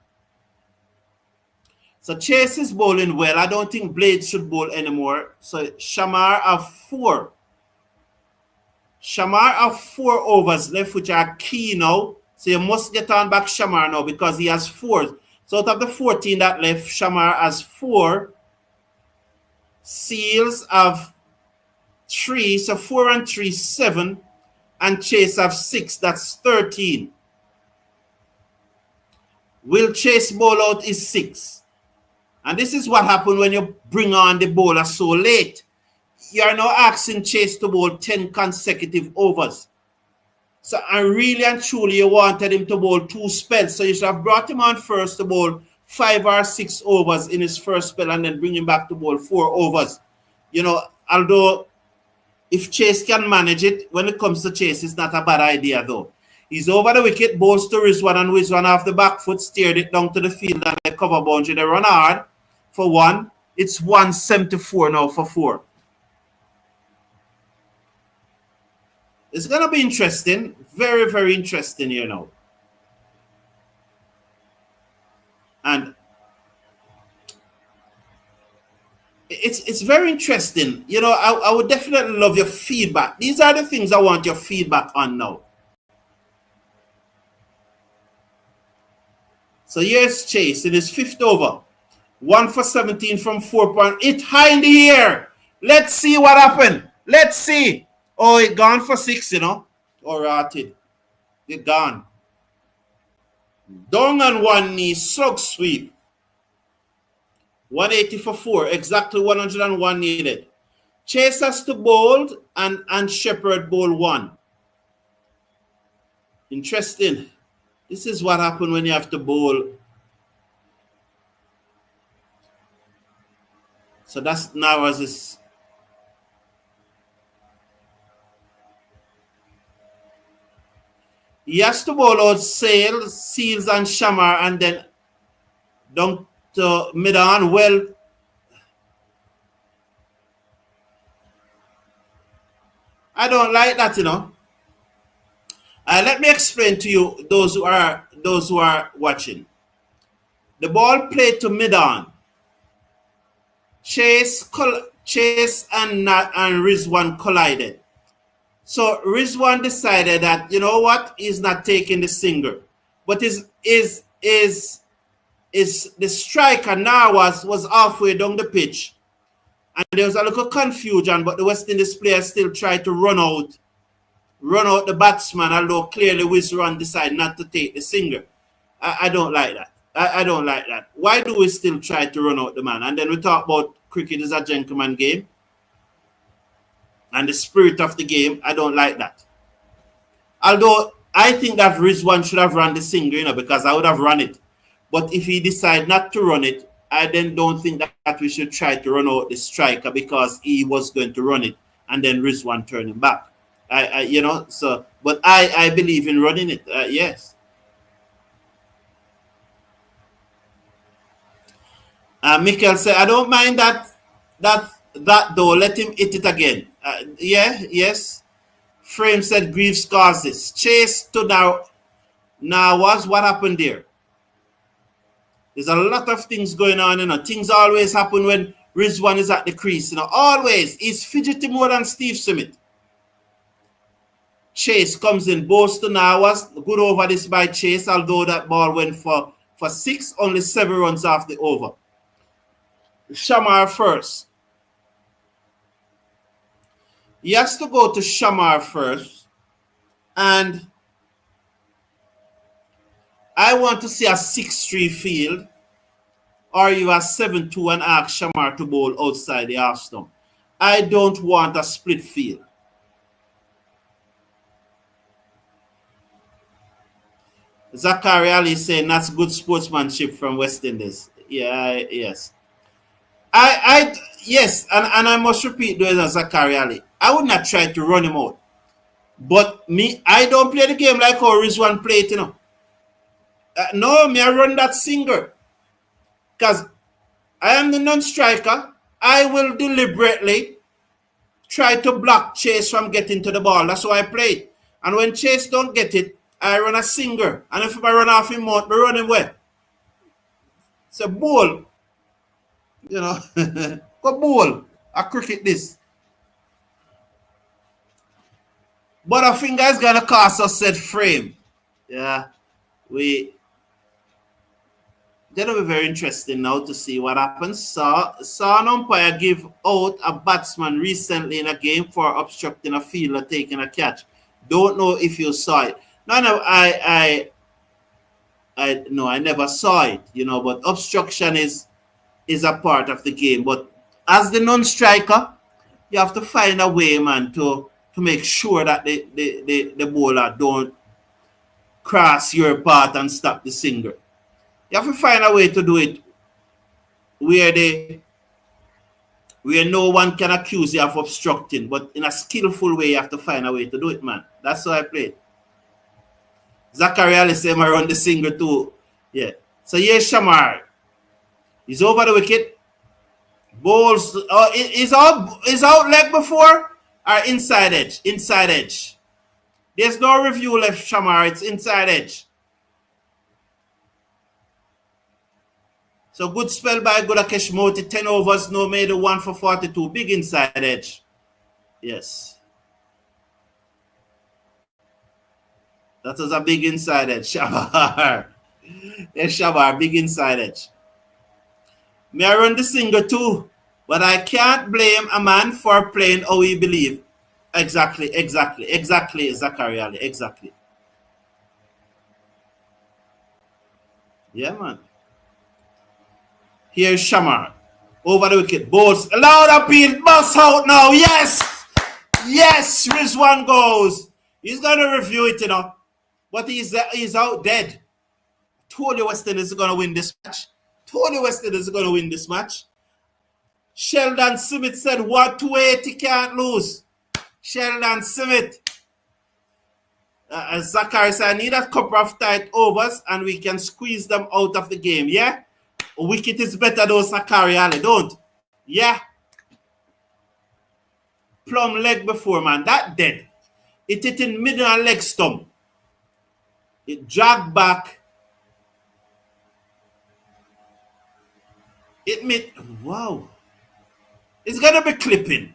So Chase is bowling well. I don't think Blade should bowl anymore. So Shamar have 4. Shamar have 4 overs left, which are key now. So you must get on back Shamar now because he has 4. So out of the 14 that left, Shamar has 4. Seals have 3. So 4 and 3, 7. And Chase have 6. That's 13. Will Chase bowl out is 6. And this is what happens when you bring on the bowler so late. You are now asking Chase to bowl 10 consecutive overs. So I really and truly you wanted him to bowl 2 spells. So you should have brought him on first to bowl 5 or 6 overs in his first spell and then bring him back to bowl 4 overs. You know, although if Chase can manage it, when it comes to Chase, it's not a bad idea though. He's over the wicket, bowls to Rizwan, and Rizwan off the back foot, steered it down to the field and the cover boundary. They run hard for 1. It's 174 now for 4. It's going to be interesting. Very, very interesting here now. And it's very interesting. You know, I would definitely love your feedback. These are the things I want your feedback on now. So here's Chase in his 5th over. 1 for 17 from 4 point. It high in the air. Let's see what happened. Let's see. Oh, it gone for 6, you know. Or rotted. It gone. Down on one knee, slug sweep. 180 for 4. Exactly 101 needed. Chase has to bowl and Shepherd bowl 1. Interesting. This is what happened when you have to bowl. So that's now as this. He has to bowl out Seals and Shamar and then down to mid-on. Well, I don't like that, you know. Let me explain to you, those who are watching. The ball played to mid-on. Chase and Rizwan collided. So Rizwan decided that, you know what, he's not taking the single. But is the striker now was halfway down the pitch. And there was a little confusion, but the West Indies players still tried to run out the batsman, although clearly Rizwan decided not to take the single. I don't like that. I don't like that. Why do we still try to run out the man? And then we talk about cricket is a gentleman game. And the spirit of the game, I don't like that. Although I think that Rizwan should have run the single, you know, because I would have run it. But if he decide not to run it, I then don't think that we should try to run out the striker because he was going to run it and then Rizwan turn him back. But I believe in running it. Yes. Michael said, I don't mind that though. Let him hit it again. Yes. Frame said Greaves causes. Chase to now was what happened there. There's a lot of things going on, you know. Things always happen when Rizwan is at the crease, you know. Always. He's fidgety more than Steve Smith. Chase comes in. Bowls to Nawaz. Good over this by Chase, although that ball went for 6, only 7 runs off the over. Shamar first. He has to go to Shamar first. And I want to see a 6-3 field, or you are 7-2 and ask Shamar to bowl outside the half stump. I don't want a split field. Zachary Ali saying that's good sportsmanship from West Indies. Yeah, yes. Yes, and I must repeat those Zachary Ali. I would not try to run him out. But me, I don't play the game like how Rizwan played, you know. No, me I run that single. Because I am the non-striker. I will deliberately try to block Chase from getting to the ball. That's why I play it. And when Chase don't get it, I run a single. And if I run off him out, I run him where? It's a ball. You know, go ball. I cricket this. But I think that's gonna cost us set frame. Yeah. That'll be very interesting now to see what happens. Saw an umpire give out a batsman recently in a game for obstructing a fielder taking a catch. Don't know if you saw it. No, I never saw it, you know, but obstruction is a part of the game. But as the non-striker, you have to find a way, man, to make sure that the bowler don't cross your path and stop the single. You have to find a way to do it where no one can accuse you of obstructing, but in a skillful way, you have to find a way to do it, man. That's how I played. Zachary Ali said I run the single too. Yeah. So here's Shamar. He's over the wicket. Bowls. Is out leg before or inside edge? Inside edge. There's no review left, Shamar. It's inside edge. So good spell by Gudakesh Moti. 10 overs, no made 1 for 42. Big inside edge. Yes. That was a big inside edge, Shabar. Yes, Shabar, big inside edge. May I run the single too, but I can't blame a man for playing how he believe. Exactly, Zachary Ali, exactly. Yeah, man. Here's Shamar. Over the wicket. Balls. Loud appeal. Bus out now. Yes! Yes! Rizwan goes. He's going to review it, you know. But he's out dead. Told you West Indies is going to win this match. Sheldon Smith said, what 280 can't lose. Sheldon Smith. Zachary said, I need a couple of tight overs and we can squeeze them out of the game. Yeah? A wicket is better though, Zachary Ali. Don't. Yeah? Plum leg before, man. That dead. It hit in middle and leg stump. It dragged back. It made, wow. It's going to be clipping.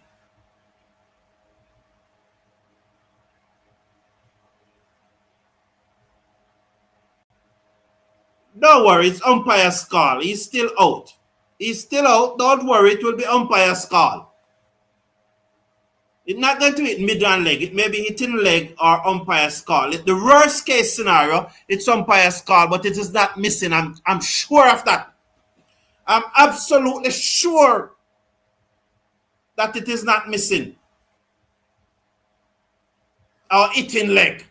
Don't worry, it's umpire's call. He's still out. Don't worry, it will be umpire's call. It's not going to hit mid and leg. It may be hitting leg or umpire's call. The worst case scenario, it's umpire's call, but it is not missing. I'm sure of that. I'm absolutely sure that it is not missing. Or hitting leg.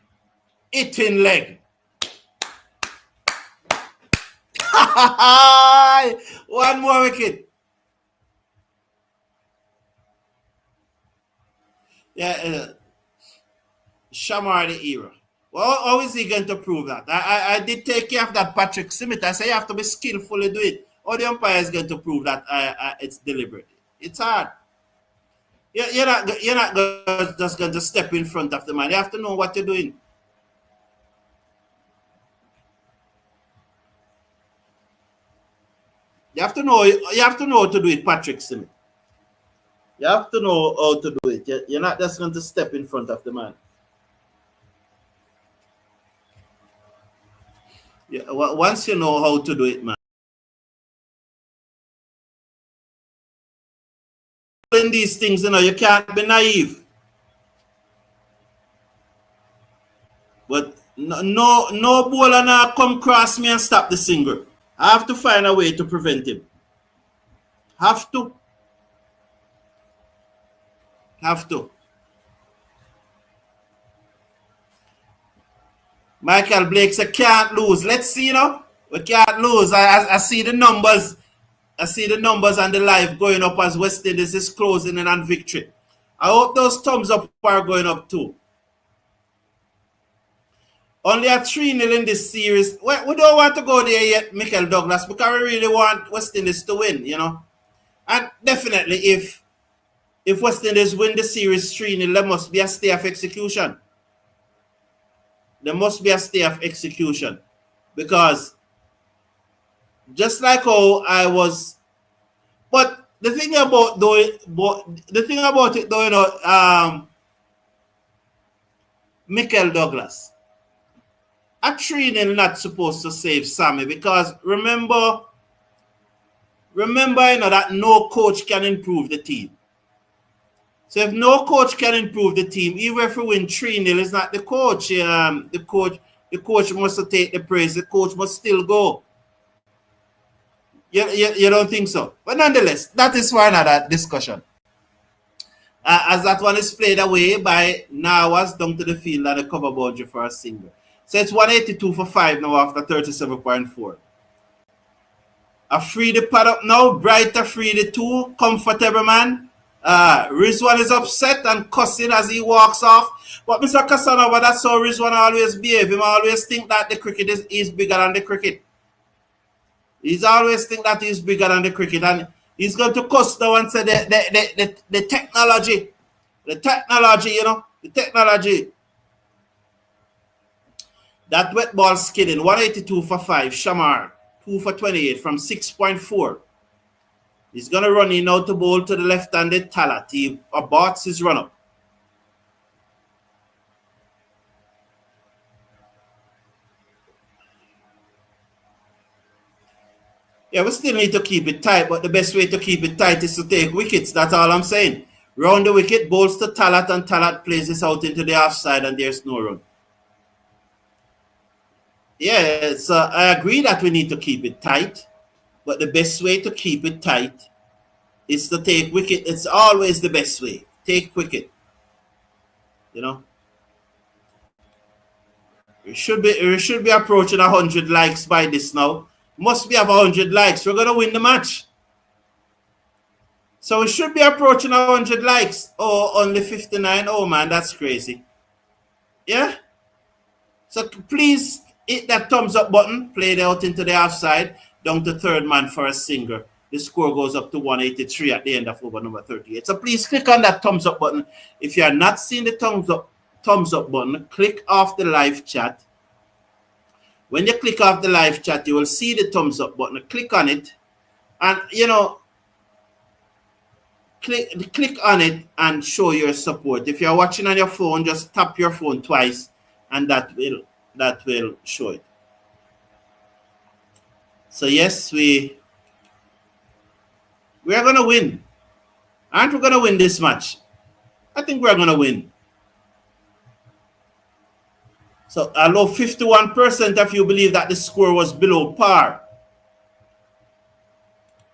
One more wicket. Yeah, Shamar the era. Well, how is he going to prove that? I did take care of that Patrick Smith. I say you have to be skillfully do it. Or the umpire is going to prove that it's deliberate. It's hard. You're not just going to step in front of the man. You have to know what you're doing. You have to know how to do it, Patrick Smith. You have to know how to do it. You're not just going to step in front of the man. Yeah, once you know how to do it, man. In these things, you know, you can't be naive. But no bowler now come cross me and stop the single. I have to find a way to prevent him. Have to. Michael Blake said, can't lose. Let's see, you know. We can't lose. I see the numbers. I see the numbers and the live going up as West Indies is closing in on victory. I hope those thumbs up are going up too. Only a 3-0 in this series. We don't want to go there yet, Michael Douglas, because we really want West Indies to win, you know. And definitely, if West Indies win the series 3-0, there must be a stay of execution. There must be a stay of execution. Because just like how I was... But the thing about it, though, you know, Michael Douglas, a 3-0 not supposed to save Sammy, because remember, you know, that no coach can improve the team. So if no coach can improve the team, even if we win 3-0, it's not the coach. The coach must take the praise. The coach must still go. You don't think so? But nonetheless, that is for another discussion. As that one is played away by Nawas down to the field and a cover boundary for a single. So it's 182 for 5 now after 37.4. A free the pad up now. Brighter free the 2. Comfortable, man. Rizwan is upset and cussing as he walks off. But Mr. Casanova, that's how Rizwan always behave. He always think that the cricket is bigger than the cricket. He's always think that he's bigger than the cricket. And he's going to cuss now and say the technology. The technology, you know. The technology. That wet ball skidding. 182 for 5. Shamar. 2 for 28 from 6.4. He's going to run in out to bowl to the left-handed Talat. He aborts his run-up. Yeah, we still need to keep it tight, but the best way to keep it tight is to take wickets. That's all I'm saying. Round the wicket, bowls to Talat, and Talat plays this out into the offside, and there's no run. Yeah, so I agree that we need to keep it tight, but the best way to keep it tight is to take wicket. It's always the best way. Take wicket. You know? We should be approaching 100 likes by this now. Must be have 100 likes. We're going to win the match. So we should be approaching 100 likes. Oh, only 59. Oh, man, that's crazy. Yeah? So please hit that thumbs up button. Play it out into the offside. Down to third man for a single. The score goes up to 183 at the end of over number 38. So please click on that thumbs up button. If you are not seeing the thumbs up button, click off the live chat. When you click off the live chat, you will see the thumbs up button. Click on it, and you know, click on it and show your support. If you're watching on your phone, just tap your phone twice, and that will show it. So yes, we are gonna win. Aren't we gonna win this match? I think we're gonna win. So although 51% of you believe that the score was below par,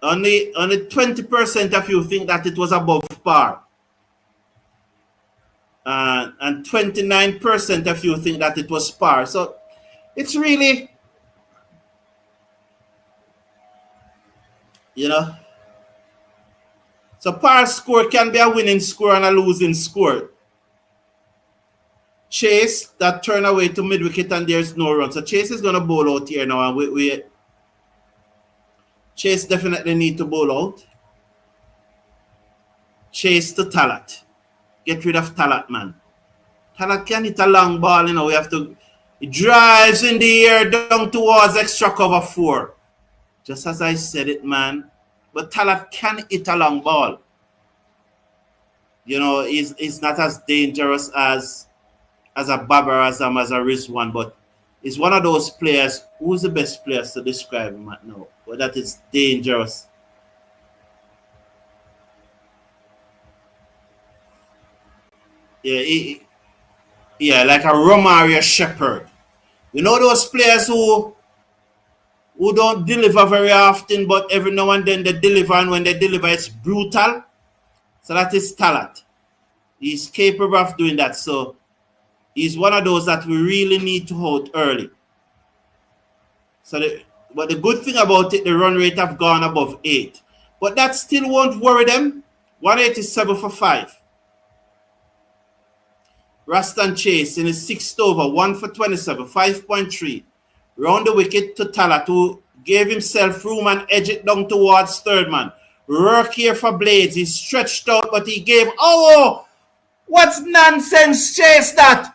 only 20% of you think that it was above par. And 29% of you think that it was par. So it's really, you know, so par score can be a winning score and a losing score. Chase, that turn away to mid-wicket and there's no run. So Chase is going to bowl out here now. And Chase definitely need to bowl out. Chase to Talat. Get rid of Talat, man. Talat can hit a long ball, you know. We have to... He drives in the air down towards extra cover 4. Just as I said it, man. But Talat can hit a long ball. You know, he's not as dangerous as a Babar Azam, as a Rizwan, but he's one of those players. Who's the best players to describe him right now? But that is dangerous. Yeah, like a Romario Shepherd. You know those players who don't deliver very often, but every now and then they deliver, and when they deliver, it's brutal. So that is Talat. He's capable of doing that. So he's one of those that we really need to hold early. So, but the good thing about it, the run rate have gone above 8. But that still won't worry them. 187 for 5. Rastan Chase in his 6th over, 1 for 27, 5.3. Round the wicket to Talat, who gave himself room and edge it down towards third man. Work here for Blades. He stretched out, but he gave... Oh! What's nonsense chase that?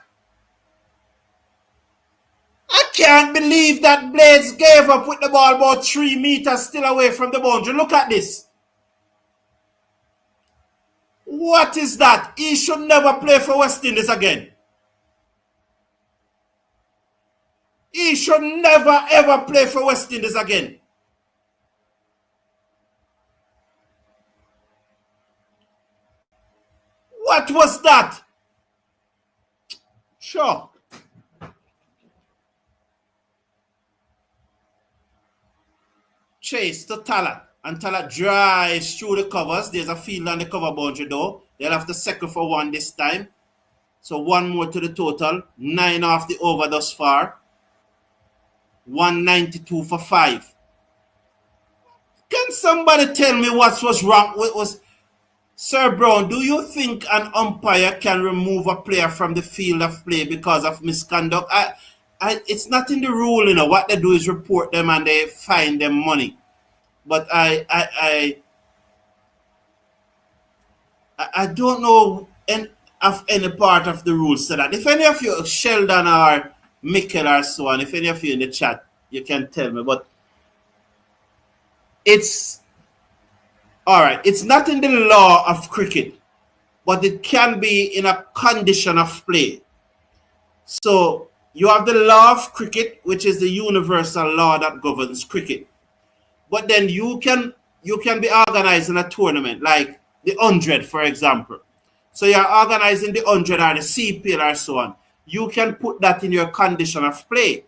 I can't believe that Blades gave up with the ball about 3 meters still away from the boundary. Look at this. What is that? He should never play for West Indies again. He should never ever play for West Indies again. What was that? Sure. Chase to Talat. And Talat drives through the covers. There's a field on the cover boundary though. They'll have to settle for 1 this time. So 1 more to the total. 9 off the over thus far. 192 for 5. Can somebody tell me what was wrong? What was... Sir Brown, do you think an umpire can remove a player from the field of play because of misconduct? It's not in the rule, you know. What they do is report them and they fine them money. But I don't know of any part of the rules so that. If any of you, Sheldon or Mikkel or so on, if any of you in the chat, you can tell me. But it's... All right, it's not in the law of cricket, but it can be in a condition of play. So you have the law of cricket, which is the universal law that governs cricket. But then you can be organizing a tournament like the 100, for example. So you're organizing the 100 or the CPL or so on. You can put that in your condition of play.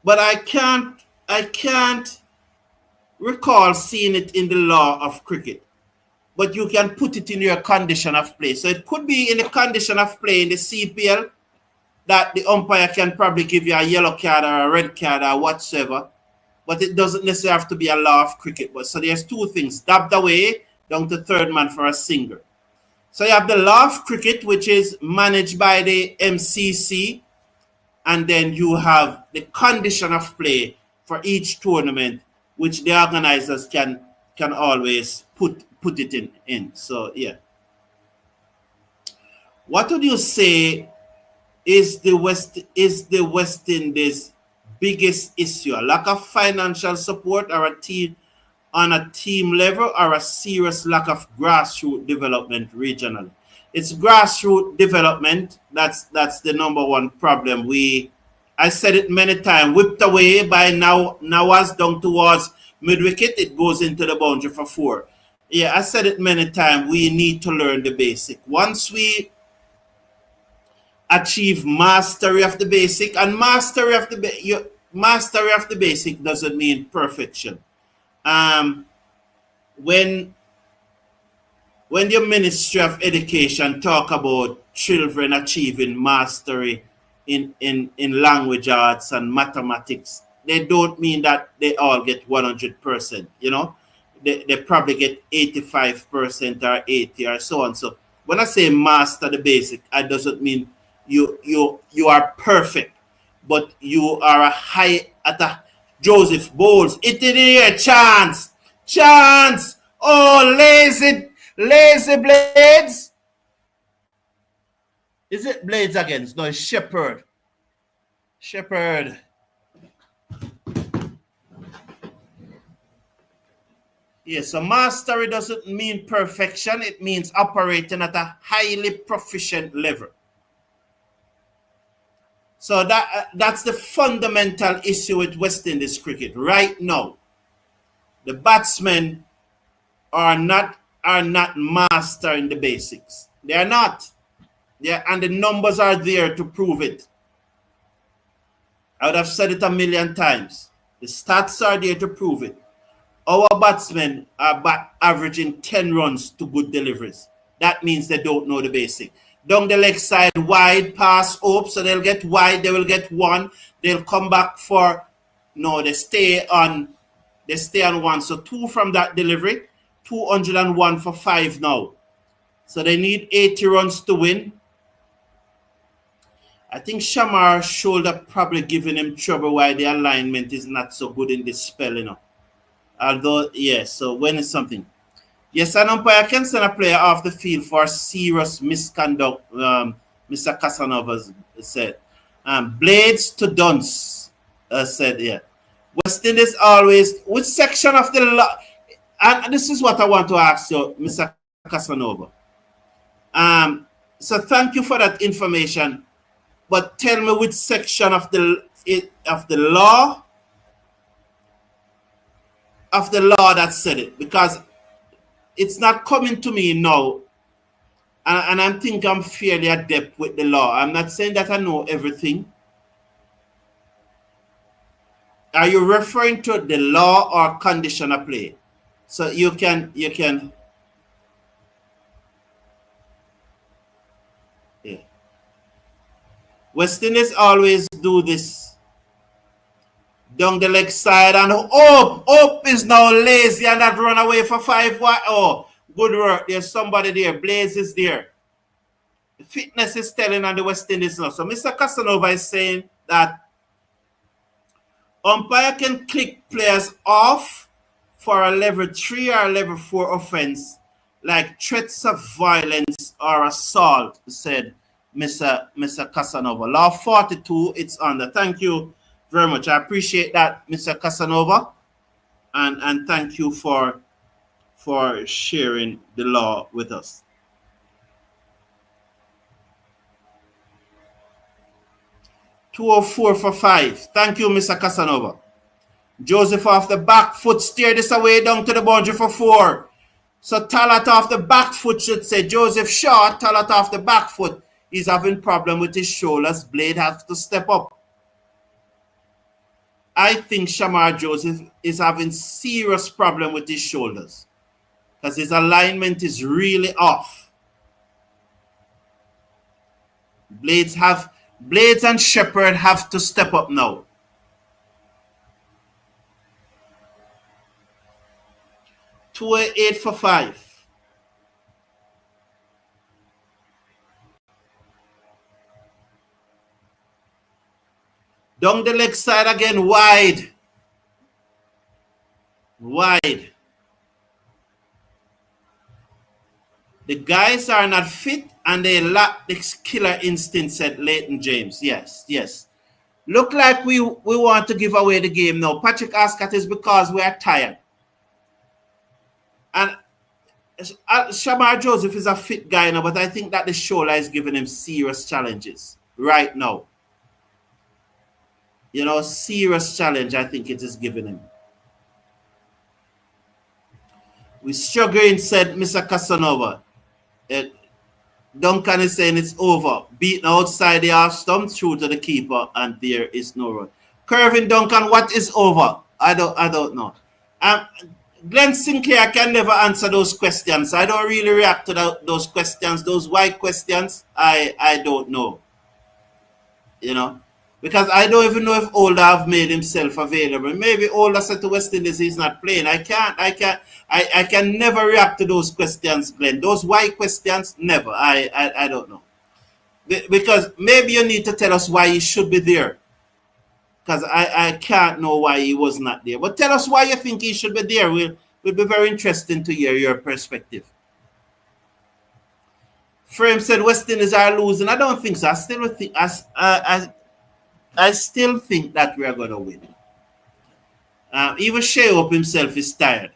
But I can't recall seeing it in the law of cricket, but you can put it in your condition of play. So it could be in the condition of play in the CPL that the umpire can probably give you a yellow card or a red card or whatsoever, but it doesn't necessarily have to be a law of cricket. But so there's 2 things: dabbed away down to third man for a single. So you have the law of cricket, which is managed by the MCC, and then you have the condition of play for each tournament, which the organizers can always put it in. So yeah. What would you say is the West Indies' biggest issue? A lack of financial support or a team on a team level, or a serious lack of grassroots development regionally? It's grassroots development. That's the number one problem. I said it many times, whipped away by Nawaz down towards mid-wicket, it goes into the boundary for 4. Yeah, I said it many times, we need to learn the basic. Once we achieve mastery of the basic, and mastery of the basic doesn't mean perfection. When the Ministry of Education talk about children achieving mastery in language arts and mathematics, they don't mean that they all get 100%, you know. They probably get 85% or 80 or so on. So when I say master the basic, it doesn't mean you are perfect, but you are a high at a Joseph Bowles. It in here, chance. Oh, lazy Blades. Is it Blades again? No, it's Shepherd. Yes, so mastery doesn't mean perfection. It means operating at a highly proficient level. So that's the fundamental issue with West Indies cricket right now. The batsmen are not mastering the basics. They are not. And the numbers are there to prove it. I would have said it a million times. The stats are there to prove it. Our batsmen are averaging 10 runs to good deliveries. That means they don't know the basic. Down the leg side, wide, pass up, so they'll get wide, they will get 1. They'll come back for, no, they stay on 1. So 2 from that delivery, 201 for 5 now. So they need 80 runs to win. I think Shamar's shoulder probably giving him trouble why the alignment is not so good in this spell, Although, yes, so when is something? Yes, an umpire can send a player off the field for serious misconduct, Mr. Casanova said. Blades to dunce, said, yeah. West Indies always, which section of the law? And this is what I want to ask you, Mr. Casanova. So thank you for that information. But tell me which section of the law that said it, because it's not coming to me now, and I think I'm fairly adept with the law. I'm not saying that I know everything. Are you referring to the law or condition of play? So you can. Yeah. West Indies always do this. Down the leg side, and Hope is now lazy and that run away for 5. Oh, good work. There's somebody there. Blaze is there. The fitness is telling on the West Indies now. So Mr. Casanova is saying that umpire can click players off for a level 3 or level 4 offense, like threats of violence or assault, said Mr. Casanova. Law 42, it's under. Thank you very much. I appreciate that, Mr. Casanova, and thank you for sharing the law with us. $204 for 5. Thank you, Mr. Casanova. Joseph off the back foot, steer this away down to the boundary for 4. So Talat off the back foot should say. Joseph short, Talat off the back foot. He's having problem with his shoulders. Blade has to step up. I think Shamar Joseph is having serious problem with his shoulders because his alignment is really off. Blades and Shepherd have to step up now. $208 for 5. Down the leg side again, wide. The guys are not fit and they lack this killer instinct, said Leighton James. Yes. Look like we want to give away the game now. Patrick Ascot is because we are tired. And Shamar Joseph is a fit guy now, but I think that the shoulder is giving him serious challenges right now. Serious challenge I think it is giving him. We're struggling, said Mr. Casanova. Duncan is saying it's over. Beaten outside the half stump through to the keeper, and there is no run. Kervin Duncan, what is over? I don't know. Glenn Sinclair can never answer those questions. I don't really react to those questions, those why questions. I don't know. Because I don't even know if Older have made himself available. Maybe Older said to West Indies he's not playing. I can never react to those questions, Glenn. Those why questions, never. I don't know. Because maybe you need to tell us why he should be there. Because I can't know why he was not there. But tell us why you think he should be there. Will be very interesting to hear your perspective. Frame said West Indies are losing. I don't think so. I still think that we are going to win. Even Shea Up himself is tired.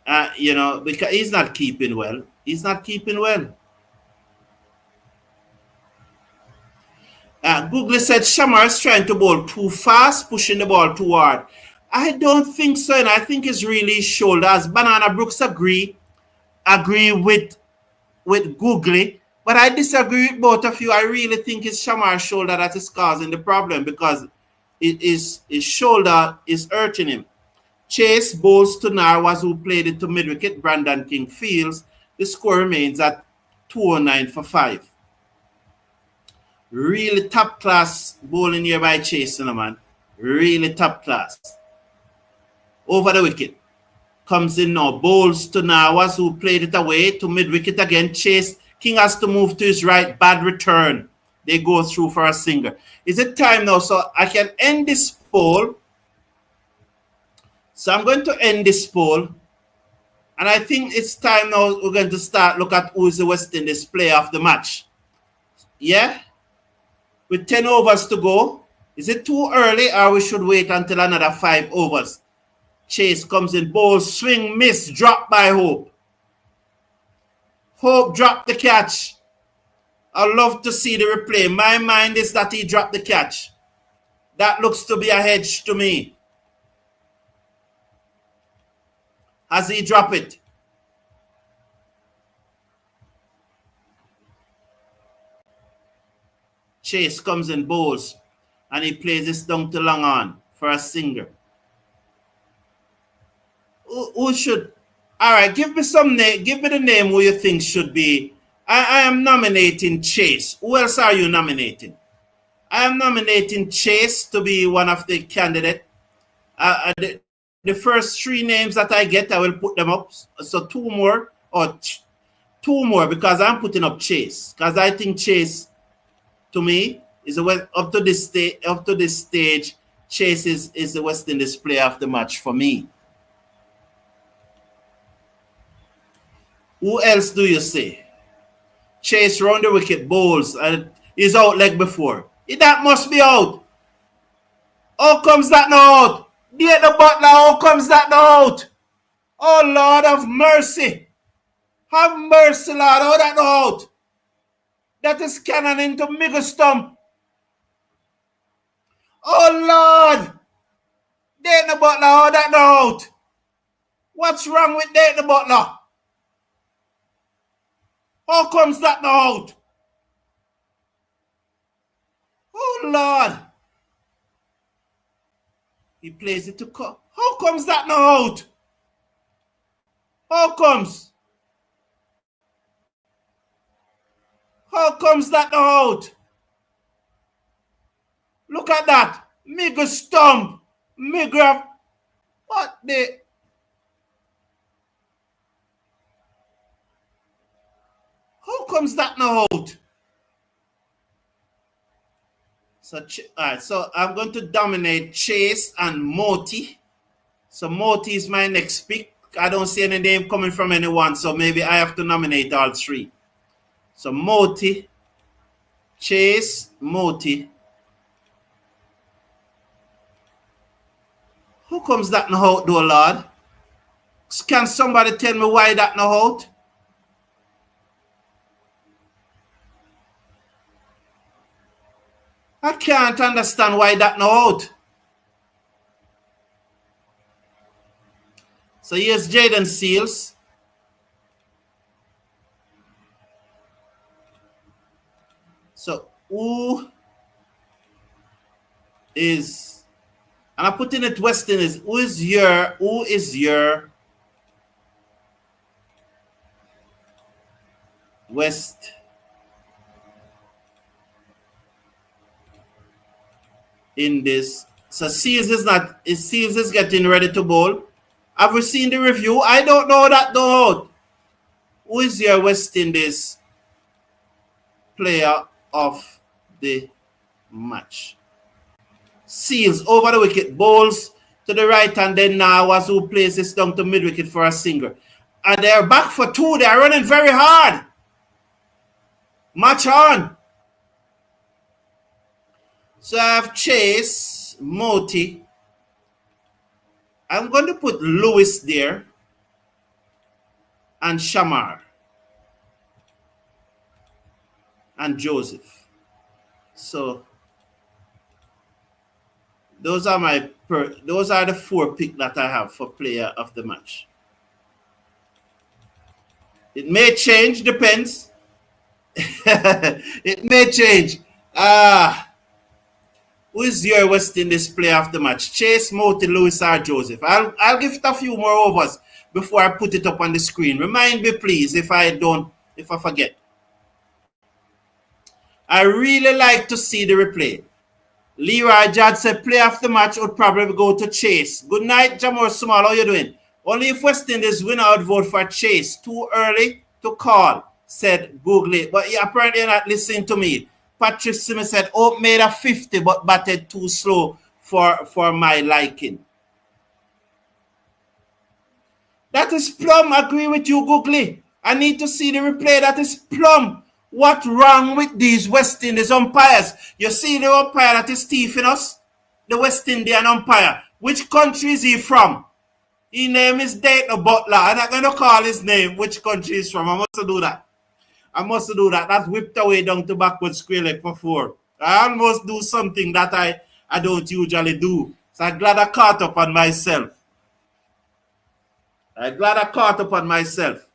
Because he's not keeping well. Google said Shamar is trying to bowl too fast, pushing the ball too hard. I don't think so, and I think it's really shoulders. Banana Brooks agree with Google, but I disagree with both of you. I really think it's Shamar's shoulder that is causing the problem because his shoulder is hurting him. Chase bowls to Narwas, who played it to mid-wicket. Brandon King fields. The score remains at 209 for 5. Really top class bowling here by Chase, man. Really top class. Over the wicket. comes in now. Bowls to Nawas, who played it away to mid-wicket again. Chase. King has to move to his right. Bad return. They go through for a single. Is it time now? So I can end this poll. So I'm going to end this poll. And I think it's time now we're going to start look at who is the West Indies player of the match. Yeah? With 10 overs to go. Is it too early or we should wait until another 5 overs? Chase comes in, bowl, swing, miss, drop by Hope. Hope dropped the catch. I'd love to see the replay. My mind is that he dropped the catch. That looks to be a hedge to me. Has he dropped it? Chase comes in, bowls, and he plays this down to long on for a single. Who should? All right, give me some name. Give me the name who you think should be. I am nominating Chase. Who else are you nominating? I am nominating Chase to be one of the candidates. The first 3 names that I get, I will put them up. So 2 more or 2 more because I'm putting up Chase because I think Chase, to me, is up to this stage. Chase is the West Indies player of the match for me. Who else do you say? Chase round the wicket, bowls, and he's out leg before. That must be out. How comes that not out? Get the butler, how comes that not out? Oh, Lord of mercy. Have mercy, Lord, how that not out? That is cannon into Miggle Stump. Oh, Lord. Get the butler, how that not out? What's wrong with the butler? How comes that not out? Oh, Lord. He plays it to cut. How comes that not out? How comes? How comes that not out? Look at that. Miggle Stump. Miggle. What the? How comes that not out? So, all right, so I'm going to dominate Chase and Moti. So Moti is my next pick. I don't see any name coming from anyone, so maybe I have to nominate all 3. So Moti, Chase, Moti. Who comes that not out though, Lord? Can somebody tell me why that not out? I can't understand why that not out. So here's Jaden Seals. So who is, and I put in it West Indies, who is your West Indies? So Seals is getting ready to bowl. Have we seen the review? I don't know that though. Who is your West Indies player of the match? Seals over the wicket, bowls to the right, and then Nawas, who places down to mid wicket for a single. And they're back for 2. They're running very hard. Match on. So I have Chase, Moti. I'm going to put Lewis there and Shamar and Joseph. So those are the 4 picks that I have for player of the match. It may change, depends. It may change. Who is your West Indies player of the match? Chase, Moti, Lewis, or Joseph? I'll give it a few more overs before I put it up on the screen. Remind me, please, if I forget. I really like to see the replay. Leroy Judd said player of the match would probably go to Chase. Good night, Jamor Sumal. How you doing? Only if West Indies win, I would vote for Chase. Too early to call, said Googley. But apparently you're not listening to me. Patrick Simmons said, Hope made a 50 but batted too slow for my liking. That is plumb. Agree with you, Googley. I need to see the replay. That is plumb. What's wrong with these West Indies umpires? You see the umpire that is thieving us? The West Indian umpire. Which country is he from? His name is Dayton Butler. I'm not going to call his name, which country he's from. I must do that. That's whipped away down to backward square leg for 4. I almost do something that I don't usually do. So I'm glad I caught up on myself. I'm glad I caught up on myself.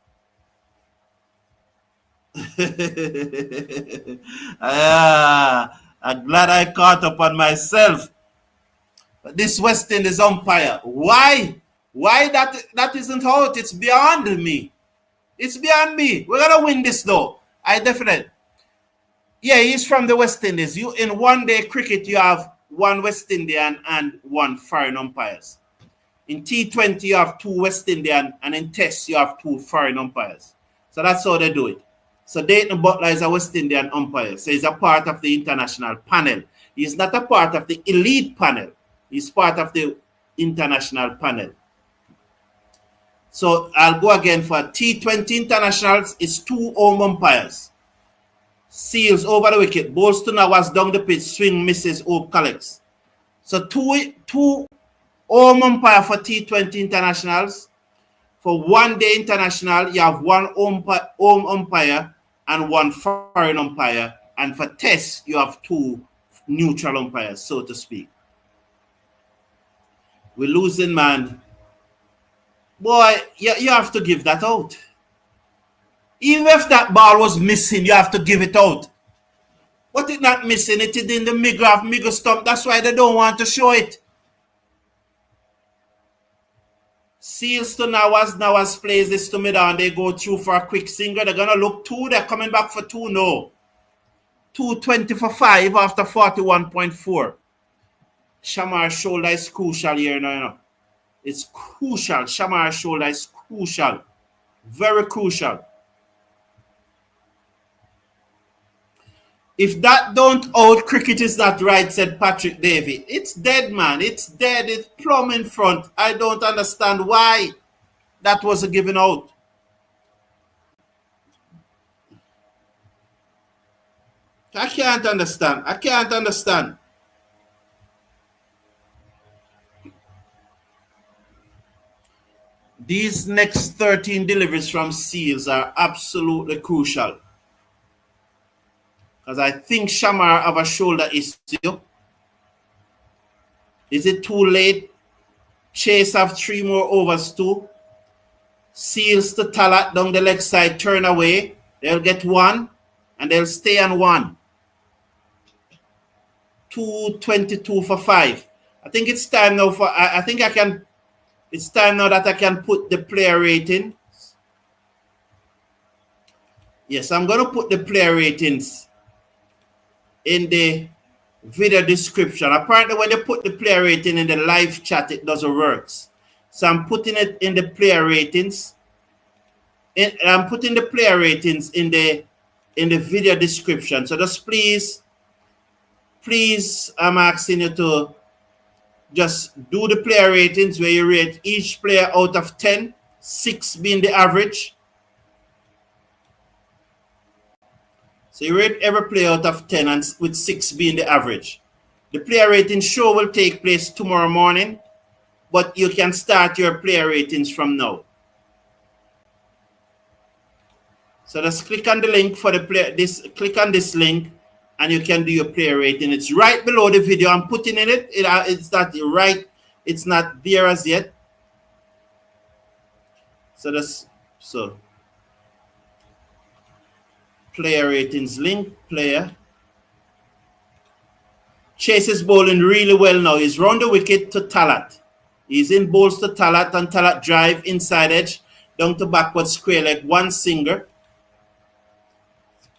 I'm glad I caught up on myself. But this West Indies umpire, why? Why that isn't out? It's beyond me. It's beyond me. We're gonna win this though. I definitely. Yeah, he's from the West Indies. You in one day cricket, you have one West Indian and one foreign umpires. In T20, you have 2 West Indian, and in Test, you have 2 foreign umpires. So that's how they do it. So Dayton Butler is a West Indian umpire. So he's a part of the international panel. He's not a part of the elite panel. He's part of the international panel. So I'll go again for T20 internationals. It's 2 home umpires. Seals over the wicket. Balls to Nawaz down the pitch. Swing misses. Hope collects. So two home umpire for T20 internationals. For one day international, you have 1 home umpire and 1 foreign umpire. And for tests, you have 2 neutral umpires, so to speak. We're losing, man. Boy, you have to give that out. Even if that ball was missing, you have to give it out. But it's not missing. It is in the middle stump. That's why they don't want to show it. Seals to Nawaz plays this to middle and they go through for a quick single. They're going to look 2. They're coming back for 2. No. 220 for 5 after 41.4. Shamar's shoulder is crucial here now. It's crucial. Shamar's shoulder is crucial. Very crucial. If that don't out, cricket is not right, said Patrick Davey. It's dead, man. It's dead. It's plumb in front. I don't understand why that was a given out. I can't understand. These next 13 deliveries from Seals are absolutely crucial. Because I think Shamar have a shoulder issue. Is it too late? Chase have 3 more overs too. Seals to Talat down the leg side, turn away. They'll get 1 and they'll stay on 1. 222 for 5. I think it's time now for it's time now that I can put the player rating. Yes, I'm going to put the player ratings in the video description. Apparently, when you put the player rating in the live chat, it doesn't work. So I'm putting it in the player ratings. I'm putting the player ratings in the video description. So just please, I'm asking you to just do the player ratings where you rate each player out of 10, 6 being the average. So you rate every player out of 10 and with 6 being the average. The player rating show will take place tomorrow morning, but you can start your player ratings from now. So just click on the link for the player. Click on this link and you can do your player rating. It's right below the video. I'm putting in it. It's not right. It's not there as yet. So player ratings link, player. Chase is bowling really well now. He's round the wicket to Talat. He's in bowls to Talat and Talat drive inside edge down to backward square leg, 1 singer.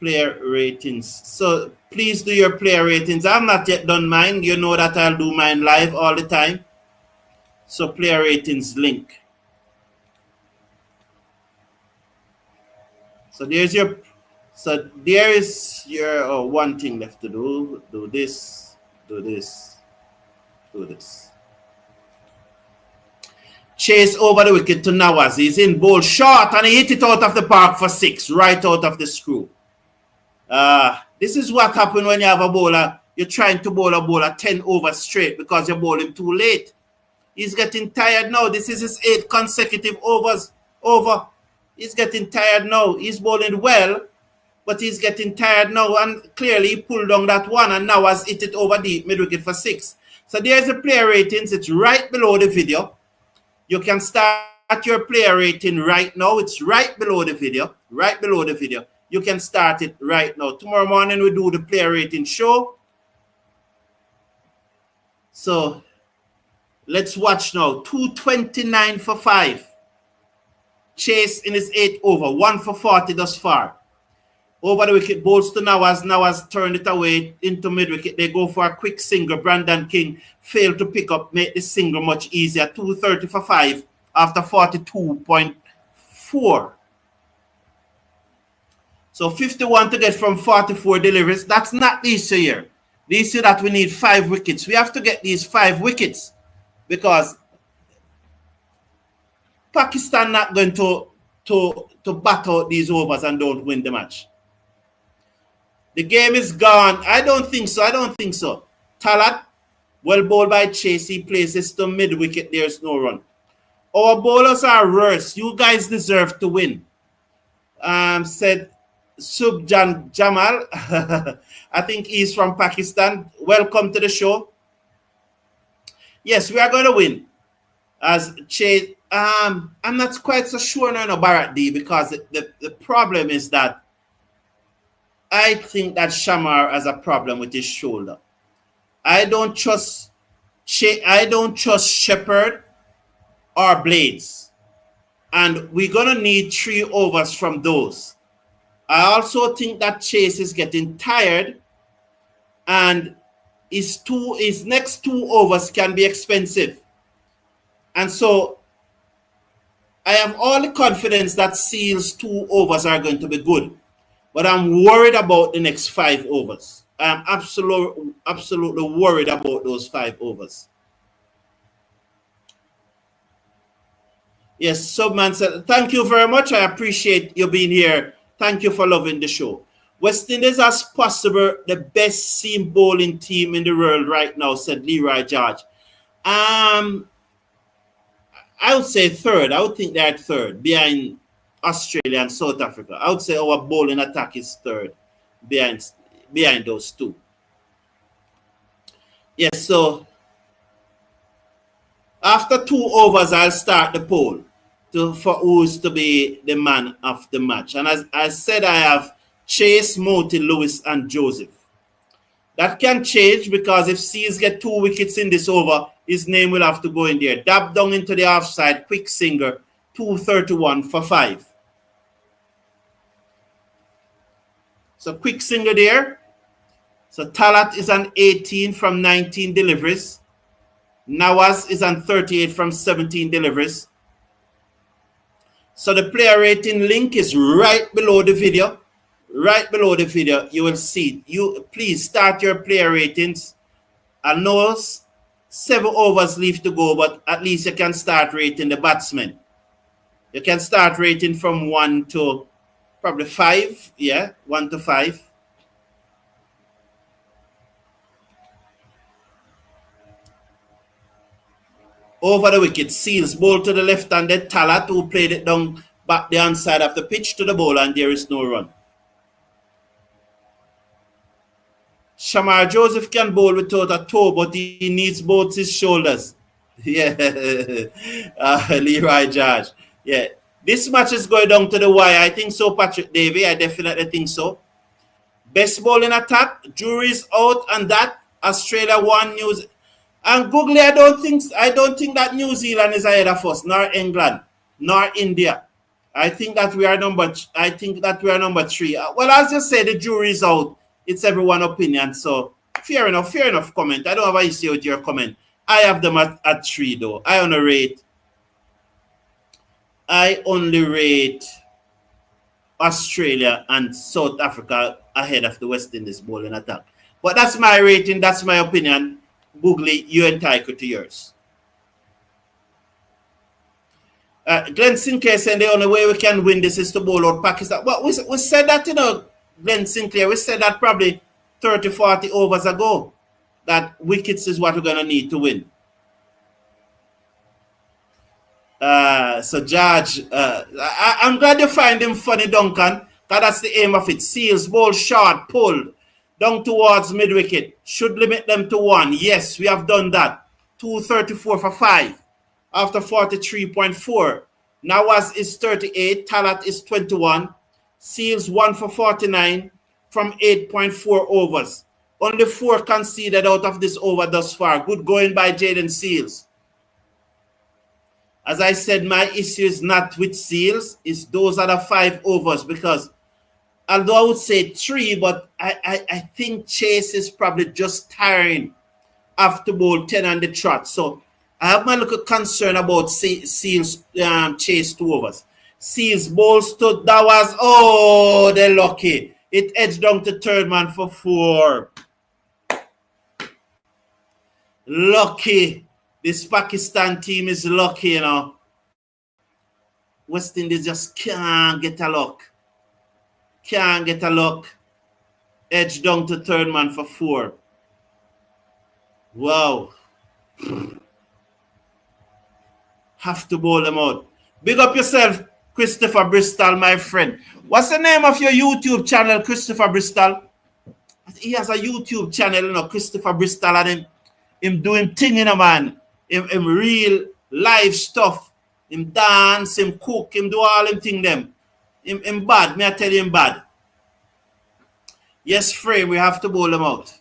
Player ratings. So please do your player ratings. I've not yet done mine. You know that I'll do mine live all the time. So player ratings link. So there's your, so there is your one thing left to do. Do this, do this, do this. Chase over the wicket to Nawaz. He's in bowl short and he hit it out of the park for 6, right out of the screw. This is what happens when you have a bowler. You're trying to bowl a bowler 10 overs straight because you're bowling too late. He's getting tired now. This is his 8 consecutive overs over. He's getting tired now. He's bowling well, but he's getting tired now. And clearly he pulled down that one and now has hit it over deep mid-wicket for 6. So there's the player ratings. It's right below the video. You can start your player rating right now. It's right below the video. Right below the video. You can start it right now. Tomorrow morning we do the player rating show. So let's watch now. 229 for 5. Chase in his 8th over. 1 for 40 thus far. Over the wicket, bowls to Nawaz. Nawaz turned it away into mid-wicket. They go for a quick single. Brandon King failed to pick up, make the single much easier. 230 for 5 after 42.4. So 51 to get from 44 deliveries. That's not the issue here. The issue that we need 5 wickets. We have to get these 5 wickets because Pakistan not going to bat out these overs and don't win the match. The game is gone. I don't think so. Talat, well bowled by Chase. He places to mid-wicket. There's no run. Our bowlers are worse. You guys deserve to win. Said Subjan Jamal. I think he's from Pakistan. Welcome to the show. Yes, we are going to win. As Chase, I'm not quite so sure now, Bharat D, because the problem is that I think that Shamar has a problem with his shoulder. I don't trust Shepherd or Blades. And we're going to need 3 overs from those. I also think that Chase is getting tired and his next 2 overs can be expensive. And so I have all the confidence that Seal's 2 overs are going to be good. But I'm worried about the next 5 overs. I'm absolutely worried about those 5 overs. Yes, Subman said, thank you very much. I appreciate you being here. Thank you for loving the show. West Indies as possible the best seam bowling team in the world right now, said Leroy George. I would say 3rd. I would think they're 3rd behind Australia and South Africa. I would say our bowling attack is 3rd behind those 2. Yes, so after 2 overs, I'll start the poll for who's to be the man of the match. And as I said, I have Chase, Moti, Lewis, and Joseph. That can change because if Seals get 2 wickets in this over, his name will have to go in there. Dab down into the offside, quick singer, 231 for 5. So quick singer there. So Talat is on 18 from 19 deliveries. Nawaz is on 38 from 17 deliveries. So the player rating link is right below the video. Right below the video, you will see. You please start your player ratings. I know 7 overs left to go, but at least you can start rating the batsmen. You can start rating from 1 to probably 5. Yeah, 1 to 5. Over the wicket, Seals ball to the left-handed Talat, who played it down back the inside of the pitch to the bowler, and there is no run. Shamar Joseph can bowl without a toe, but he needs both his shoulders. Yeah, Leroy George. Yeah, this match is going down to the wire. I think so, Patrick Davey. I definitely think so. Best bowling attack. Jury's out on that. Australia 1 News. And Googly, I don't think that New Zealand is ahead of us, nor England, nor India. I think that we are number 3. Well, as you say, the jury's out. It's everyone's opinion. So fair enough comment. I don't have an issue with your comment. I have them at 3 though. I only rate Australia and South Africa ahead of the West Indies bowling attack. But that's my rating, that's my opinion. Boogly, you're entitled to yours. Glenn Sinclair saying the only way we can win this is to bowl out Pakistan. But we said that, Glenn Sinclair, we said that probably 30, 40 overs ago, that wickets is what we're going to need to win. So, George, I'm glad you find him funny, Duncan, because that's the aim of it. Seals, bowl short, pulled, down towards mid-wicket. Should limit them to 1. Yes, we have done that. 234 for 5. After 43.4. Nawaz is 38. Talat is 21. Seals 1 for 49 from 8.4 overs. Only 4 conceded out of this over thus far. Good going by Jaden Seals. As I said, my issue is not with Seals. It's those other 5 overs, because although I would say 3, but I think Chase is probably just tiring after bowl 10 on the trot. So I have my little concern about Seals Chase 2 overs. Seals bowls to Dawaz. Oh, they're lucky. It edged down to third man for 4. Lucky. This Pakistan team is lucky, West Indies just can't get a luck. Can't get a luck. Edge down to third man for 4. Wow. Have to bowl them out. Big up yourself, Christopher Bristol, my friend. What's the name of your YouTube channel, Christopher Bristol? He has a YouTube channel, Christopher Bristol, and him doing thing, man. Him real live stuff. Him dance, him cook, him do all them thing them. Him bad. May I tell you him bad? Yes, Frame, we have to bowl them out.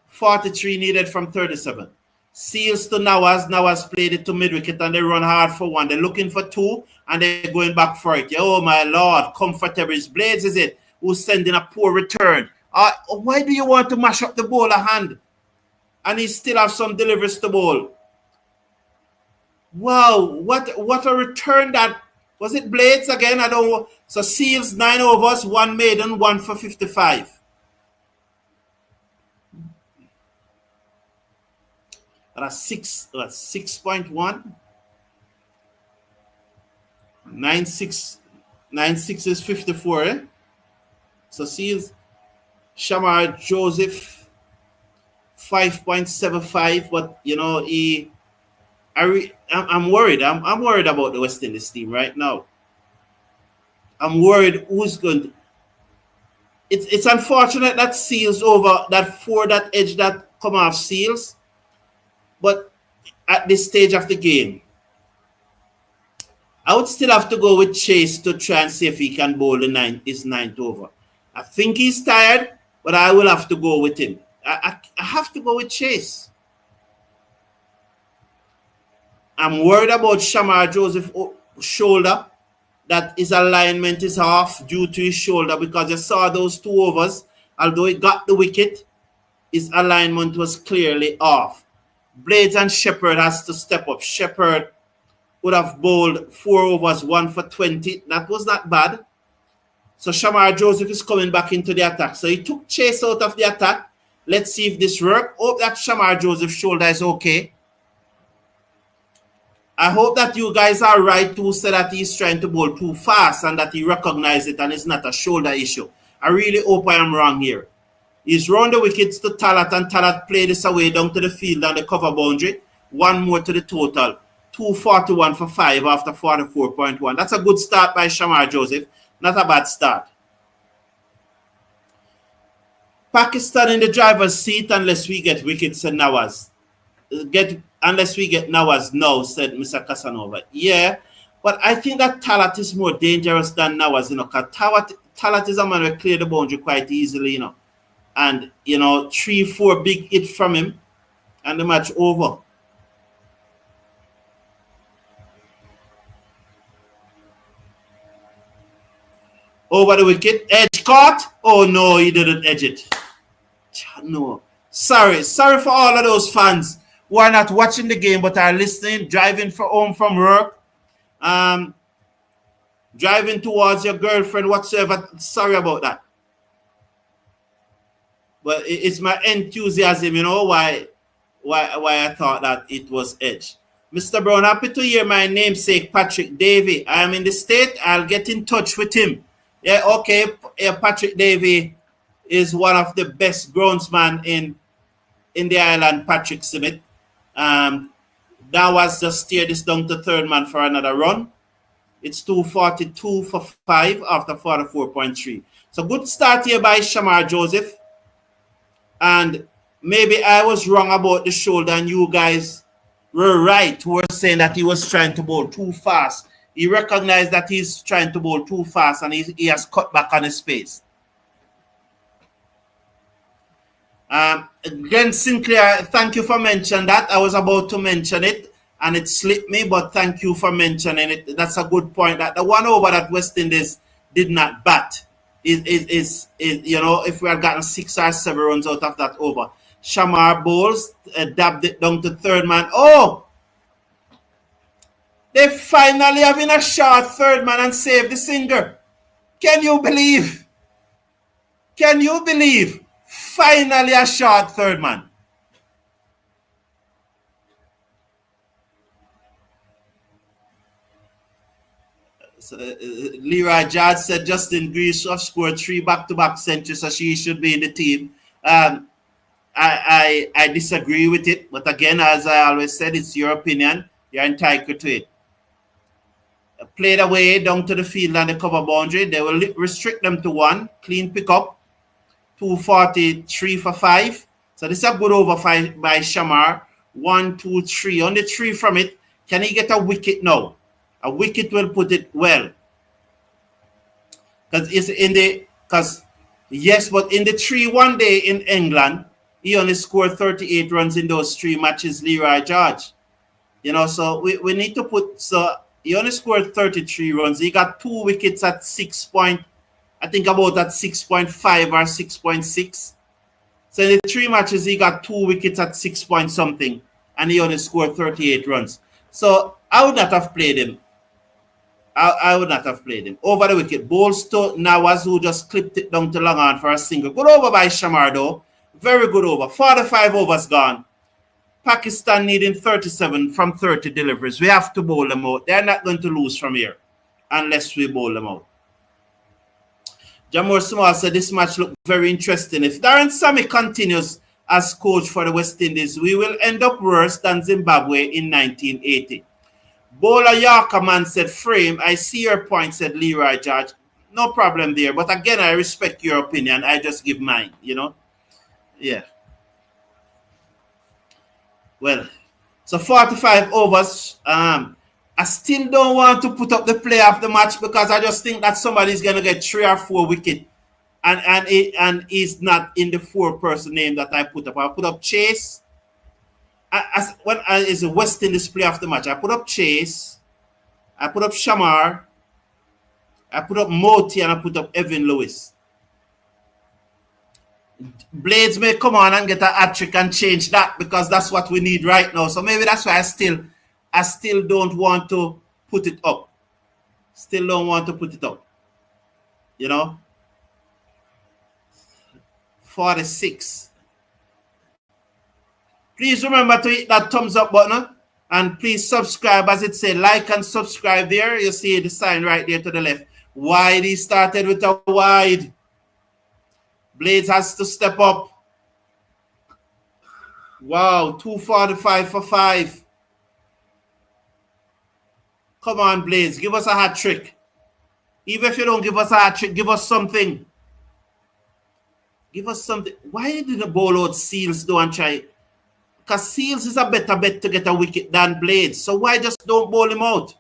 43 needed from 37. Seals to Nawaz. Nawaz played it to mid-wicket and they run hard for 1. They're looking for 2 and they're going back for it. Oh, my Lord. Comfortable. It's Blades, is it? Who's sending a poor return. Why do you want to mash up the bowler hand? And he still have some deliveries to bowl. Wow, what a return that. Was it Blades again? I don't know. So Seals 9 overs, 1 maiden, 1 for 55. That's 6.1. 9.6 is 54, eh? So Seals, Shamar Joseph 5.75, but I'm worried. I'm worried about the West Indies team right now. I'm worried who's going to. It's unfortunate that Seals over that 4 that edge that come off Seals, but at this stage of the game, I would still have to go with Chase to try and see if he can bowl his 9th over. I think he's tired, but I will have to go with him. I have to go with Chase. I'm worried about Shamar Joseph's shoulder, that his alignment is off due to his shoulder, because you saw those 2 overs. Although he got the wicket, his alignment was clearly off. Blades and Shepherd has to step up. Shepherd would have bowled 4 overs, 1 for 20. That was not bad. So Shamar Joseph is coming back into the attack. So he took Chase out of the attack. Let's see if this works. Hope that Shamar Joseph's shoulder is okay. I hope that you guys are right to say that he's trying to bowl too fast and that he recognizes it and it's not a shoulder issue. I really hope I am wrong here. He's round the wickets to Talat, and Talat played this away down to the field and the cover boundary. 1 more to the total. 241 for 5 after 44.1. That's a good start by Shamar Joseph. Not a bad start. Pakistan in the driver's seat unless we get wickets, said Nawaz. Unless we get Nawaz now, said Mr. Casanova. Yeah, but I think that Talat is more dangerous than Nawaz, because Talat is a man who clear the boundary quite easily, And, 3-4 big hit from him and the match over. Over the wicket. Edge caught. Oh, no, he didn't edge it. No. Sorry for all of those fans who are not watching the game but are listening, driving home from work. driving towards your girlfriend, whatsoever. Sorry about that. But it's my enthusiasm, why I thought that it was edge. Mr. Brown, happy to hear my namesake, Patrick Davey. I am in the state. I'll get in touch with him. Yeah, okay. Yeah, Patrick Davey is one of the best groundsmen in the island, Patrick Smith. That was just steer this down to third man for another run. It's 242 for 5 after 44.3. So good start here by Shamar Joseph. And maybe I was wrong about the shoulder and you guys were right who were saying that he was trying to bowl too fast. He recognized that he's trying to bowl too fast and he has cut back on his pace. Glenn Sinclair, thank you for mentioning that. I was about to mention it and it slipped me, but thank you for mentioning it. That's a good point. That the one over that West Indies did not bat is if we had gotten 6 or 7 runs out of that over. Shamar bowls, dabbed it down to third man. Oh! They finally having a shot third man and save the singer. Can you believe? Can you believe? Finally a shot third man. So, Leroy Judge said Justin Greaves scored 3 back-to-back centuries, so she should be in the team. I disagree with it, but again, as I always said, it's your opinion. You're entitled to it. Played away down to the field and the cover boundary. They will restrict them to 1. Clean pickup. 243 for 5. So this is a good over by Shamar. 1, 2, 3. On the 3 from it, can he get a wicket now? A wicket will put it well. But in the 3 one day in England, he only scored 38 runs in those 3 matches, Leroy George. So we need to put, so he only scored 33 runs. He got 2 wickets at 6.5 or 6.6. So in the 3 matches, he got 2 wickets at 6 point something, and he only scored 38 runs. So I would not have played him. I would not have played him. Over the wicket, bowls to Nawaz, who just clipped it down to long on for a single. Good over by Shamar, though. Very good over. 45 overs gone. Pakistan needing 37 from 30 deliveries. We have to bowl them out. They're not going to lose from here unless we bowl them out. Jamur Small said this match looked very interesting. If Darren Sammy continues as coach for the West Indies, we will end up worse than Zimbabwe in 1980. Bowler Yarkerman said, frame, I see your point, said Leroy George. No problem there. But again, I respect your opinion. I just give mine, Yeah. Well, so 45 overs. I still don't want to put up the play of the match because I just think that somebody's going to get 3 or 4 wickets. And he's not in the 4-person name that I put up. I put up Chase. When is the West Indies play of the match? I put up Chase. I put up Shamar. I put up Moti and I put up Evan Lewis. Blades may come on and get a hat-trick and change that because that's what we need right now. So maybe that's why I still don't want to put it up. Still don't want to put it up. 46. Please remember to hit that thumbs up button and please subscribe. As it says, like and subscribe there. You see the sign right there to the left. Wide, he started with a wide. Blades has to step up. Wow, 245 for 5. Come on, Blades, give us a hat trick. Even if you don't give us a hat trick, give us something. Give us something. Why did the bowl out Seals though and try? Because Seals is a better bet to get a wicket than Blades. So why just don't bowl him out?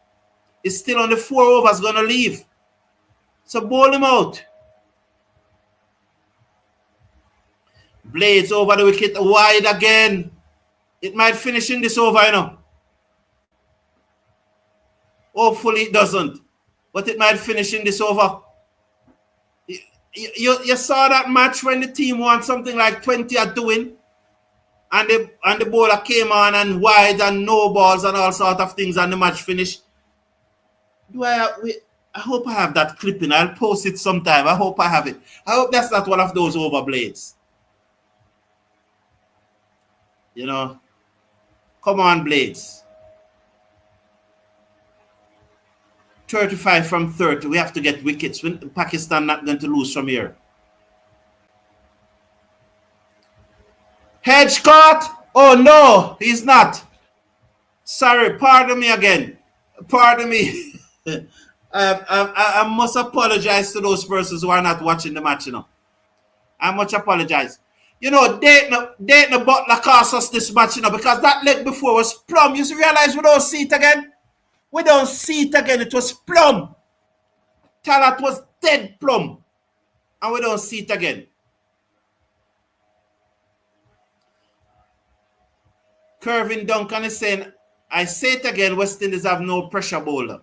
He's still on the 4 overs going to leave. So bowl him out. Blades over the wicket, wide again. It might finish in this over, Hopefully it doesn't. But it might finish in this over. You saw that match when the team won something like 20 at doing. And the bowler came on and wide and no balls and all sort of things and the match finished. I I hope I have that clipping. I'll post it sometime. I hope I have it. I hope that's not one of those overblades. You know, come on, Blades. 35 from 30. We have to get wickets. Pakistan not going to lose from here. Hedge caught. Oh, no, he's not. Sorry, pardon me again. Pardon me. I must apologize to those persons who are not watching the match, you know. I much apologize. You know, Dayton Butler cost us this match, you know, because that leg before was plumb. You realize we don't see it again? We don't see it again. It was plumb. Talat was dead plumb. And we don't see it again. Kervin Duncan is saying, I say it again, West Indies have no pressure bowler.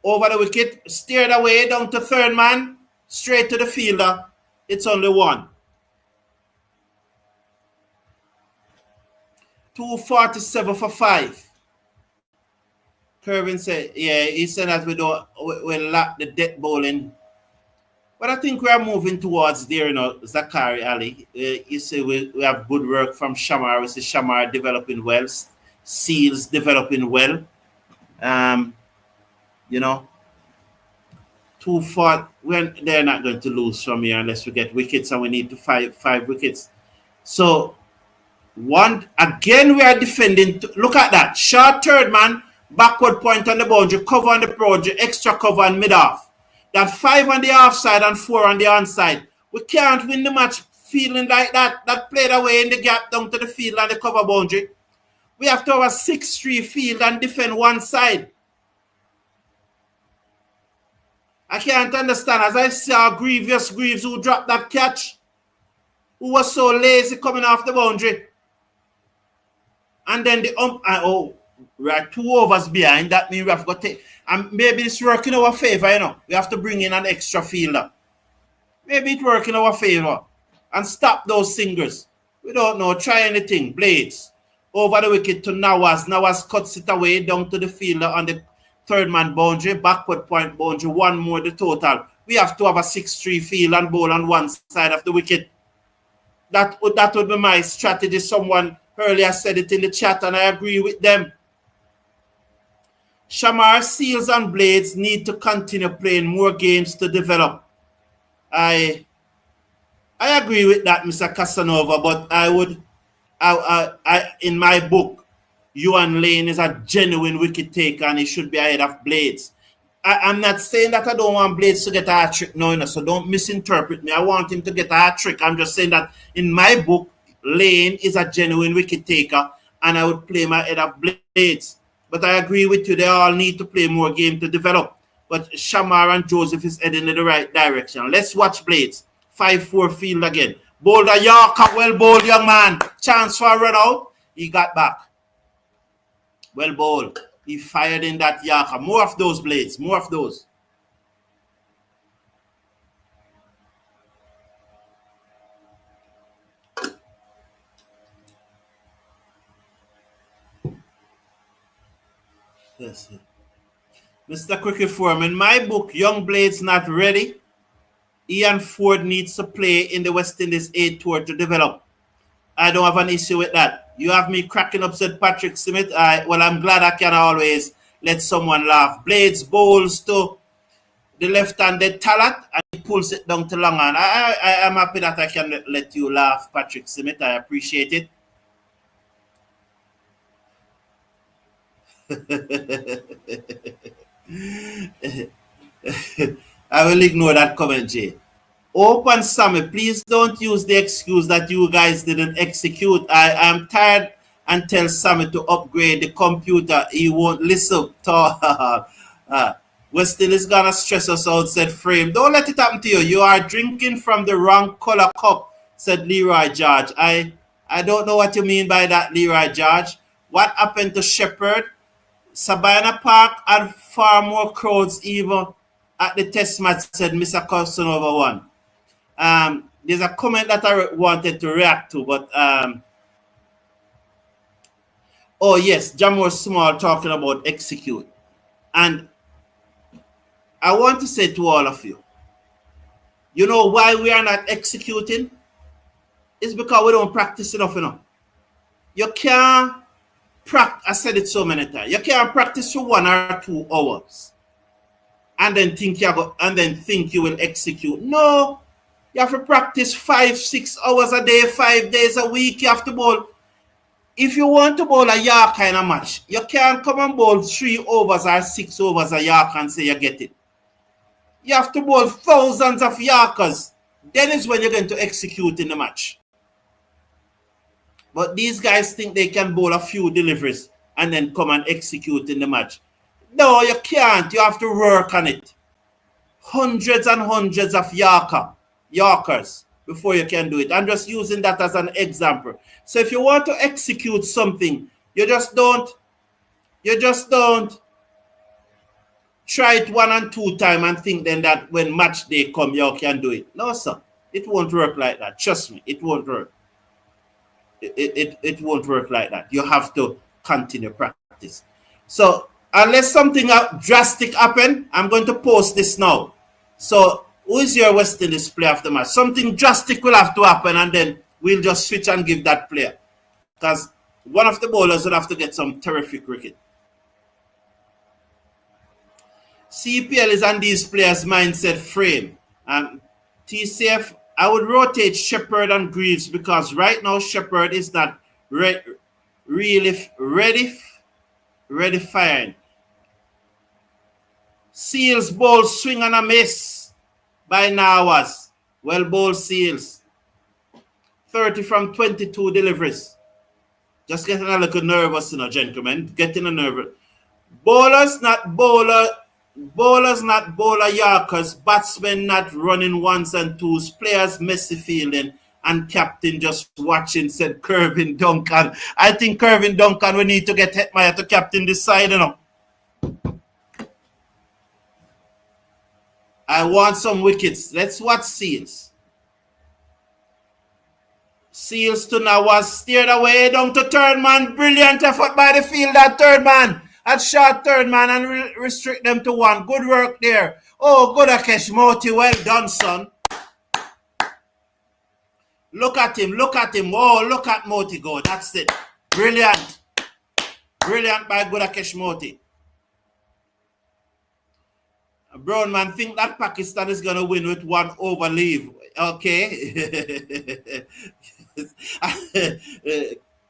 Over the wicket, steered away down to third man, straight to the fielder. It's only one. 247 for 5. Kervin said, yeah, he said that we lack the death bowling. But I think we are moving towards there, you know, Zachary Ali. You see, we have good work from Shamar. We see Shamar developing well. Seals developing well. You know, 2-4. They're not going to lose from here unless we get wickets, and we need to five wickets. So, again, we are defending. Look at that. Short third man, backward point on the boundary, cover on the boundary, extra cover and mid-off. That 5 on the offside and 4 on the onside. We can't win the match feeling like that. That played away in the gap down to the field and the cover boundary. We have to have a 6-3 field and defend one side. I can't understand. As I saw Greaves who dropped that catch, who was so lazy coming off the boundary. And then we are 2 overs behind. That means we have got to, and maybe it's working in our favor, you know. We have to bring in an extra fielder. Maybe it's working in our favor. And stop those singers. We don't know. Try anything. Blades. Over the wicket to Nawaz. Nawaz cuts it away down to the fielder on the third man boundary. Backward point boundary. One more the total. We have to have a 6-3 field and bowl on one side of the wicket. That would be my strategy. Someone earlier said it in the chat and I agree with them. Shamar, Seals and Blades need to continue playing more games to develop. I agree with that, Mr. Casanova, but I in my book, Yuan Lane is a genuine wicket taker and he should be ahead of Blades. I'm not saying that I don't want Blades to get a hat-trick, no, so don't misinterpret me. I want him to get a hat-trick. I'm just saying that in my book, Lane is a genuine wicket taker and I would play him ahead of Blades. But I agree with you, they all need to play more game to develop. But Shamar and Joseph is heading in the right direction. Let's watch Blades. 5-4 field again. Bowled a Yorker, well bowled, young man. Chance for a run out. He got back. Well bowled. He fired in that Yorker. More of those, Blades. More of those. Yes. Mr. Cricket Forum, in my book, Young Blades Not Ready, Ian Ford needs to play in the West Indies A tour to develop. I don't have an issue with that. You have me cracking up, said Patrick Smith. Well, I'm glad I can always let someone laugh. Blades bowls to the left-handed Talat and he pulls it down to long hand. I am happy that I can let you laugh, Patrick Smith. I appreciate it. I will ignore that comment, Jay. Open Sammy, please don't use the excuse that you guys didn't execute. I am tired and tell Sammy to upgrade the computer. He won't listen. West Indies gonna stress us out, said Frame. Don't let it happen to you. You are drinking from the wrong color cup, said Leroy George. I don't know what you mean by that, Leroy George. What happened to Shepherd? Sabina Park had far more crowds even at the test match, said Mr. Casanova one. There's a comment that I wanted to react to, but oh yes, Jamor Small talking about execute. And I want to say to all of you, you know why we are not executing? It's because we don't practice enough, You can't practice. I said it so many times. You can't practice for 1 or 2 hours and then think you will execute. No, you have to practice 5-6 hours a day, 5 days a week. You have to bowl. If you want to bowl a York kind of match, you can't come and bowl 3 overs or 6 overs a York and say you get it. You have to bowl thousands of Yorkers. Then is when you're going to execute in the match. But these guys think they can bowl a few deliveries and then come and execute in the match. No, you can't. You have to work on it. Hundreds and hundreds of Yorkers before you can do it. I'm just using that as an example. So if you want to execute something, you just don't try it 1 and 2 times and think then that when match day come, you can do it. No, sir. It won't work like that. Trust me, it won't work. It won't work like that. You have to continue practice. So unless something drastic happen, I'm going to post this now. So who is your West Indies player of the match? Something drastic will have to happen and then we'll just switch and give that player. Because one of the bowlers will have to get some terrific cricket. CPL is on these players' mindset frame. TCF, I would rotate Shepherd and Greaves because right now Shepherd is not really ready firing. Seals bowl swing and a miss by Nawas. Well bowled Seals. 30 from 22 deliveries. Just getting a little nervous, gentlemen. Getting a nervous. Bowlers not bowler Yorkers, batsmen not running 1s and 2s, players messy fielding, and captain just watching, said Kervin Duncan. I think Kervin Duncan, we need to get Hetmeyer to captain this side, I want some wickets. Let's watch Seals. Seals to Nawaz, steered away down to third man. Brilliant effort by the fielder, third man. At short third man and restrict them to 1. Good work there. Oh, good Akesh Moti. Well done, son. Look at him. Oh, look at Moti go. That's it. Brilliant. Brilliant by good Akesh Moti. Brown man think that Pakistan is going to win with 1 over leave. Okay.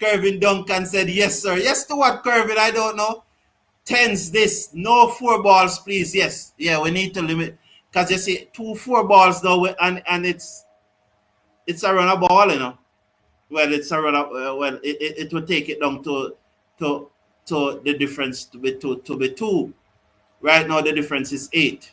Kervin Duncan said, yes, sir. Yes to what, Kervin? I don't know. 10s this. No 4 balls, please. Yes. Yeah, we need to limit. Because you see, 2 4 balls now, and it's a run of ball, Well, it's a run of, it will take it down to the difference to be 2. Right now, the difference is 8.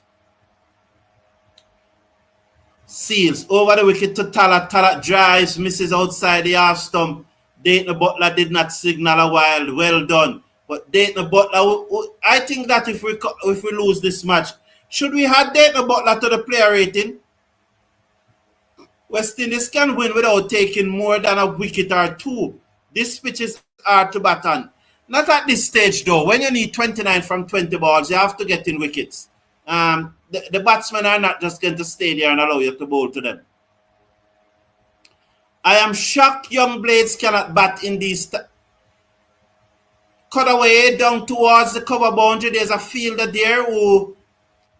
Seals over the wicket to Talat. Talat drives, misses outside the half stump. Dayton Butler did not signal a while. Well done. But Dayton Butler, I think that if we lose this match, should we have Dayton Butler to the player rating? West Indies can win without taking more than a wicket or 2. This pitch is hard to bat on. Not at this stage, though. When you need 29 from 20 balls, you have to get in wickets. The batsmen are not just going to stay there and allow you to bowl to them. I am shocked young blades cannot bat in these. Cut away down towards the cover boundary. There's a fielder there who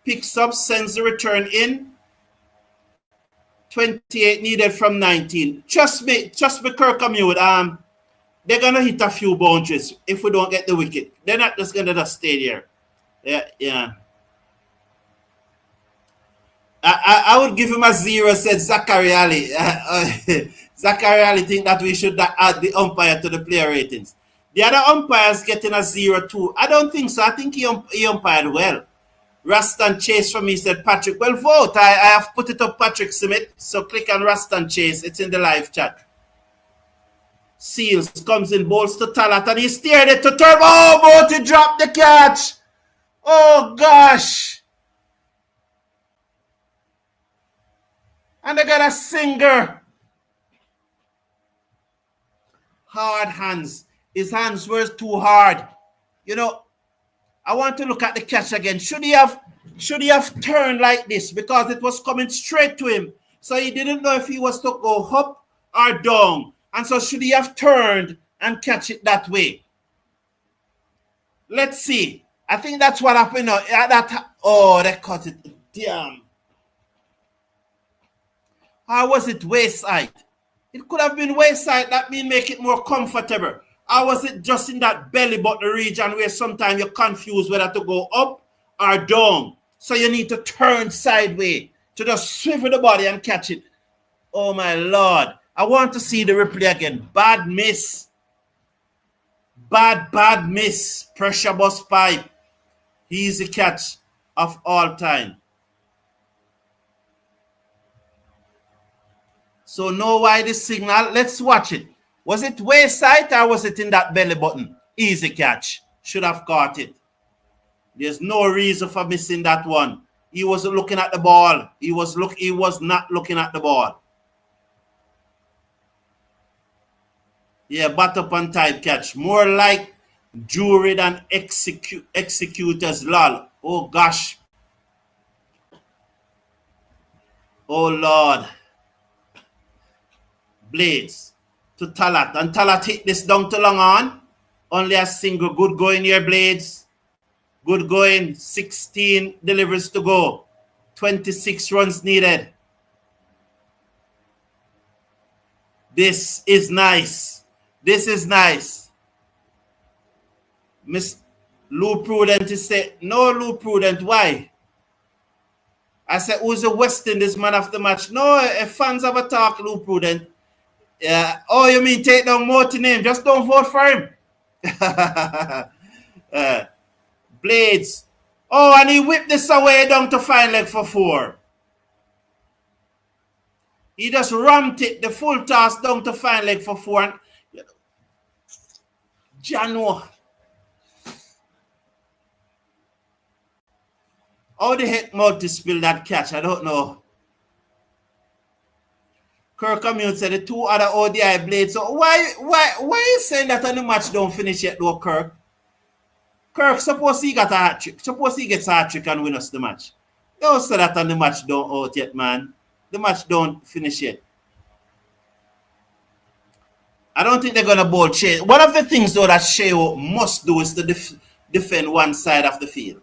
picks up, sends the return in. 28 needed from 19. Trust me, Kirkhamute. They're going to hit a few boundaries if we don't get the wicket. They're not just going to just stay there. Yeah. I would give him a 0, said Zachary Ali. Zachary Ali think that we should add the umpire to the player ratings. The other umpires getting a 0 too. I don't think so. I think he umpired well. Rastan Chase for me, said Patrick. Well, vote. I have put it up, Patrick Smith. So click on Rastan Chase. It's in the live chat. Seals comes in, bowls to Talat, and he steered it to Turbo. Oh, Moti dropped the catch. Oh, gosh. And they got a singer. Hard hands. His hands were too hard. I want to look at the catch again. Should he have Should he have turned like this? Because it was coming straight to him. So he didn't know if he was to go up or down. And so should he have turned and catch it that way? Let's see. I think that's what happened. Oh, they caught it. Damn. Or was it wayside? It could have been wayside. That means make it more comfortable. Or was it just in that belly button region where sometimes you're confused whether to go up or down? So you need to turn sideways to just swivel the body and catch it. Oh, my Lord. I want to see the replay again. Bad miss. Bad miss. Pressure bust pipe. Easy catch of all time. So know why the signal. Let's watch it. Was it wayside or was it in that belly button? Easy catch. Should have caught it. There's no reason for missing that one. He wasn't looking at the ball. He was not looking at the ball. Yeah, bat up and type catch. More like jury than executors, lol. Oh, gosh. Oh, Lord. Blades to Talat. And Talat hit this down to long on. Only a single. Good going here, Blades. Good going. 16 deliveries to go. 26 runs needed. This is nice. This is nice. Miss Lou Prudent is saying, no, Lou Prudent, why? I said, who's the West Indies man of the match? No, if fans have a talk, Lou Prudent. Oh, you mean take down Morty name? Just don't vote for him. Blades. Oh, and he whipped this away down to fine leg for 4. He just ramped it, the full toss down to fine leg for 4. And Jano. How the heck Morty spilled that catch? I don't know. Kirk Commune said the 2 other ODI Blades. So why you saying that on the match don't finish yet though, Kirk? Kirk, suppose he got a hat trick. Suppose he gets a hat trick and win us the match. Don't say that on the match don't out yet, man. The match don't finish yet. I don't think they're going to bowl Shea. One of the things though that Shea must do is to defend one side of the field.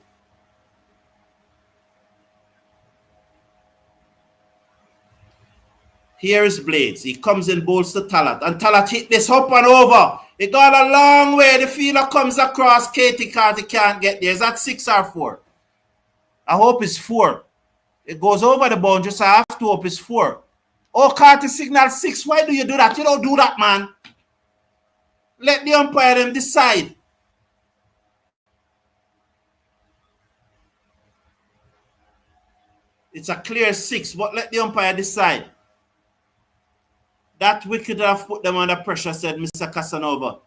Here is Blades. He comes in, bowls to Talat. And Talat hit this up and over. He got a long way. The fielder comes across. Katie Carter can't get there. Is that 6 or 4? I hope it's 4. It goes over the boundary, so I have to hope it's 4. Oh, Carter signal 6. Why do you do that? You don't do that, man. Let the umpire them decide. It's a clear 6, but let the umpire decide. That wicket have put them under pressure, said Mr. Casanova.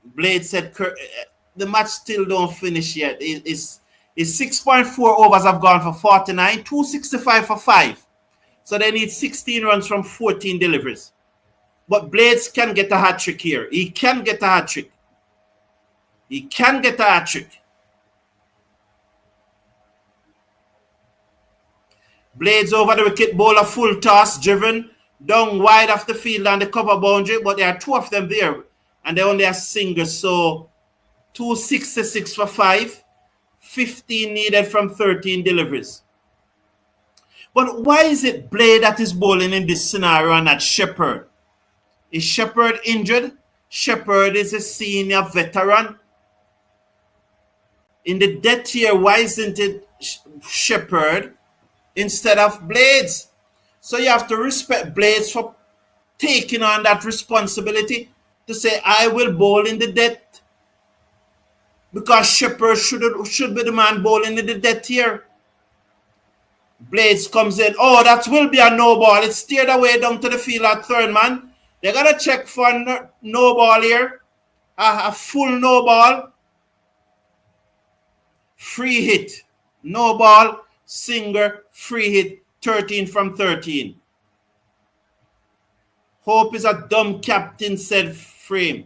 Blade said the match still don't finish yet. It's 6.4 overs have gone for 49, 265 for 5. So they need 16 runs from 14 deliveries. But Blades can get a hat trick here. He can get a hat trick. He can get a hat trick. Blades over the wicket, bowler full toss, driven down wide of the field and the cover boundary, but there are 2 of them there, and they only are singles. So 266 for 5, 15 needed from 13 deliveries. But why is it Blade that is bowling in this scenario and not Shepherd? Is Shepherd injured? Shepherd is a senior veteran. In the death here, why isn't it Shepherd instead of Blades? So you have to respect Blades for taking on that responsibility to say, I will bowl in the death. Because Shepherd should be the man bowling in the death here. Blades comes in. Oh, that will be a no ball. It's steered away down to the field at third man. They're going to check for no ball here. A full no ball. Free hit. No ball. Singer. Free hit. 13 from 13. Hope is a dumb captain, said Frame.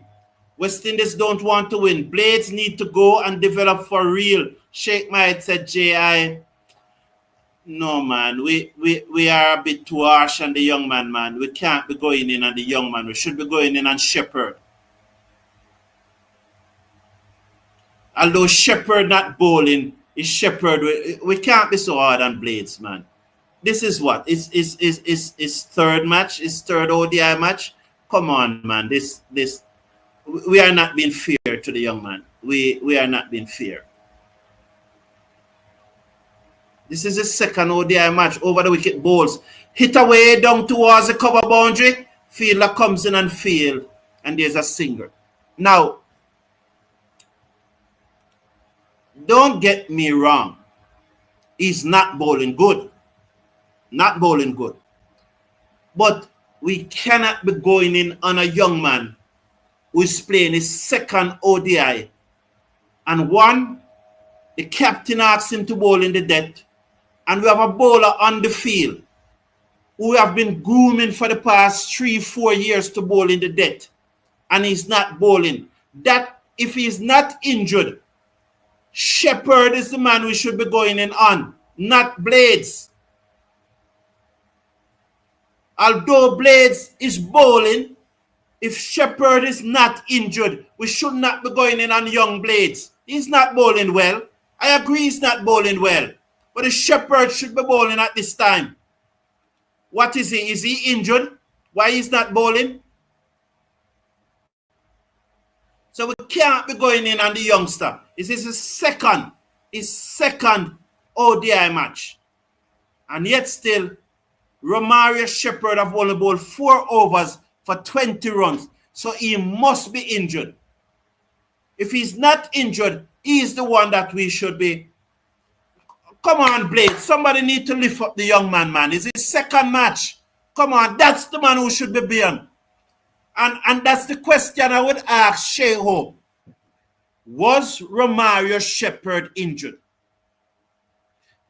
West Indies don't want to win. Blades need to go and develop for real. Shake my head, said J.I. No, man. We are a bit too harsh on the young man, man. We can't be going in on the young man. We should be going in on Shepherd. Although Shepherd not bowling, is Shepherd. We can't be so hard on Blades, man. This is what? Is third match? Is third ODI match? Come on, man. This we are not being fair to the young man. We are not being fair. This is his second ODI match. Over the wicket bowls. Hit away down towards the cover boundary. Fielder comes in and field. And there's a single. Now, don't get me wrong. He's not bowling good. Not bowling good. But we cannot be going in on a young man who is playing his second ODI. And one, the captain asks him to bowl in the death. And we have a bowler on the field who have been grooming for the past 3-4 years to bowl in the death. And he's not bowling. That, if he's not injured, Shepherd is the man we should be going in on, not Blades. Although Blades is bowling, if Shepherd is not injured, we should not be going in on young Blades. He's not bowling well. I agree he's not bowling well. But the Shepherd should be bowling at this time. What is he? Is he injured? Why he's not bowling? So we can't be going in on the youngster. This is his second ODI match. And yet still, Romario Shepherd have only bowled 4 overs for 20 runs. So he must be injured. If he's not injured, he's the one that we should be. Come on, Blade. Somebody need to lift up the young man, man. It's his second match. Come on, that's the man who should be beyond. And that's the question I would ask Shea Hope. Was Romario Shepherd injured?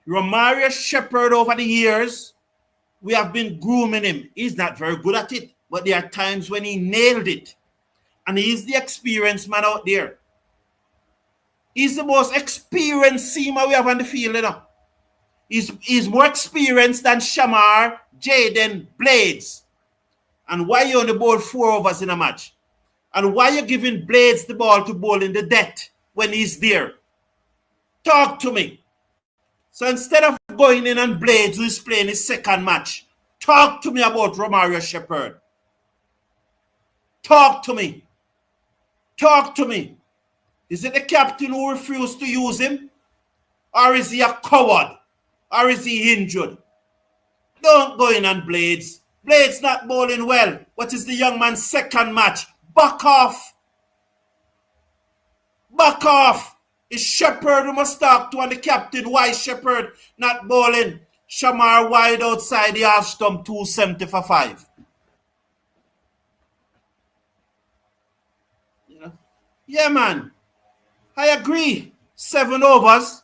Romario Shepherd, over the years, we have been grooming him. He's not very good at it, but there are times when he nailed it. And he's the experienced man out there. He's the most experienced seamer we have on the field, you know. He's more experienced than Shamar, Jaden, Blades. And why you only bowl 4 overs in a match? And why you giving Blades the ball to bowl in the death when he's there? Talk to me. So instead of going in on Blades, who is playing his second match, talk to me about Romario Shepherd. Talk to me. Talk to me. Is it the captain who refused to use him? Or is he a coward? Or is he injured? Don't go in on Blades. Blades not bowling well. What is the young man's second match? Back off. Back off. It's Shepherd who must talk to, and the captain. Why Shepherd not bowling? Shamar wide outside the half stump, 270 for 5. Yeah, man. I agree. 7 overs.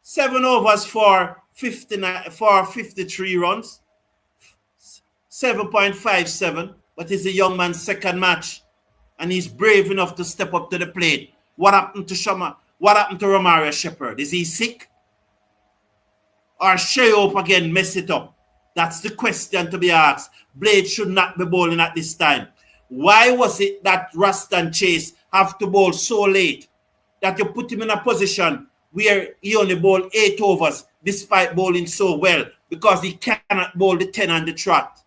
7 overs for 53 runs. 7.57. But it's a young man's second match. And he's brave enough to step up to the plate. What happened to Shamar? What happened to Romario Shepherd? Is he sick? Or Shea Hope again mess it up? That's the question to be asked. Blade should not be bowling at this time. Why was it that Rust and Chase have to bowl so late that you put him in a position where he only bowled 8 overs despite bowling so well? Because he cannot bowl the 10 on the trot.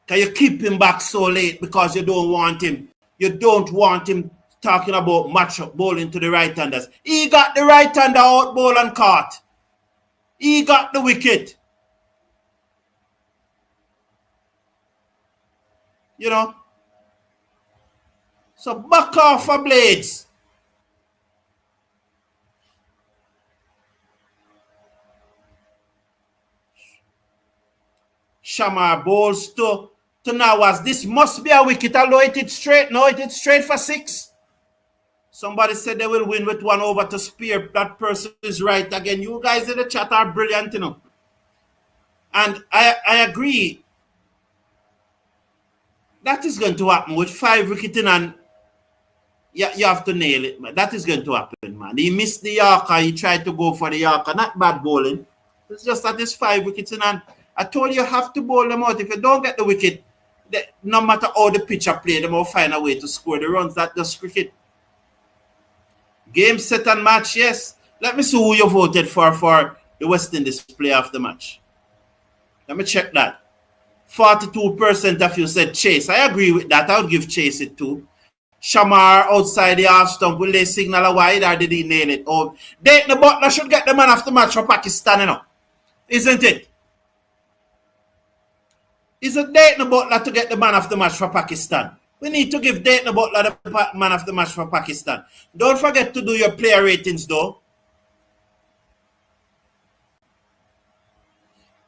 Can you keep him back so late because you don't want him? You don't want him talking about matchup bowling to the right-handers. He got the right-hander out bowl and caught. He got the wicket. You know? So back off for Blades. Shamar bowls to Nawaz. This must be a wicket, although it is straight. No, it is straight for 6. Somebody said they will win with 1 over to Spear. That person is right again. You guys in the chat are brilliant, you know. And I agree. That is going to happen with 5 wickets in and you have to nail it, man. That is going to happen, man. He missed the Yorker. He tried to go for the Yorker. Not bad bowling. It's just that it's 5 wickets in and I told you have to bowl them out. If you don't get the wicket, no matter how the pitcher play, they will find a way to score the runs. That's just cricket. Game, set, and match, yes. Let me see who you voted for the West Indies player of the match. Let me check that. 42% of you said Chase. I agree with that. I would give Chase it too. Shamar outside the half stump. Will they signal a wide or did he nail it? Oh, the Butler should get the man of the match for Pakistan, you know. Isn't it? Is it Dayton Butler to get the man of the match for Pakistan? We need to give Dayton Butler the man of the match for Pakistan. Don't forget to do your player ratings though.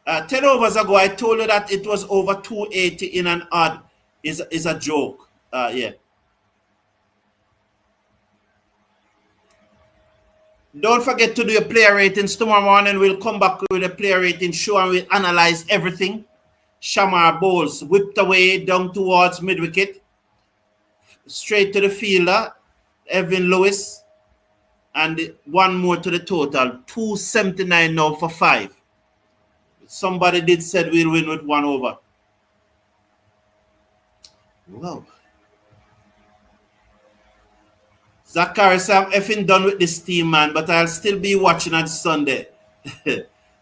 10 overs ago, I told you that it was over 280 in an odd. Is a joke. Yeah. Don't forget to do your player ratings. Tomorrow morning, we'll come back with a player rating show and we'll analyze everything. Shamar bowls whipped away down towards mid-wicket. Straight to the fielder, Evan Lewis. And one more to the total. 279 now for 5. Somebody did said we'll win with 1 over. Wow. Zachary said, I'm effing done with this team, man, but I'll still be watching on Sunday.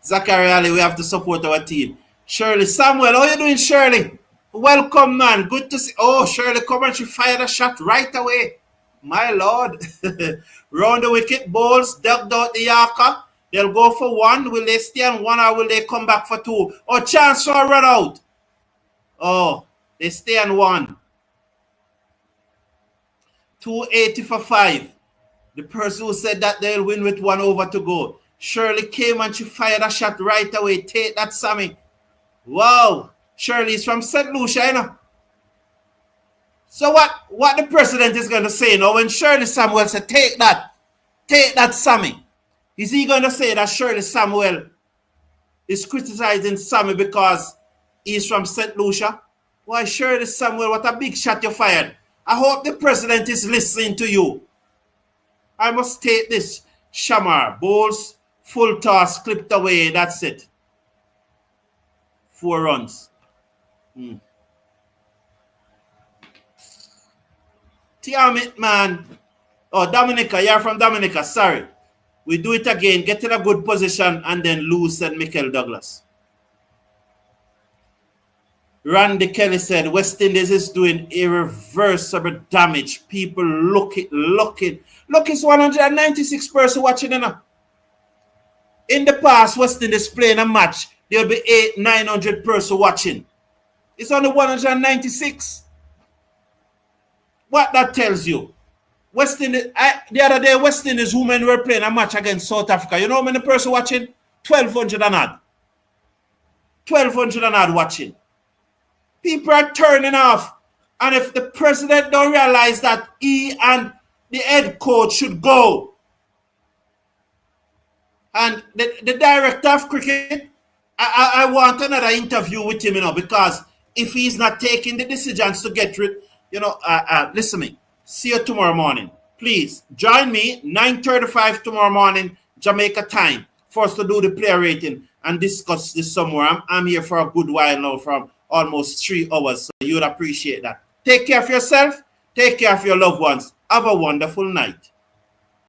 Zachary Ali, we have to support our team. Shirley Samuel, how are you doing, Shirley? Welcome, man. Good to see. Oh, Shirley, come and she fired a shot right away. My Lord. Round the wicket, balls, ducked out the Yorker. They'll go for 1. Will they stay on 1 or will they come back for 2? Oh, chance for a run out. Oh, they stay on 1. 280 for 5. The person who said that they'll win with 1 over to go. Shirley came and she fired a shot right away. Take that, Sammy. Wow. Shirley's from St. Lucia, you know. So what the president is going to say now when Shirley Samuel said, take that, Sammy. Is he going to say that Shirley Samuel is criticizing Sammy because he's from St. Lucia? Why, Shirley Samuel, what a big shot you fired. I hope the president is listening to you. I must take this. Shamar, bowls, full toss, clipped away. That's it. 4 runs. Tiamit, man. Oh, Dominica, you're from Dominica. Sorry. We do it again. Get in a good position and then lose, said Michael Douglas. Randy Kelly said, West Indies is doing irreversible damage. People looking. Look, it's 196 person watching now. In the past, West Indies playing a match, there'll be 800-900 person watching. It's only 196. What that tells you? West Indies, the other day, West Indies women were playing a match against South Africa. You know how many person watching? 1,200 and odd. 1,200 and odd watching. People are turning off. And if the president don't realize that he and the head coach should go, and the director of cricket, I want another interview with him, you know, because if he's not taking the decisions to get rid, you know, listen to me. See you tomorrow morning. Please join me 9:35 tomorrow morning, Jamaica time, for us to do the player rating and discuss this somewhere. I'm here for a good while now, from almost 3 hours, so you would appreciate that. Take care of yourself. Take care of your loved ones. Have a wonderful night.